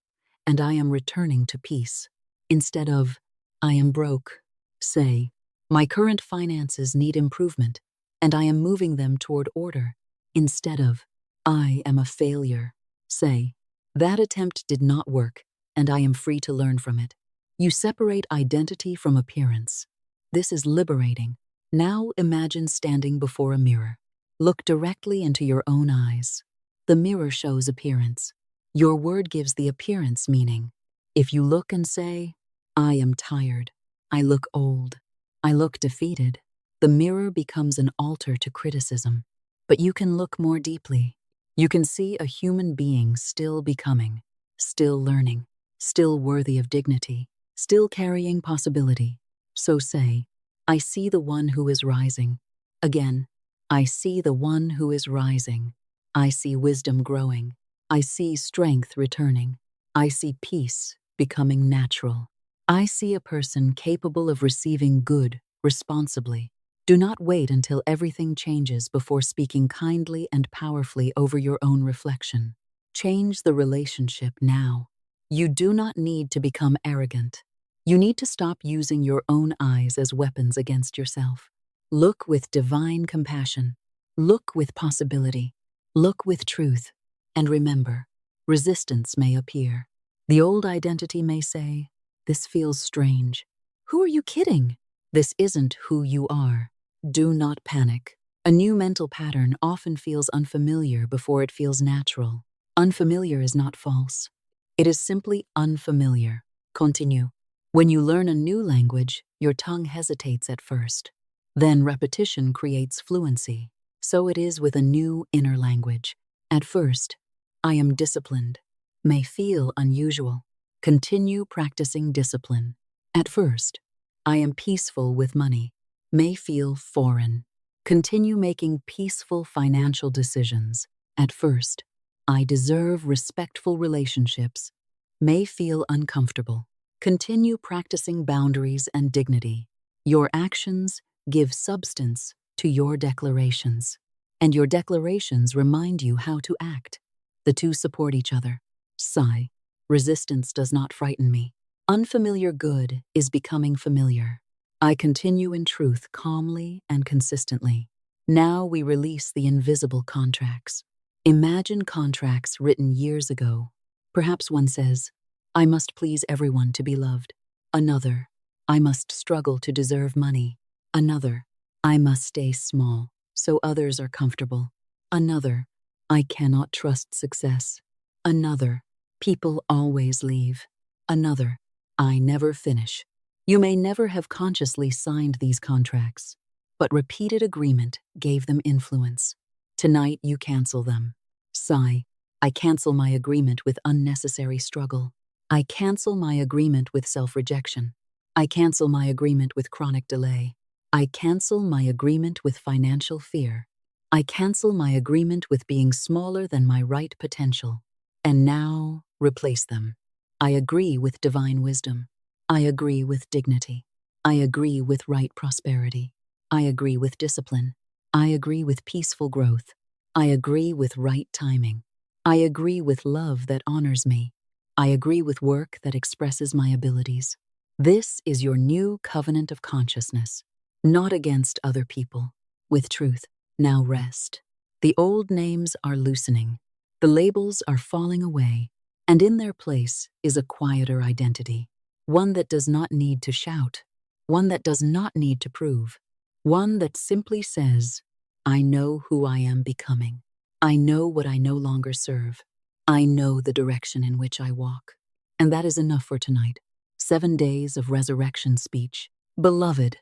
and I am returning to peace." Instead of, "I am broke," say, "My current finances need improvement, and I am moving them toward order." Instead of, "I am a failure," say, "That attempt did not work, and I am free to learn from it." You separate identity from appearance. This is liberating. Now imagine standing before a mirror. Look directly into your own eyes. The mirror shows appearance. Your word gives the appearance meaning. If you look and say, "I am tired," "I look old," "I look defeated," the mirror becomes an altar to criticism. But you can look more deeply. You can see a human being still becoming, still learning, still worthy of dignity, still carrying possibility. So say, "I see the one who is rising." Again, "I see the one who is rising. I see wisdom growing. I see strength returning. I see peace becoming natural. I see a person capable of receiving good responsibly." Do not wait until everything changes before speaking kindly and powerfully over your own reflection. Change the relationship now. You do not need to become arrogant. You need to stop using your own eyes as weapons against yourself. Look with divine compassion. Look with possibility. Look with truth. And remember, resistance may appear. The old identity may say, "This feels strange." Who are you kidding? This isn't who you are. Do not panic. A new mental pattern often feels unfamiliar before it feels natural. Unfamiliar is not false. It is simply unfamiliar. Continue. When you learn a new language, your tongue hesitates at first. Then repetition creates fluency. So it is with a new inner language. At first, "I am disciplined," may feel unusual. Continue practicing discipline. At first, "I am peaceful with money," may feel foreign. Continue making peaceful financial decisions. At first, "I deserve respectful relationships," may feel uncomfortable. Continue practicing boundaries and dignity. Your actions give substance to your declarations, and your declarations remind you how to act. The two support each other. Sigh. Resistance does not frighten me. Unfamiliar good is becoming familiar. I continue in truth calmly and consistently. Now we release the invisible contracts. Imagine contracts written years ago. Perhaps one says, "I must please everyone to be loved." Another, "I must struggle to deserve money." Another, "I must stay small so others are comfortable." Another, "I cannot trust success." Another, "People always leave." Another, "I never finish." You may never have consciously signed these contracts, but repeated agreement gave them influence. Tonight you cancel them. Sigh. I cancel my agreement with unnecessary struggle. I cancel my agreement with self-rejection. I cancel my agreement with chronic delay. I cancel my agreement with financial fear. I cancel my agreement with being smaller than my right potential. And now, replace them. I agree with divine wisdom. I agree with dignity. I agree with right prosperity. I agree with discipline. I agree with peaceful growth. I agree with right timing. I agree with love that honors me. I agree with work that expresses my abilities. This is your new covenant of consciousness, not against other people, with truth. Now rest. The old names are loosening, the labels are falling away, and in their place is a quieter identity, one that does not need to shout, one that does not need to prove, one that simply says, I know who I am becoming. I know what I no longer serve. I know the direction in which I walk. And that is enough for tonight. 7 days of resurrection speech. Beloved,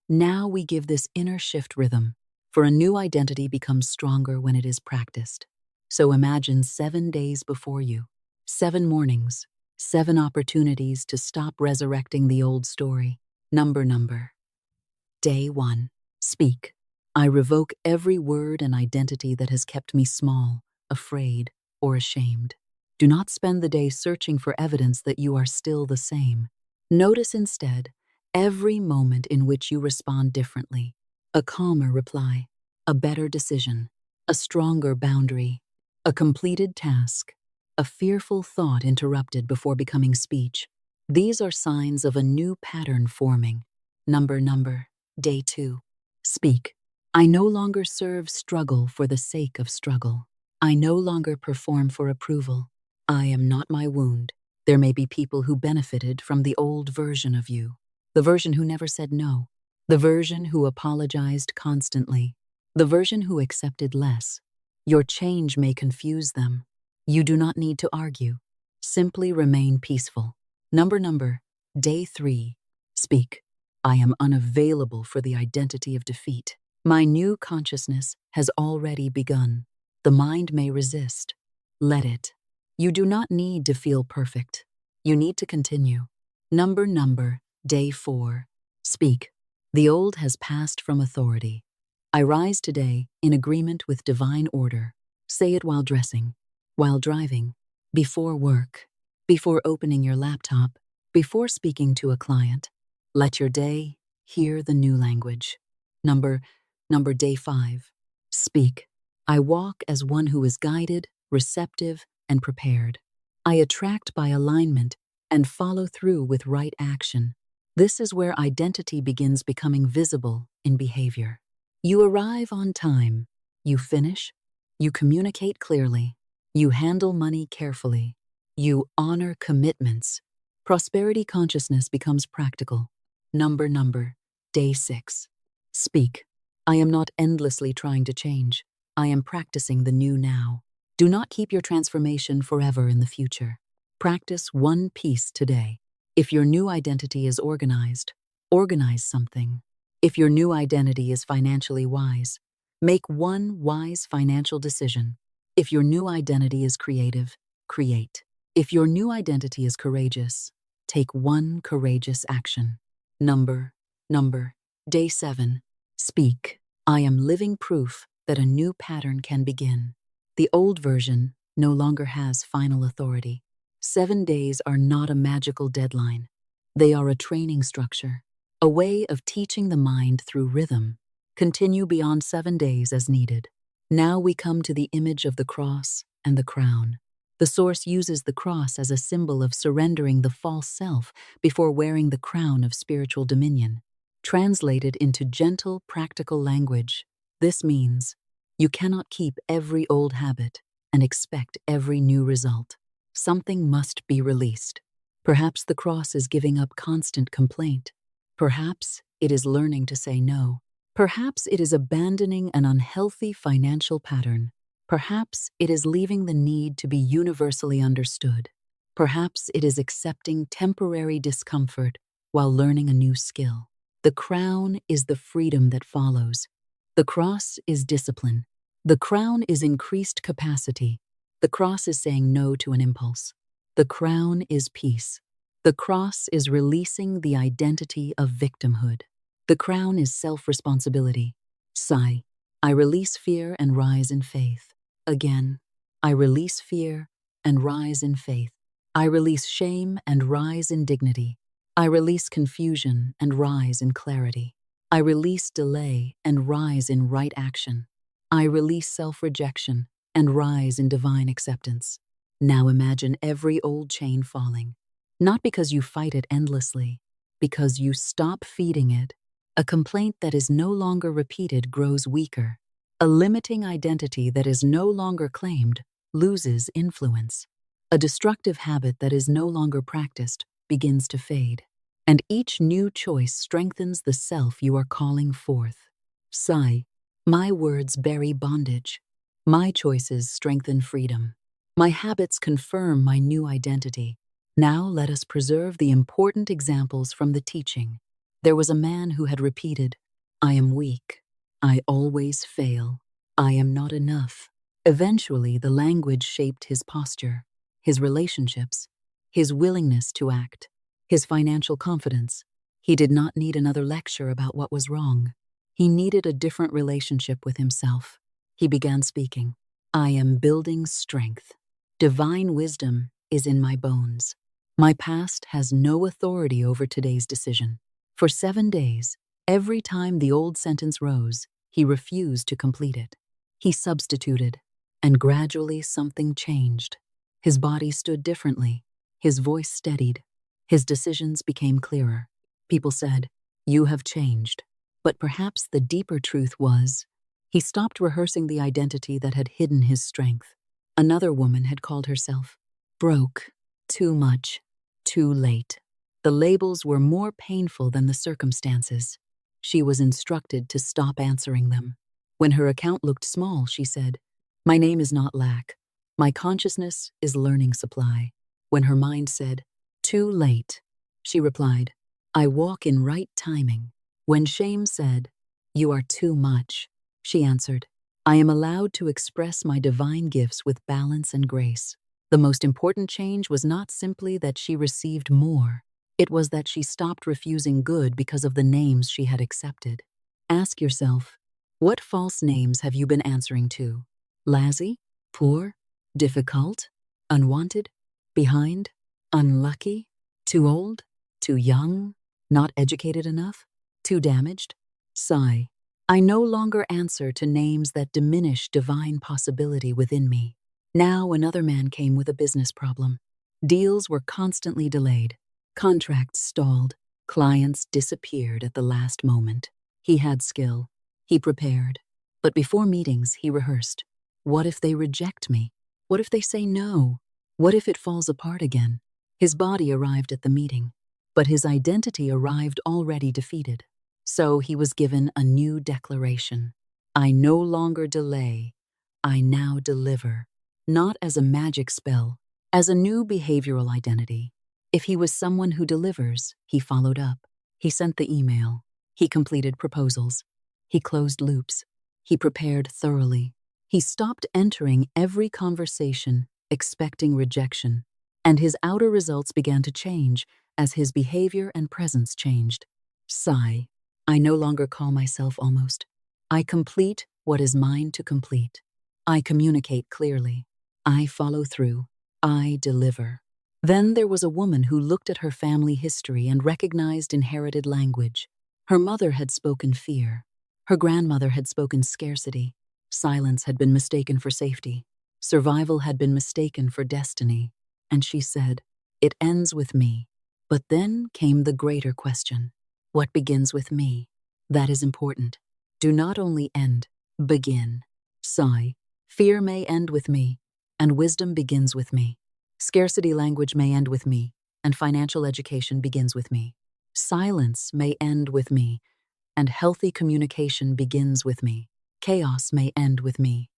now we give this inner shift rhythm, for a new identity becomes stronger when it is practiced. So imagine 7 days before you, 7 mornings, 7 opportunities to stop resurrecting the old story. Number. Day 1. Speak. I revoke every word and identity that has kept me small, afraid, or ashamed. Do not spend the day searching for evidence that you are still the same. Notice instead every moment in which you respond differently. A calmer reply, a better decision, a stronger boundary, a completed task, a fearful thought interrupted before becoming speech. These are signs of a new pattern forming. Number. Day 2. Speak. I no longer serve struggle for the sake of struggle. I no longer perform for approval. I am not my wound. There may be people who benefited from the old version of you, the version who never said no, the version who apologized constantly, the version who accepted less. Your change may confuse them. You do not need to argue. Simply remain peaceful. Number. Day 3. Speak. I am unavailable for the identity of defeat. My new consciousness has already begun. The mind may resist. Let it. You do not need to feel perfect. You need to continue. Number. Day 4. Speak. The old has passed from authority. I rise today in agreement with divine order. Say it while dressing, while driving, before work, before opening your laptop, before speaking to a client. Let your day hear the new language. Number Day 5. Speak. I walk as one who is guided, receptive, and prepared. I attract by alignment and follow through with right action. This is where identity begins becoming visible in behavior. You arrive on time. You finish. You communicate clearly. You handle money carefully. You honor commitments. Prosperity consciousness becomes practical. Number. Day 6. Speak. I am not endlessly trying to change. I am practicing the new now. Do not keep your transformation forever in the future. Practice one piece today. If your new identity is organized, organize something. If your new identity is financially wise, make one wise financial decision. If your new identity is creative, create. If your new identity is courageous, take one courageous action. Number. Day 7. Speak. I am living proof that a new pattern can begin. The old version no longer has final authority. 7 days are not a magical deadline. They are a training structure, a way of teaching the mind through rhythm. Continue beyond 7 days as needed. Now we come to the image of the cross and the crown. The Source uses the cross as a symbol of surrendering the false self before wearing the crown of spiritual dominion. Translated into gentle, practical language, this means you cannot keep every old habit and expect every new result. Something must be released. Perhaps the cross is giving up constant complaint. Perhaps it is learning to say no. Perhaps it is abandoning an unhealthy financial pattern. Perhaps it is leaving the need to be universally understood. Perhaps it is accepting temporary discomfort while learning a new skill. The crown is the freedom that follows. The cross is discipline. The crown is increased capacity. The cross is saying no to an impulse. The crown is peace. The cross is releasing the identity of victimhood. The crown is self-responsibility. Sigh. I release fear and rise in faith. Again. I release fear and rise in faith. I release shame and rise in dignity. I release confusion and rise in clarity. I release delay and rise in right action. I release self-rejection and rise in divine acceptance. Now imagine every old chain falling, not because you fight it endlessly, because you stop feeding it. A complaint that is no longer repeated grows weaker. A limiting identity that is no longer claimed loses influence. A destructive habit that is no longer practiced begins to fade. And each new choice strengthens the self you are calling forth. Sigh. My words bury bondage. My choices strengthen freedom. My habits confirm my new identity. Now let us preserve the important examples from the teaching. There was a man who had repeated, I am weak. I always fail. I am not enough. Eventually, the language shaped his posture, his relationships, his willingness to act, his financial confidence. He did not need another lecture about what was wrong. He needed a different relationship with himself. He began speaking. I am building strength. Divine wisdom is in my bones. My past has no authority over today's decision. For 7 days, every time the old sentence rose, he refused to complete it. He substituted, and gradually something changed. His body stood differently. His voice steadied. His decisions became clearer. People said, you have changed. But perhaps the deeper truth was, he stopped rehearsing the identity that had hidden his strength. Another woman had called herself broke, too much, too late. The labels were more painful than the circumstances. She was instructed to stop answering them. When her account looked small, she said, my name is not lack. My consciousness is learning supply. When her mind said, too late, she replied, I walk in right timing. When shame said, you are too much, she answered, I am allowed to express my divine gifts with balance and grace. The most important change was not simply that she received more. It was that she stopped refusing good because of the names she had accepted. Ask yourself, what false names have you been answering to? Lazy? Poor? Difficult? Unwanted? Behind? Unlucky? Too old? Too young? Not educated enough? Too damaged? Sigh. I no longer answer to names that diminish divine possibility within me. Now another man came with a business problem. Deals were constantly delayed. Contracts stalled. Clients disappeared at the last moment. He had skill. He prepared. But before meetings, he rehearsed. What if they reject me? What if they say no? What if it falls apart again? His body arrived at the meeting, but his identity arrived already defeated. So he was given a new declaration. I no longer delay. I now deliver. Not as a magic spell, as a new behavioral identity. If he was someone who delivers, he followed up. He sent the email. He completed proposals. He closed loops. He prepared thoroughly. He stopped entering every conversation expecting rejection, and his outer results began to change as his behavior and presence changed. Sigh. I no longer call myself almost. I complete what is mine to complete. I communicate clearly. I follow through. I deliver. Then there was a woman who looked at her family history and recognized inherited language. Her mother had spoken fear. Her grandmother had spoken scarcity. Silence had been mistaken for safety. Survival had been mistaken for destiny. And she said, it ends with me. But then came the greater question. What begins with me? That is important. Do not only end, begin. Sigh. Fear may end with me, and wisdom begins with me. Scarcity language may end with me, and financial education begins with me. Silence may end with me, and healthy communication begins with me. Chaos may end with me,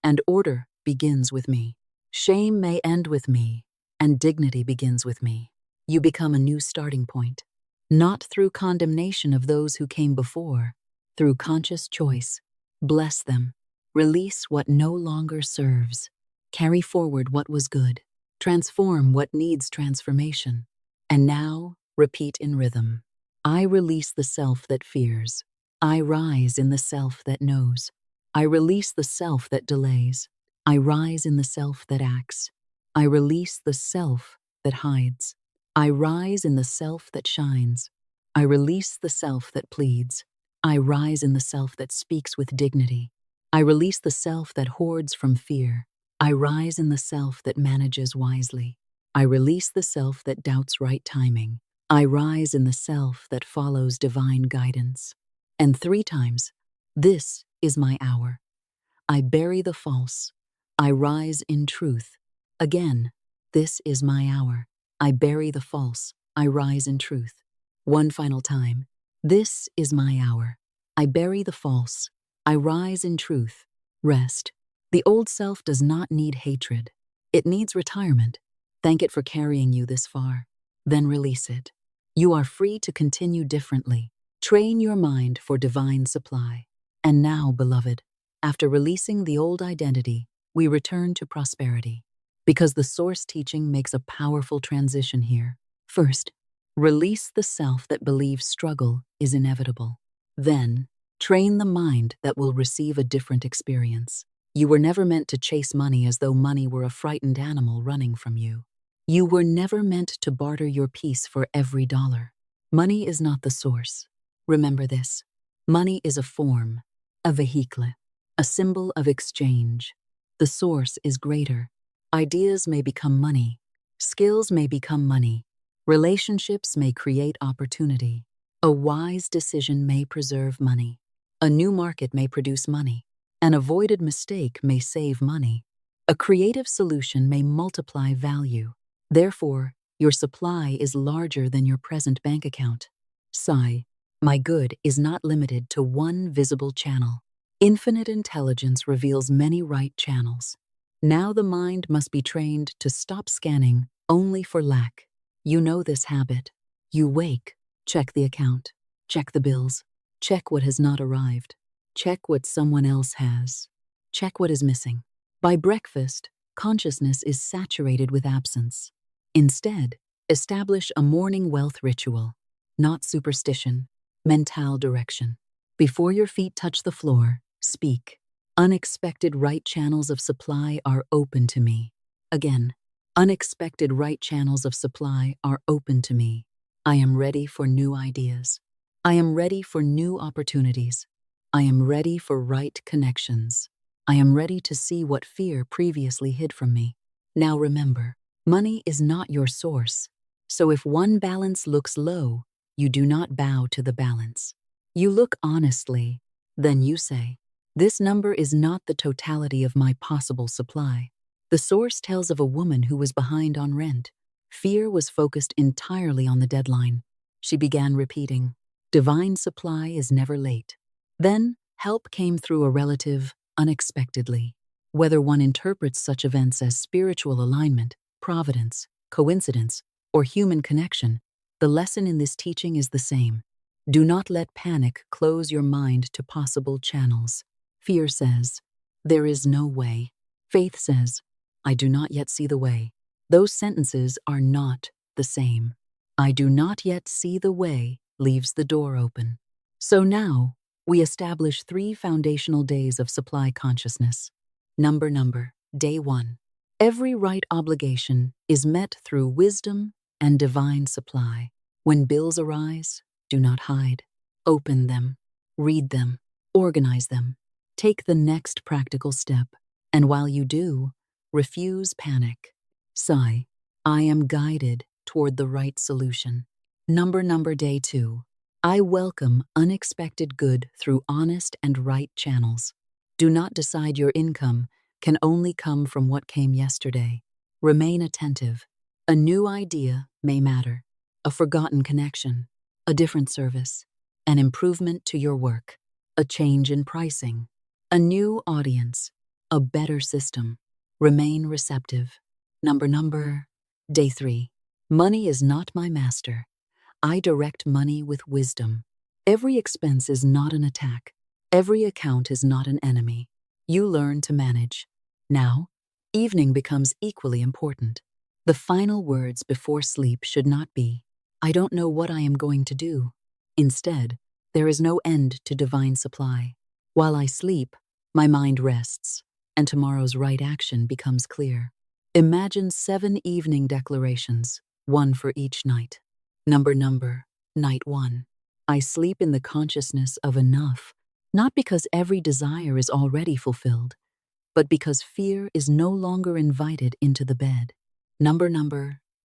and order begins with me. Shame may end with me, and dignity begins with me. You become a new starting point. Not through condemnation of those who came before, through conscious choice. Bless them. Release what no longer serves. Carry forward what was good. Transform what needs transformation. And now, repeat in rhythm. I release the self that fears. I rise in the self that knows. I release the self that delays. I rise in the self that acts. I release the self that hides. I rise in the self that shines. I release the self that pleads. I rise in the self that speaks with dignity. I release the self that hoards from fear. I rise in the self that manages wisely. I release the self that doubts right timing. I rise in the self that follows divine guidance. And 3 times, this is my hour. I bury the false. I rise in truth. Again, this is my hour. I bury the false. I rise in truth. One final time. This is my hour. I bury the false. I rise in truth. Rest. The old self does not need hatred. It needs retirement. Thank it for carrying you this far. Then release it. You are free to continue differently. Train your mind for divine supply. And now, beloved, after releasing the old identity, we return to prosperity. Because the source teaching makes a powerful transition here. First, release the self that believes struggle is inevitable. Then, train the mind that will receive a different experience. You were never meant to chase money as though money were a frightened animal running from you. You were never meant to barter your peace for every dollar. Money is not the source. Remember this. Money is a form, a vehicle, a symbol of exchange. The source is greater. Ideas may become money. Skills may become money. Relationships may create opportunity. A wise decision may preserve money. A new market may produce money. An avoided mistake may save money. A creative solution may multiply value. Therefore, your supply is larger than your present bank account. Sigh. My good is not limited to one visible channel. Infinite intelligence reveals many right channels. Now the mind must be trained to stop scanning only for lack. You know this habit. You wake, check the account, check the bills, check what has not arrived, check what someone else has, check what is missing. By breakfast, consciousness is saturated with absence. Instead, establish a morning wealth ritual, not superstition, mental direction. Before your feet touch the floor, speak. Unexpected right channels of supply are open to me. Again, unexpected right channels of supply are open to me. I am ready for new ideas. I am ready for new opportunities. I am ready for right connections. I am ready to see what fear previously hid from me. Now remember, money is not your source. So if one balance looks low, you do not bow to the balance. You look honestly, then you say, this number is not the totality of my possible supply. The source tells of a woman who was behind on rent. Fear was focused entirely on the deadline. She began repeating, divine supply is never late. Then, help came through a relative unexpectedly. Whether one interprets such events as spiritual alignment, providence, coincidence, or human connection, the lesson in this teaching is the same. Do not let panic close your mind to possible channels. Fear says, there is no way. Faith says, I do not yet see the way. Those sentences are not the same. I do not yet see the way leaves the door open. So now, we establish 3 foundational days of supply consciousness. Number, day 1. Every right obligation is met through wisdom and divine supply. When bills arise, do not hide. Open them, read them, organize them. Take the next practical step, and while you do, refuse panic. Sigh, I am guided toward the right solution. Number, day 2. I welcome unexpected good through honest and right channels. Do not decide your income can only come from what came yesterday. Remain attentive. A new idea may matter. A forgotten connection. A different service. An improvement to your work. A change in pricing. A new audience. A better system. Remain receptive. Number, day 3. Money is not my master. I direct money with wisdom. Every expense is not an attack. Every account is not an enemy. You learn to manage. Now, evening becomes equally important. The final words before sleep should not be, I don't know what I am going to do. Instead, there is no end to divine supply. While I sleep, my mind rests, and tomorrow's right action becomes clear. Imagine 7 evening declarations, 1 for each night. Number, night 1. I sleep in the consciousness of enough, not because every desire is already fulfilled, but because fear is no longer invited into the bed. Number,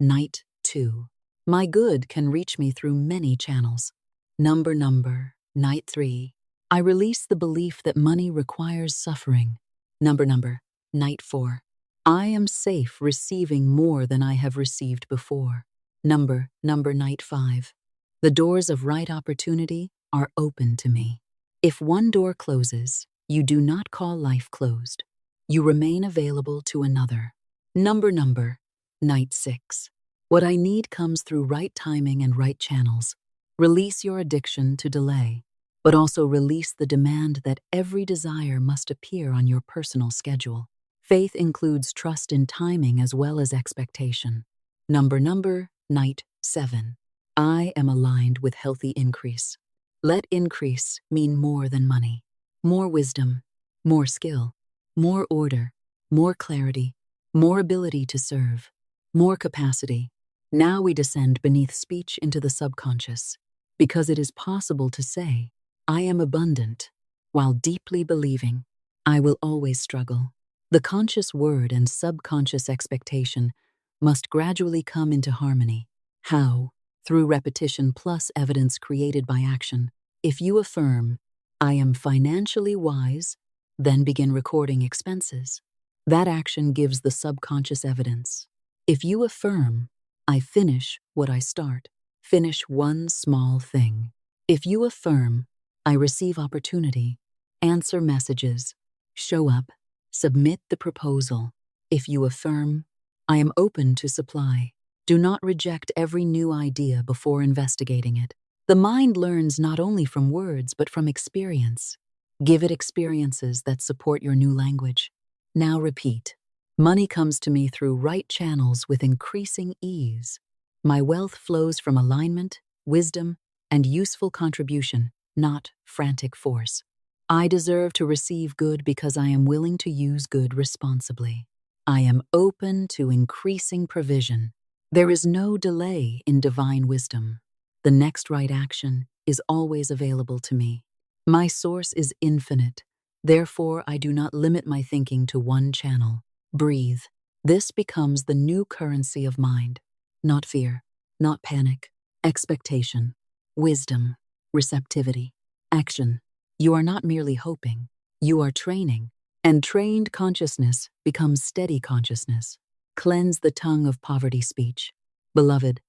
night 2. My good can reach me through many channels. Night 3. I release the belief that money requires suffering. Night 4. I am safe receiving more than I have received before. Night 5. The doors of right opportunity are open to me. If one door closes, you do not call life closed. You remain available to another. Night 6. What I need comes through right timing and right channels. Release your addiction to delay, but also release the demand that every desire must appear on your personal schedule. Faith includes trust in timing as well as expectation. Night 7. I am aligned with healthy increase. Let increase mean more than money. More wisdom, more skill, more order, more clarity, more ability to serve, more capacity. Now we descend beneath speech into the subconscious, because it is possible to say, I am abundant, while deeply believing, I will always struggle. The conscious word and subconscious expectation must gradually come into harmony. How? Through repetition plus evidence created by action. If you affirm, I am financially wise, then begin recording expenses. That action gives the subconscious evidence. If you affirm, I finish what I start, finish one small thing. If you affirm, I receive opportunity, answer messages, show up, submit the proposal. If you affirm, I am open to supply. Do not reject every new idea before investigating it. The mind learns not only from words but from experience. Give it experiences that support your new language. Now repeat. Money comes to me through right channels with increasing ease. My wealth flows from alignment, wisdom, and useful contribution, not frantic force. I deserve to receive good because I am willing to use good responsibly. I am open to increasing provision. There is no delay in divine wisdom. The next right action is always available to me. My source is infinite. Therefore, I do not limit my thinking to one channel. Breathe. This becomes the new currency of mind. Not fear, not panic, expectation, wisdom, receptivity, action. You are not merely hoping, you are training. And trained consciousness becomes steady consciousness. Cleanse the tongue of poverty speech. Beloved,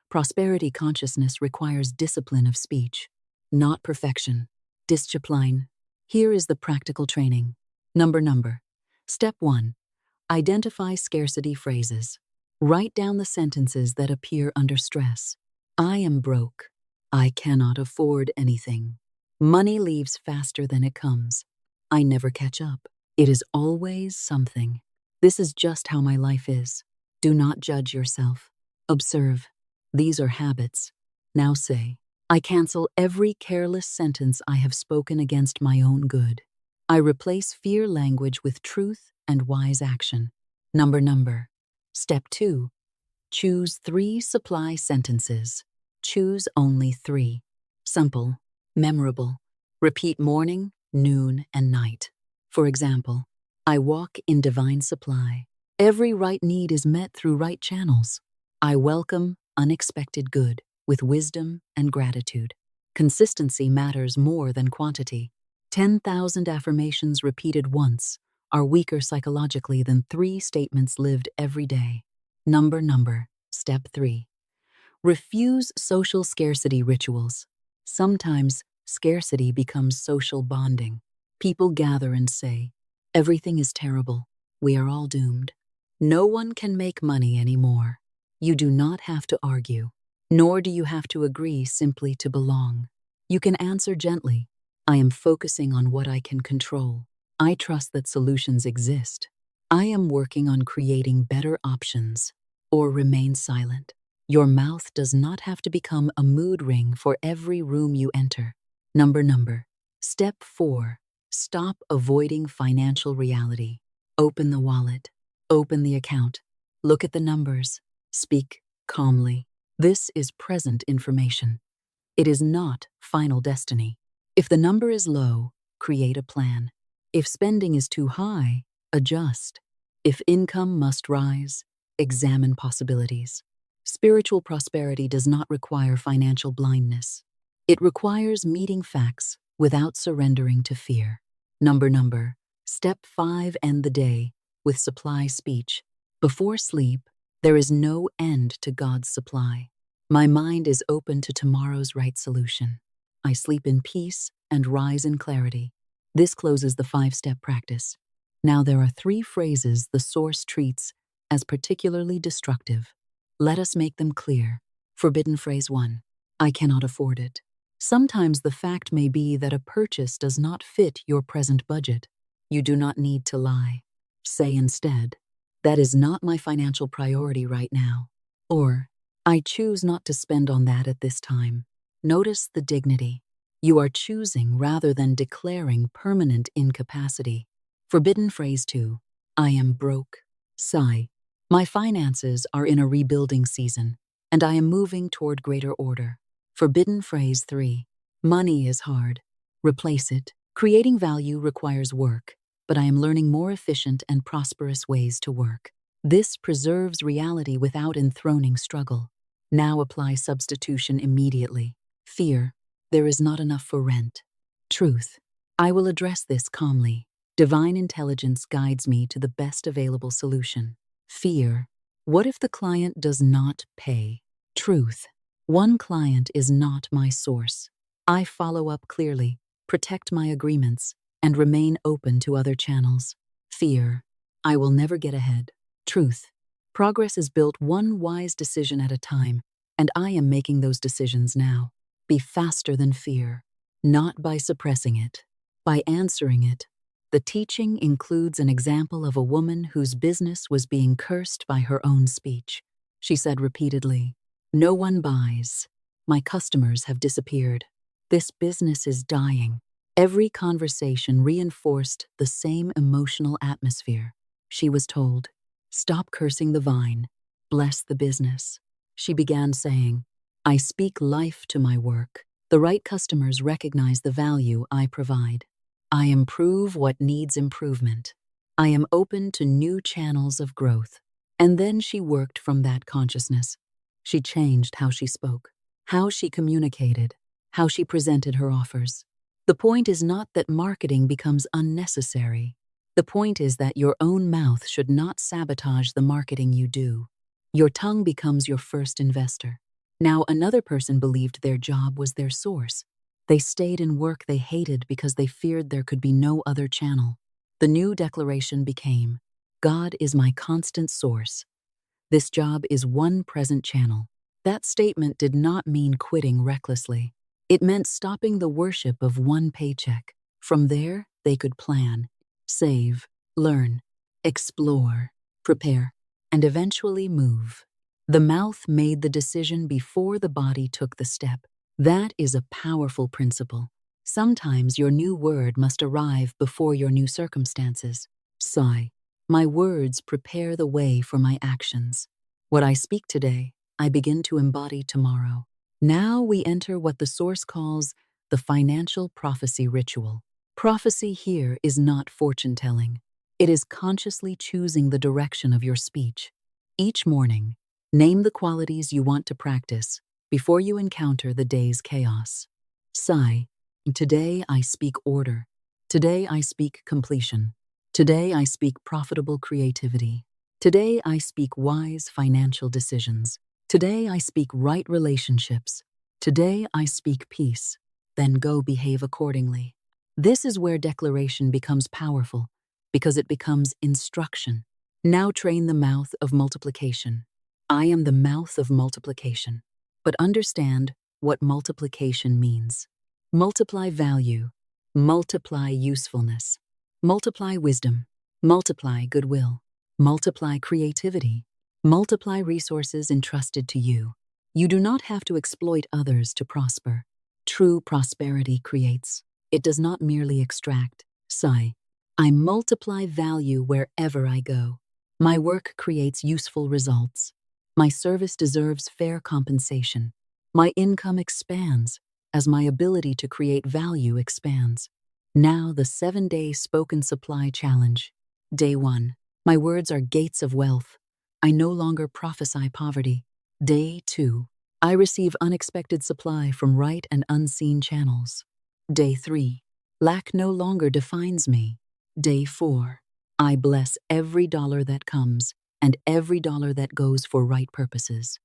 prosperity consciousness requires discipline of speech, not perfection. Discipline. Here is the practical training. Step 1. Identify scarcity phrases. Write down the sentences that appear under stress. I am broke. I cannot afford anything. Money leaves faster than it comes. I never catch up. It is always something. This is just how my life is. Do not judge yourself. Observe. These are habits. Now say, I cancel every careless sentence I have spoken against my own good. I replace fear language with truth and wise action. Step 2. Choose 3 supply sentences. Choose only 3. Simple, memorable. Repeat morning, noon, and night. For example, I walk in divine supply. Every right need is met through right channels. I welcome unexpected good with wisdom and gratitude. Consistency matters more than quantity. 10,000 affirmations repeated once are weaker psychologically than 3 statements lived every day. Step 3. Refuse social scarcity rituals. Sometimes scarcity becomes social bonding. People gather and say, everything is terrible. We are all doomed. No one can make money anymore. You do not have to argue, nor do you have to agree simply to belong. You can answer gently, I am focusing on what I can control. I trust that solutions exist. I am working on creating better options. Or remain silent. Your mouth does not have to become a mood ring for every room you enter. Step 4. Stop avoiding financial reality. Open the wallet. Open the account. Look at the numbers. Speak calmly. This is present information. It is not final destiny. If the number is low, create a plan. If spending is too high, adjust. If income must rise, examine possibilities. Spiritual prosperity does not require financial blindness. It requires meeting facts without surrendering to fear. Number. Step 5. End the day with supply speech. Before sleep, there is no end to God's supply. My mind is open to tomorrow's right solution. I sleep in peace and rise in clarity. This closes the 5-step practice. Now there are 3 phrases the Source treats as particularly destructive. Let us make them clear. Forbidden phrase 1. I cannot afford it. Sometimes the fact may be that a purchase does not fit your present budget. You do not need to lie. Say instead, that is not my financial priority right now. Or, I choose not to spend on that at this time. Notice the dignity. You are choosing rather than declaring permanent incapacity. Forbidden phrase 2. I am broke. Sigh. My finances are in a rebuilding season, and I am moving toward greater order. Forbidden phrase 3. Money is hard. Replace it. Creating value requires work, but I am learning more efficient and prosperous ways to work. This preserves reality without enthroning struggle. Now apply substitution immediately. Fear. There is not enough for rent. Truth. I will address this calmly. Divine intelligence guides me to the best available solution. Fear. What if the client does not pay? Truth. One client is not my source. I follow up clearly, protect my agreements, and remain open to other channels. Fear. I will never get ahead. Truth. Progress is built one wise decision at a time, and I am making those decisions now. Be faster than fear, not by suppressing it, by answering it. The teaching includes an example of a woman whose business was being cursed by her own speech. She said repeatedly, "No one buys. My customers have disappeared. This business is dying." Every conversation reinforced the same emotional atmosphere. She was told, "Stop cursing the vine. Bless the business." She began saying, "I speak life to my work. The right customers recognize the value I provide. I improve what needs improvement. I am open to new channels of growth." And then she worked from that consciousness. She changed how she spoke, how she communicated, how she presented her offers. The point is not that marketing becomes unnecessary. The point is that your own mouth should not sabotage the marketing you do. Your tongue becomes your first investor. Now another person believed their job was their source. They stayed in work they hated because they feared there could be no other channel. The new declaration became, "God is my constant source. This job is one present channel." That statement did not mean quitting recklessly. It meant stopping the worship of one paycheck. From there, they could plan, save, learn, explore, prepare, and eventually move. The mouth made the decision before the body took the step. That is a powerful principle. Sometimes your new word must arrive before your new circumstances. Sigh. My words prepare the way for my actions. What I speak today, I begin to embody tomorrow. Now we enter what the Source calls the financial prophecy ritual. Prophecy here is not fortune-telling. It is consciously choosing the direction of your speech. Each morning, name the qualities you want to practice before you encounter the day's chaos. Sigh. Today I speak order. Today I speak completion. Today I speak profitable creativity. Today I speak wise financial decisions. Today I speak right relationships. Today I speak peace. Then go behave accordingly. This is where declaration becomes powerful, because it becomes instruction. Now train the mouth of multiplication. I am the mouth of multiplication. But understand what multiplication means. Multiply value, multiply usefulness, multiply wisdom, multiply goodwill, multiply creativity, multiply resources entrusted to you. You do not have to exploit others to prosper. True prosperity creates. It does not merely extract. Sigh. I multiply value wherever I go. My work creates useful results. My service deserves fair compensation. My income expands as my ability to create value expands. Now the 7-day spoken supply challenge. Day 1. My words are gates of wealth. I no longer prophesy poverty. Day 2. I receive unexpected supply from right and unseen channels. Day 3. Lack no longer defines me. Day 4. I bless every dollar that comes and every dollar that goes for right purposes.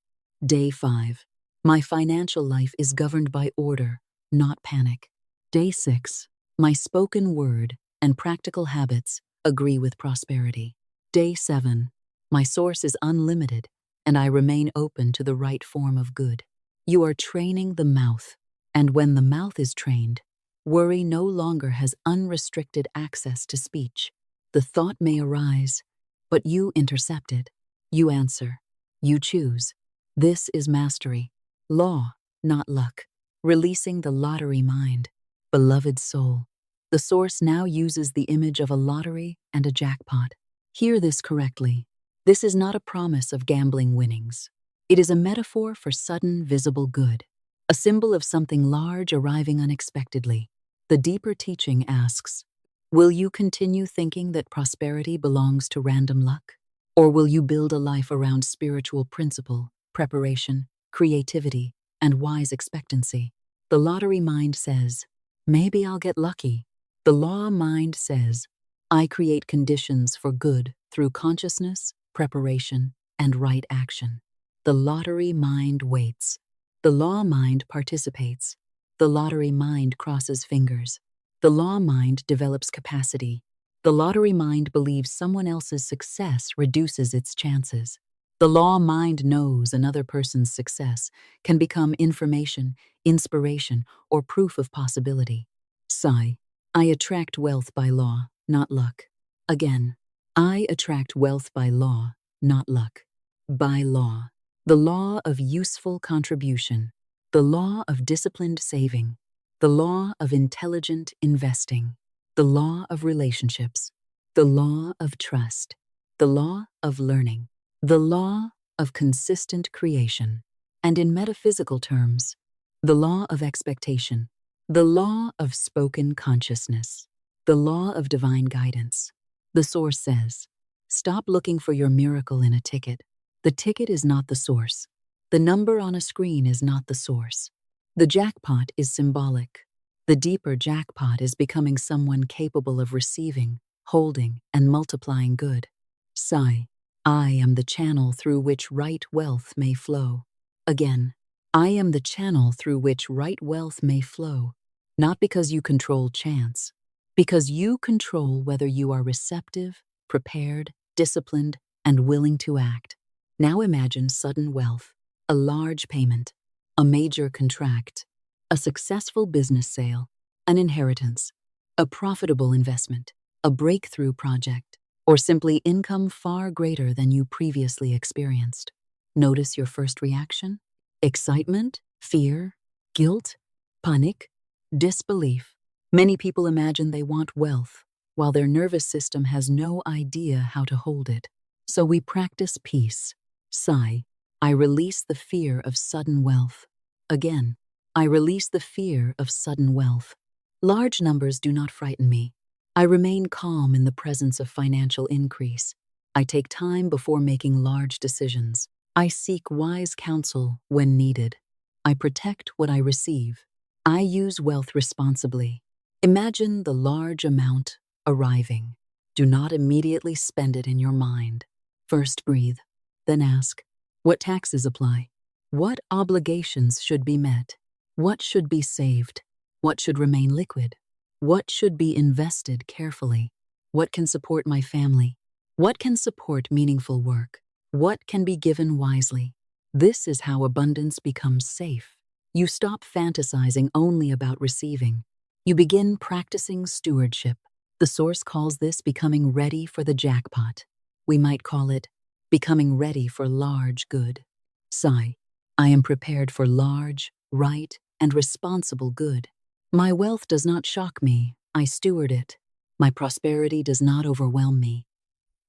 Day 5. My financial life is governed by order, not panic. Day 6. My spoken word and practical habits agree with prosperity. Day 7. My source is unlimited, and I remain open to the right form of good. You are training the mouth, and when the mouth is trained, worry no longer has unrestricted access to speech. The thought may arise, but you intercept it. You answer. You choose. This is mastery. Law, not luck. Releasing the lottery mind. Beloved soul. The source now uses the image of a lottery and a jackpot. Hear this correctly. This is not a promise of gambling winnings. It is a metaphor for sudden, visible good, a symbol of something large arriving unexpectedly. The deeper teaching asks, will you continue thinking that prosperity belongs to random luck? Or will you build a life around spiritual principle, preparation, creativity, and wise expectancy? The lottery mind says, maybe I'll get lucky. The law mind says, I create conditions for good through consciousness, preparation, and right action. The lottery mind waits. The law mind participates. The lottery mind crosses fingers. The law mind develops capacity. The lottery mind believes someone else's success reduces its chances. The law mind knows another person's success can become information, inspiration, or proof of possibility. Sigh. I attract wealth by law, not luck. Again. I attract wealth by law, not luck. By law. The law of useful contribution. The law of disciplined saving. The law of intelligent investing. The law of relationships. The law of trust. The law of learning. The law of consistent creation. And in metaphysical terms, the law of expectation. The law of spoken consciousness. The law of divine guidance. The source says, stop looking for your miracle in a ticket. The ticket is not the source. The number on a screen is not the source. The jackpot is symbolic. The deeper jackpot is becoming someone capable of receiving, holding, and multiplying good. Sigh. I am the channel through which right wealth may flow. Again. I am the channel through which right wealth may flow. Not because you control chance. Because you control whether you are receptive, prepared, disciplined, and willing to act. Now imagine sudden wealth, a large payment, a major contract, a successful business sale, an inheritance, a profitable investment, a breakthrough project, or simply income far greater than you previously experienced. Notice your first reaction? Excitement, fear, guilt, panic, disbelief. Many people imagine they want wealth, while their nervous system has no idea how to hold it. So we practice peace. Sigh. I release the fear of sudden wealth. Again. I release the fear of sudden wealth. Large numbers do not frighten me. I remain calm in the presence of financial increase. I take time before making large decisions. I seek wise counsel when needed. I protect what I receive. I use wealth responsibly. Imagine the large amount arriving. Do not immediately spend it in your mind. First breathe, then ask, what taxes apply? What obligations should be met? What should be saved? What should remain liquid? What should be invested carefully? What can support my family? What can support meaningful work? What can be given wisely? This is how abundance becomes safe. You stop fantasizing only about receiving. You begin practicing stewardship. The source calls this becoming ready for the jackpot. We might call it becoming ready for large good. Sigh. I am prepared for large, right, and responsible good. My wealth does not shock me. I steward it. My prosperity does not overwhelm me.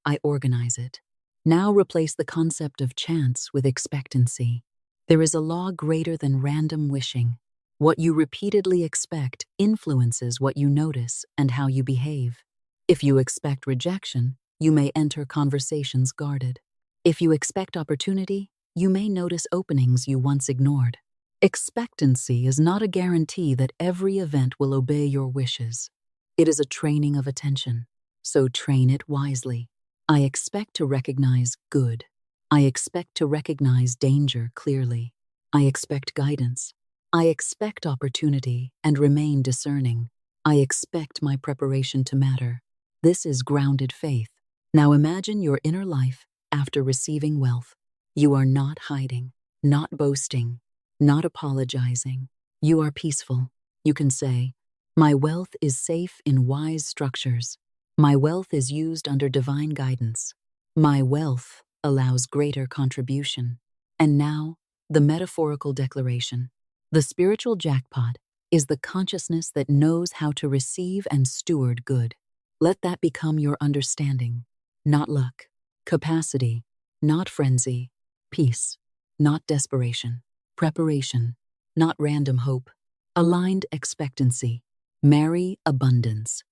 I organize it. Now replace the concept of chance with expectancy. There is a law greater than random wishing. What you repeatedly expect influences what you notice and how you behave. If you expect rejection, you may enter conversations guarded. If you expect opportunity, you may notice openings you once ignored. Expectancy is not a guarantee that every event will obey your wishes. It is a training of attention, so train it wisely. I expect to recognize good. I expect to recognize danger clearly. I expect guidance. I expect opportunity and remain discerning. I expect my preparation to matter. This is grounded faith. Now imagine your inner life after receiving wealth. You are not hiding, not boasting, not apologizing. You are peaceful. You can say, "My wealth is safe in wise structures. My wealth is used under divine guidance. My wealth allows greater contribution." And now, the metaphorical declaration. The spiritual jackpot is the consciousness that knows how to receive and steward good. Let that become your understanding. Not luck. Capacity, not frenzy. Peace, not desperation. Preparation, not random hope. Aligned expectancy. Marry abundance.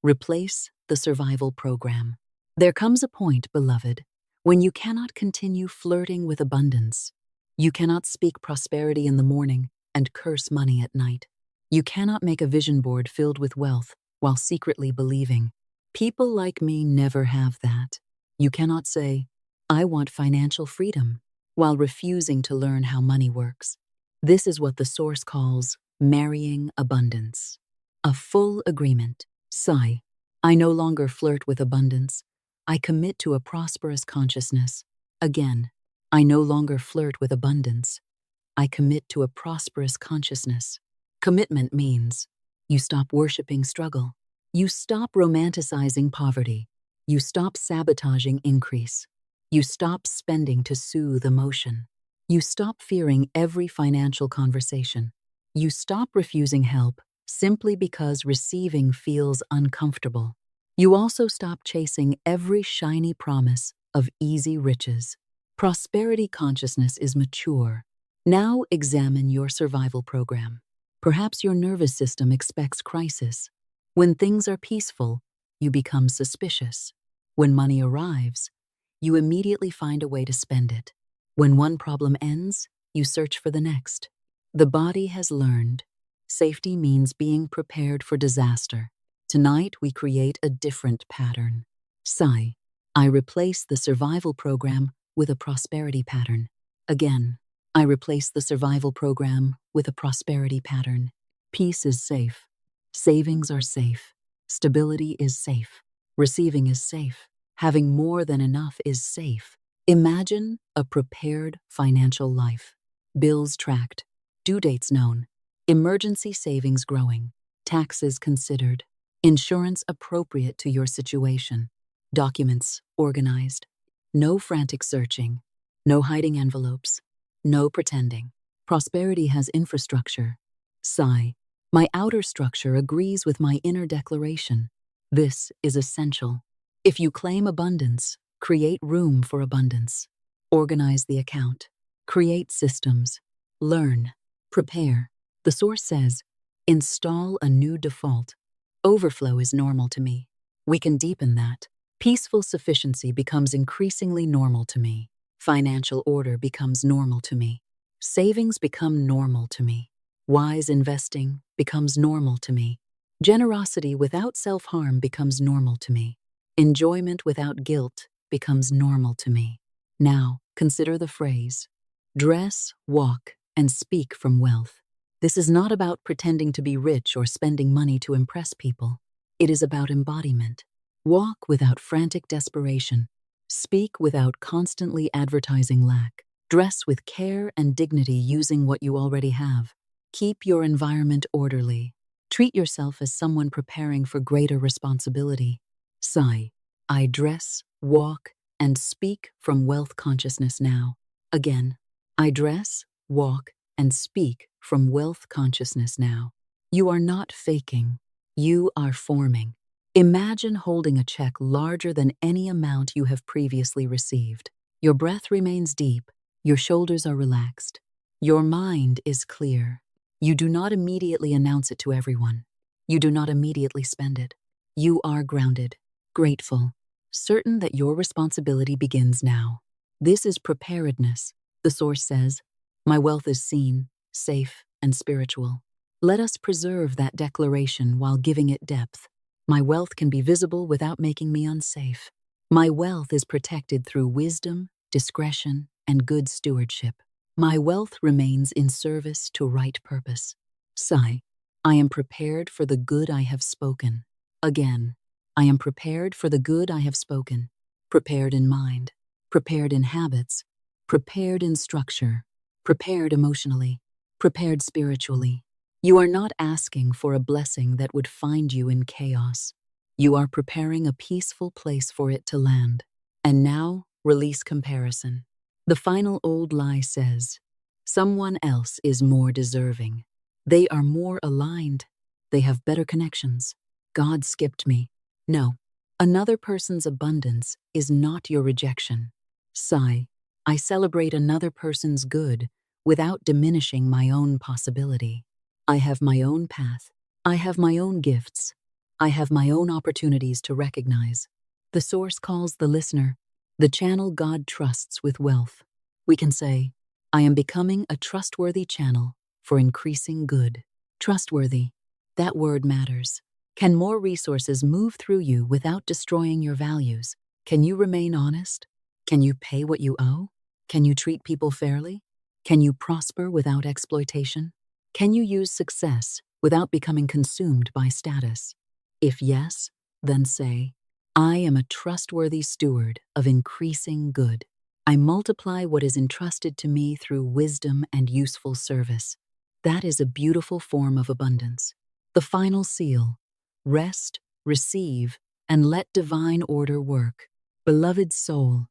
Replace the survival program. There comes a point, beloved, when you cannot continue flirting with abundance. You cannot speak prosperity in the morning and curse money at night. You cannot make a vision board filled with wealth while secretly believing, "People like me never have that." You cannot say, "I want financial freedom," while refusing to learn how money works. This is what the Source calls marrying abundance. A full agreement. Sigh. I no longer flirt with abundance. I commit to a prosperous consciousness. Again, I no longer flirt with abundance. I commit to a prosperous consciousness. Commitment means you stop worshiping struggle. You stop romanticizing poverty. You stop sabotaging increase. You stop spending to soothe emotion. You stop fearing every financial conversation. You stop refusing help simply because receiving feels uncomfortable. You also stop chasing every shiny promise of easy riches. Prosperity consciousness is mature. Now examine your survival program. Perhaps your nervous system expects crisis. When things are peaceful, you become suspicious. When money arrives, you immediately find a way to spend it. When one problem ends, you search for the next. The body has learned. Safety means being prepared for disaster. Tonight, we create a different pattern. Sigh. I replace the survival program with a prosperity pattern. Again, I replace the survival program with a prosperity pattern. Peace is safe. Savings are safe. Stability is safe. Receiving is safe. Having more than enough is safe. Imagine a prepared financial life. Bills tracked. Due dates known. Emergency savings growing. Taxes considered. Insurance appropriate to your situation. Documents organized. No frantic searching. No hiding envelopes. No pretending. Prosperity has infrastructure. Sigh. My outer structure agrees with my inner declaration. This is essential. If you claim abundance, create room for abundance. Organize the account. Create systems. Learn. Prepare. The Source says, install a new default. Overflow is normal to me. We can deepen that. Peaceful sufficiency becomes increasingly normal to me. Financial order becomes normal to me. Savings become normal to me. Wise investing becomes normal to me. Generosity without self-harm becomes normal to me. Enjoyment without guilt becomes normal to me. Now, consider the phrase, dress, walk, and speak from wealth. This is not about pretending to be rich or spending money to impress people. It is about embodiment. Walk without frantic desperation. Speak without constantly advertising lack. Dress with care and dignity using what you already have. Keep your environment orderly. Treat yourself as someone preparing for greater responsibility. Sigh. I dress, walk, and speak from wealth consciousness now. Again, I dress, walk, and speak from wealth consciousness now. You are not faking. You are forming. Imagine holding a check larger than any amount you have previously received. Your breath remains deep. Your shoulders are relaxed. Your mind is clear. You do not immediately announce it to everyone. You do not immediately spend it. You are grounded, grateful, certain that your responsibility begins now. This is preparedness, The source says, "My wealth is seen, safe, and spiritual." Let us preserve that declaration while giving it depth. My wealth can be visible without making me unsafe. My wealth is protected through wisdom, discretion, and good stewardship. My wealth remains in service to right purpose. Sigh. I am prepared for the good I have spoken. Again, I am prepared for the good I have spoken. Prepared in mind, prepared in habits, prepared in structure, prepared emotionally, prepared spiritually. You are not asking for a blessing that would find you in chaos. You are preparing a peaceful place for it to land. And now, release comparison. The final old lie says, someone else is more deserving. They are more aligned. They have better connections. God skipped me. No, another person's abundance is not your rejection. Sigh. I celebrate another person's good without diminishing my own possibility. I have my own path. I have my own gifts. I have my own opportunities to recognize. The source calls the listener the channel God trusts with wealth. We can say, I am becoming a trustworthy channel for increasing good. Trustworthy. That word matters. Can more resources move through you without destroying your values? Can you remain honest? Can you pay what you owe? Can you treat people fairly? Can you prosper without exploitation? Can you use success without becoming consumed by status? If yes, then say, I am a trustworthy steward of increasing good. I multiply what is entrusted to me through wisdom and useful service. That is a beautiful form of abundance. The final seal: rest, receive, and let divine order work. Beloved soul,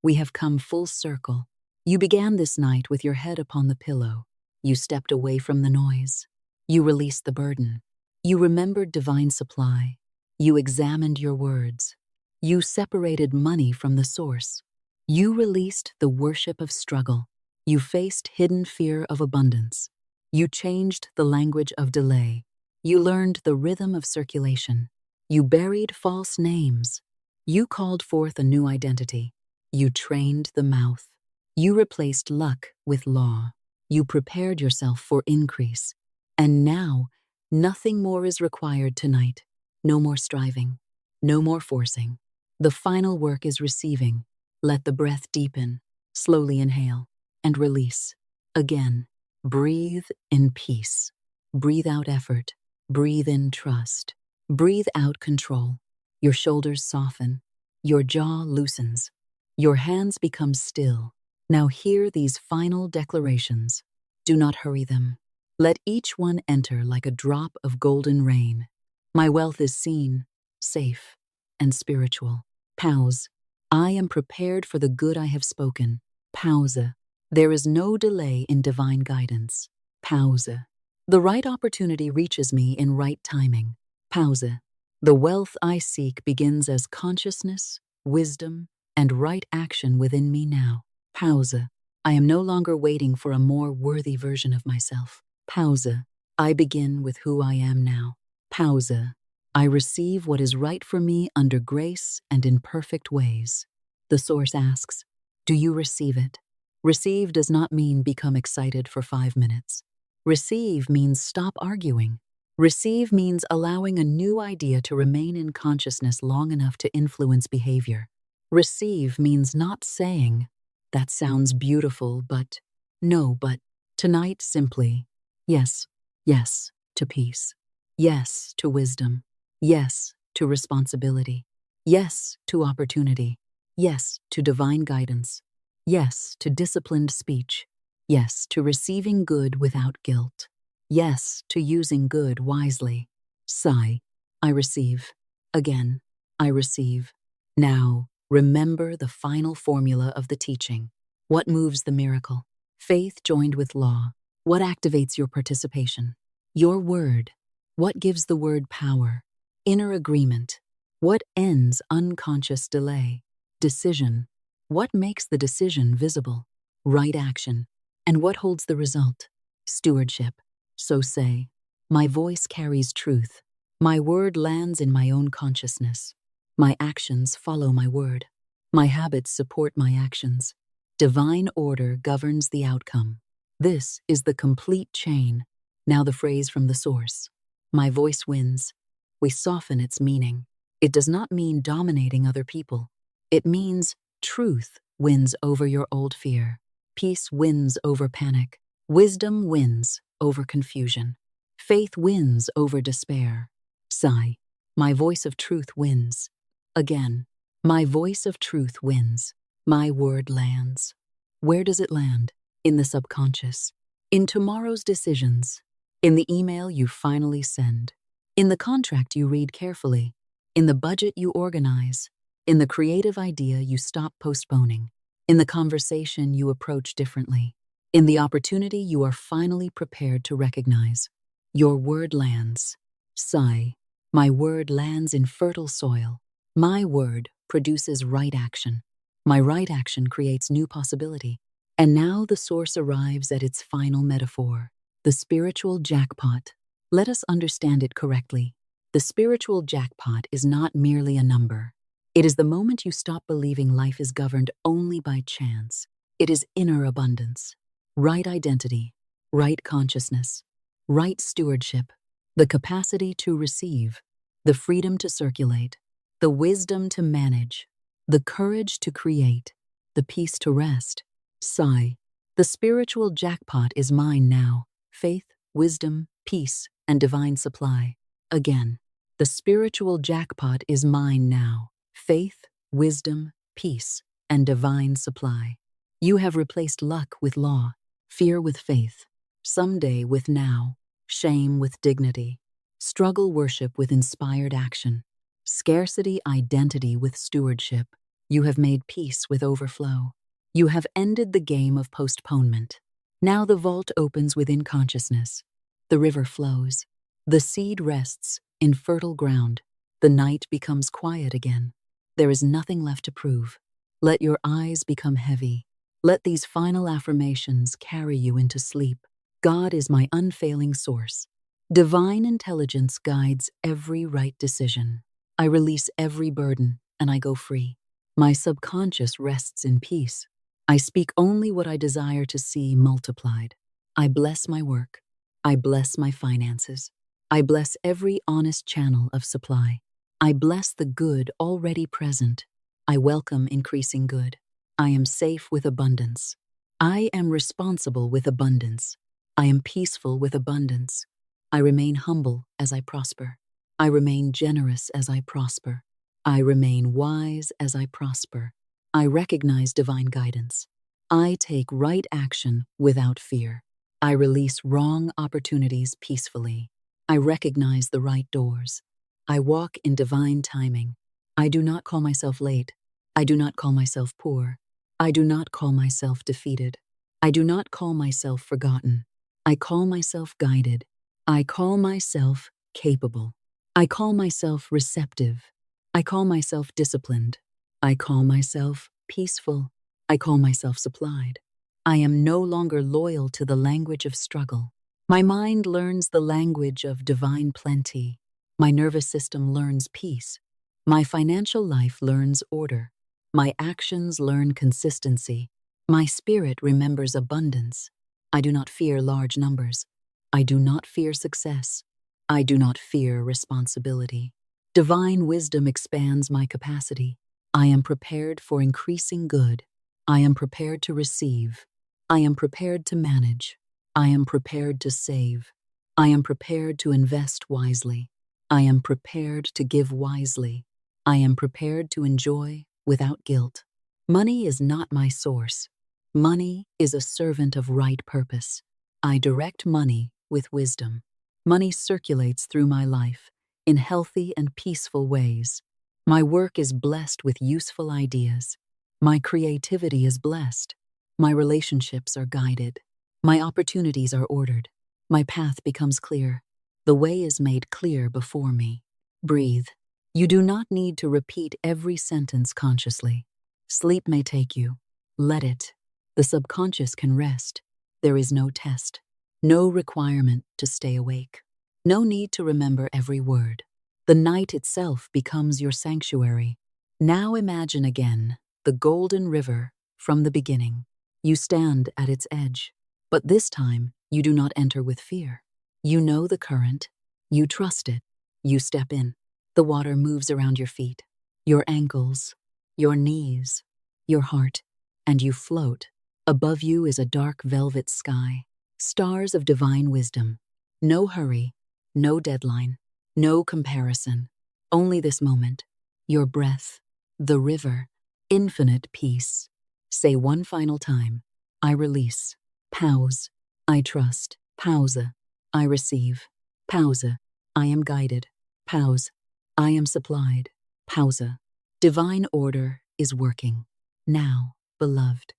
we have come full circle. You began this night with your head upon the pillow. You stepped away from the noise. You released the burden. You remembered divine supply. You examined your words. You separated money from the source. You released the worship of struggle. You faced hidden fear of abundance. You changed the language of delay. You learned the rhythm of circulation. You buried false names. You called forth a new identity. You trained the mouth. You replaced luck with law. You prepared yourself for increase. And now, nothing more is required tonight. No more striving. No more forcing. The final work is receiving. Let the breath deepen. Slowly inhale and release. Again, breathe in peace. Breathe out effort. Breathe in trust. Breathe out control. Your shoulders soften. Your jaw loosens. Your hands become still. Now hear these final declarations. Do not hurry them. Let each one enter like a drop of golden rain. My wealth is seen, safe, and spiritual. Pause. I am prepared for the good I have spoken. Pause. There is no delay in divine guidance. Pause. The right opportunity reaches me in right timing. Pause. The wealth I seek begins as consciousness, wisdom, and right action within me now. Pause. I am no longer waiting for a more worthy version of myself. Pause. I begin with who I am now. Pause. I receive what is right for me under grace and in perfect ways. The source asks, do you receive it? Receive does not mean become excited for 5 minutes. Receive means stop arguing. Receive means allowing a new idea to remain in consciousness long enough to influence behavior. Receive means not saying, that sounds beautiful, but no, but tonight simply, yes, yes to peace. Yes to wisdom. Yes to responsibility. Yes to opportunity. Yes to divine guidance. Yes to disciplined speech. Yes to receiving good without guilt. Yes to using good wisely. Sigh. I receive. Again, I receive. Now, remember the final formula of the teaching. What moves the miracle? Faith joined with law. What activates your participation? Your word. What gives the word power? Inner agreement. What ends unconscious delay? Decision. What makes the decision visible? Right action. And what holds the result? Stewardship. So say, my voice carries truth. My word lands in my own consciousness. My actions follow my word. My habits support my actions. Divine order governs the outcome. This is the complete chain. Now the phrase from the source. My voice wins. We soften its meaning. It does not mean dominating other people. It means truth wins over your old fear. Peace wins over panic. Wisdom wins over confusion. Faith wins over despair. Sigh. My voice of truth wins. Again. My voice of truth wins. My word lands. Where does it land? In the subconscious. In tomorrow's decisions. In the email you finally send. In the contract you read carefully. In the budget you organize. In the creative idea you stop postponing. In the conversation you approach differently. In the opportunity you are finally prepared to recognize. Your word lands. Sigh. My word lands in fertile soil. My word produces right action. My right action creates new possibility. And now the source arrives at its final metaphor, the spiritual jackpot. Let us understand it correctly. The spiritual jackpot is not merely a number. It is the moment you stop believing life is governed only by chance. It is inner abundance, right identity, right consciousness, right stewardship, the capacity to receive, the freedom to circulate, the wisdom to manage, the courage to create, the peace to rest. Sigh. The spiritual jackpot is mine now. Faith, wisdom, peace, and divine supply. Again. The spiritual jackpot is mine now. Faith, wisdom, peace, and divine supply. You have replaced luck with law, fear with faith, someday with now, shame with dignity, struggle worship with inspired action, scarcity identity with stewardship. You have made peace with overflow. You have ended the game of postponement. Now the vault opens within consciousness. The river flows. The seed rests in fertile ground. The night becomes quiet again. There is nothing left to prove. Let your eyes become heavy. Let these final affirmations carry you into sleep. God is my unfailing source. Divine intelligence guides every right decision. I release every burden and I go free. My subconscious rests in peace. I speak only what I desire to see multiplied. I bless my work. I bless my finances. I bless every honest channel of supply. I bless the good already present. I welcome increasing good. I am safe with abundance. I am responsible with abundance. I am peaceful with abundance. I remain humble as I prosper. I remain generous as I prosper. I remain wise as I prosper. I recognize divine guidance. I take right action without fear. I release wrong opportunities peacefully. I recognize the right doors. I walk in divine timing. I do not call myself late. I do not call myself poor. I do not call myself defeated. I do not call myself forgotten. I call myself guided. I call myself capable. I call myself receptive. I call myself disciplined. I call myself peaceful. I call myself supplied. I am no longer loyal to the language of struggle. My mind learns the language of divine plenty. My nervous system learns peace. My financial life learns order. My actions learn consistency. My spirit remembers abundance. I do not fear large numbers. I do not fear success. I do not fear responsibility. Divine wisdom expands my capacity. I am prepared for increasing good. I am prepared to receive. I am prepared to manage. I am prepared to save. I am prepared to invest wisely. I am prepared to give wisely. I am prepared to enjoy without guilt. Money is not my source. Money is a servant of right purpose. I direct money with wisdom. Money circulates through my life in healthy and peaceful ways. My work is blessed with useful ideas. My creativity is blessed. My relationships are guided. My opportunities are ordered. My path becomes clear. The way is made clear before me. Breathe. You do not need to repeat every sentence consciously. Sleep may take you. Let it. The subconscious can rest. There is no test. No requirement to stay awake. No need to remember every word. The night itself becomes your sanctuary. Now imagine again the golden river from the beginning. You stand at its edge. But this time, you do not enter with fear. You know the current. You trust it. You step in. The water moves around your feet, your ankles, your knees, your heart, and you float. Above you is a dark velvet sky, stars of divine wisdom. No hurry, no deadline, no comparison. Only this moment, your breath, the river, infinite peace. Say one final time, I release. Pause. I trust. Pause. I receive. Pause. I am guided. Pause. I am supplied. Pause. Divine order is working. Now, beloved.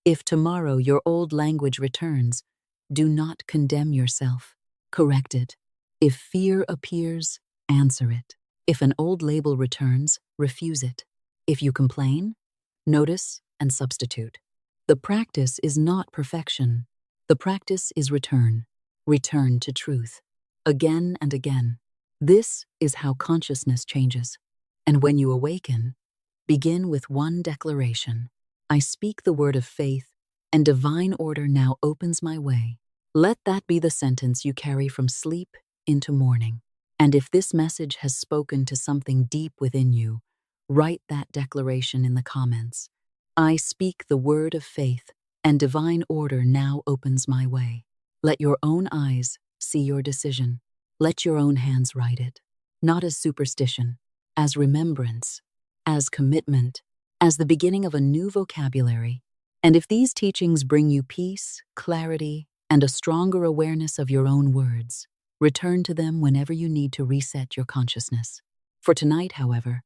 If tomorrow your old language returns, do not condemn yourself. Correct it. If fear appears, answer it. If an old label returns, refuse it. If you complain, notice and substitute. The practice is not perfection. The practice is return. Return to truth. Again and again. This is how consciousness changes. And when you awaken, begin with one declaration. I speak the word of faith, and divine order now opens my way. Let that be the sentence you carry from sleep into morning. And if this message has spoken to something deep within you, write that declaration in the comments. I speak the word of faith, and divine order now opens my way. Let your own eyes see your decision. Let your own hands write it, not as superstition, as remembrance, as commitment, as the beginning of a new vocabulary. And if these teachings bring you peace, clarity, and a stronger awareness of your own words, return to them whenever you need to reset your consciousness. For tonight, however,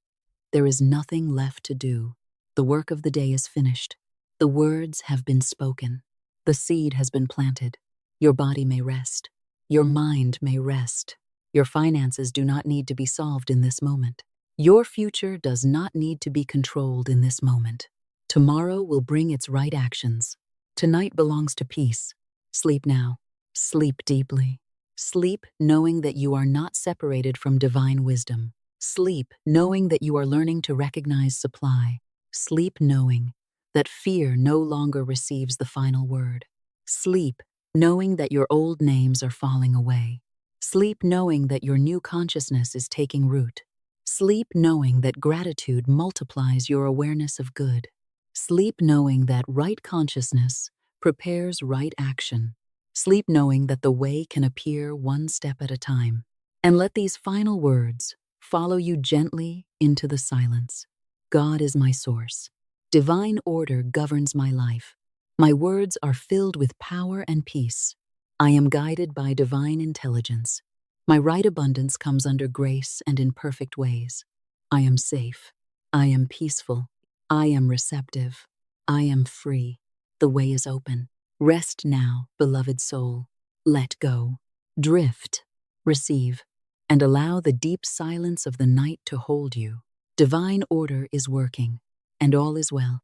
there is nothing left to do. The work of the day is finished. The words have been spoken. The seed has been planted. Your body may rest. Your mind may rest. Your finances do not need to be solved in this moment. Your future does not need to be controlled in this moment. Tomorrow will bring its right actions. Tonight belongs to peace. Sleep now. Sleep deeply. Sleep knowing that you are not separated from divine wisdom. Sleep knowing that you are learning to recognize supply. Sleep knowing that fear no longer receives the final word. Sleep knowing that your old names are falling away. Sleep knowing that your new consciousness is taking root. Sleep knowing that gratitude multiplies your awareness of good. Sleep knowing that right consciousness prepares right action. Sleep knowing that the way can appear one step at a time. And let these final words follow you gently into the silence. God is my source. Divine order governs my life. My words are filled with power and peace. I am guided by divine intelligence. My right abundance comes under grace and in perfect ways. I am safe. I am peaceful. I am receptive. I am free. The way is open. Rest now, beloved soul. Let go. Drift. Receive. And allow the deep silence of the night to hold you. Divine order is working, and all is well.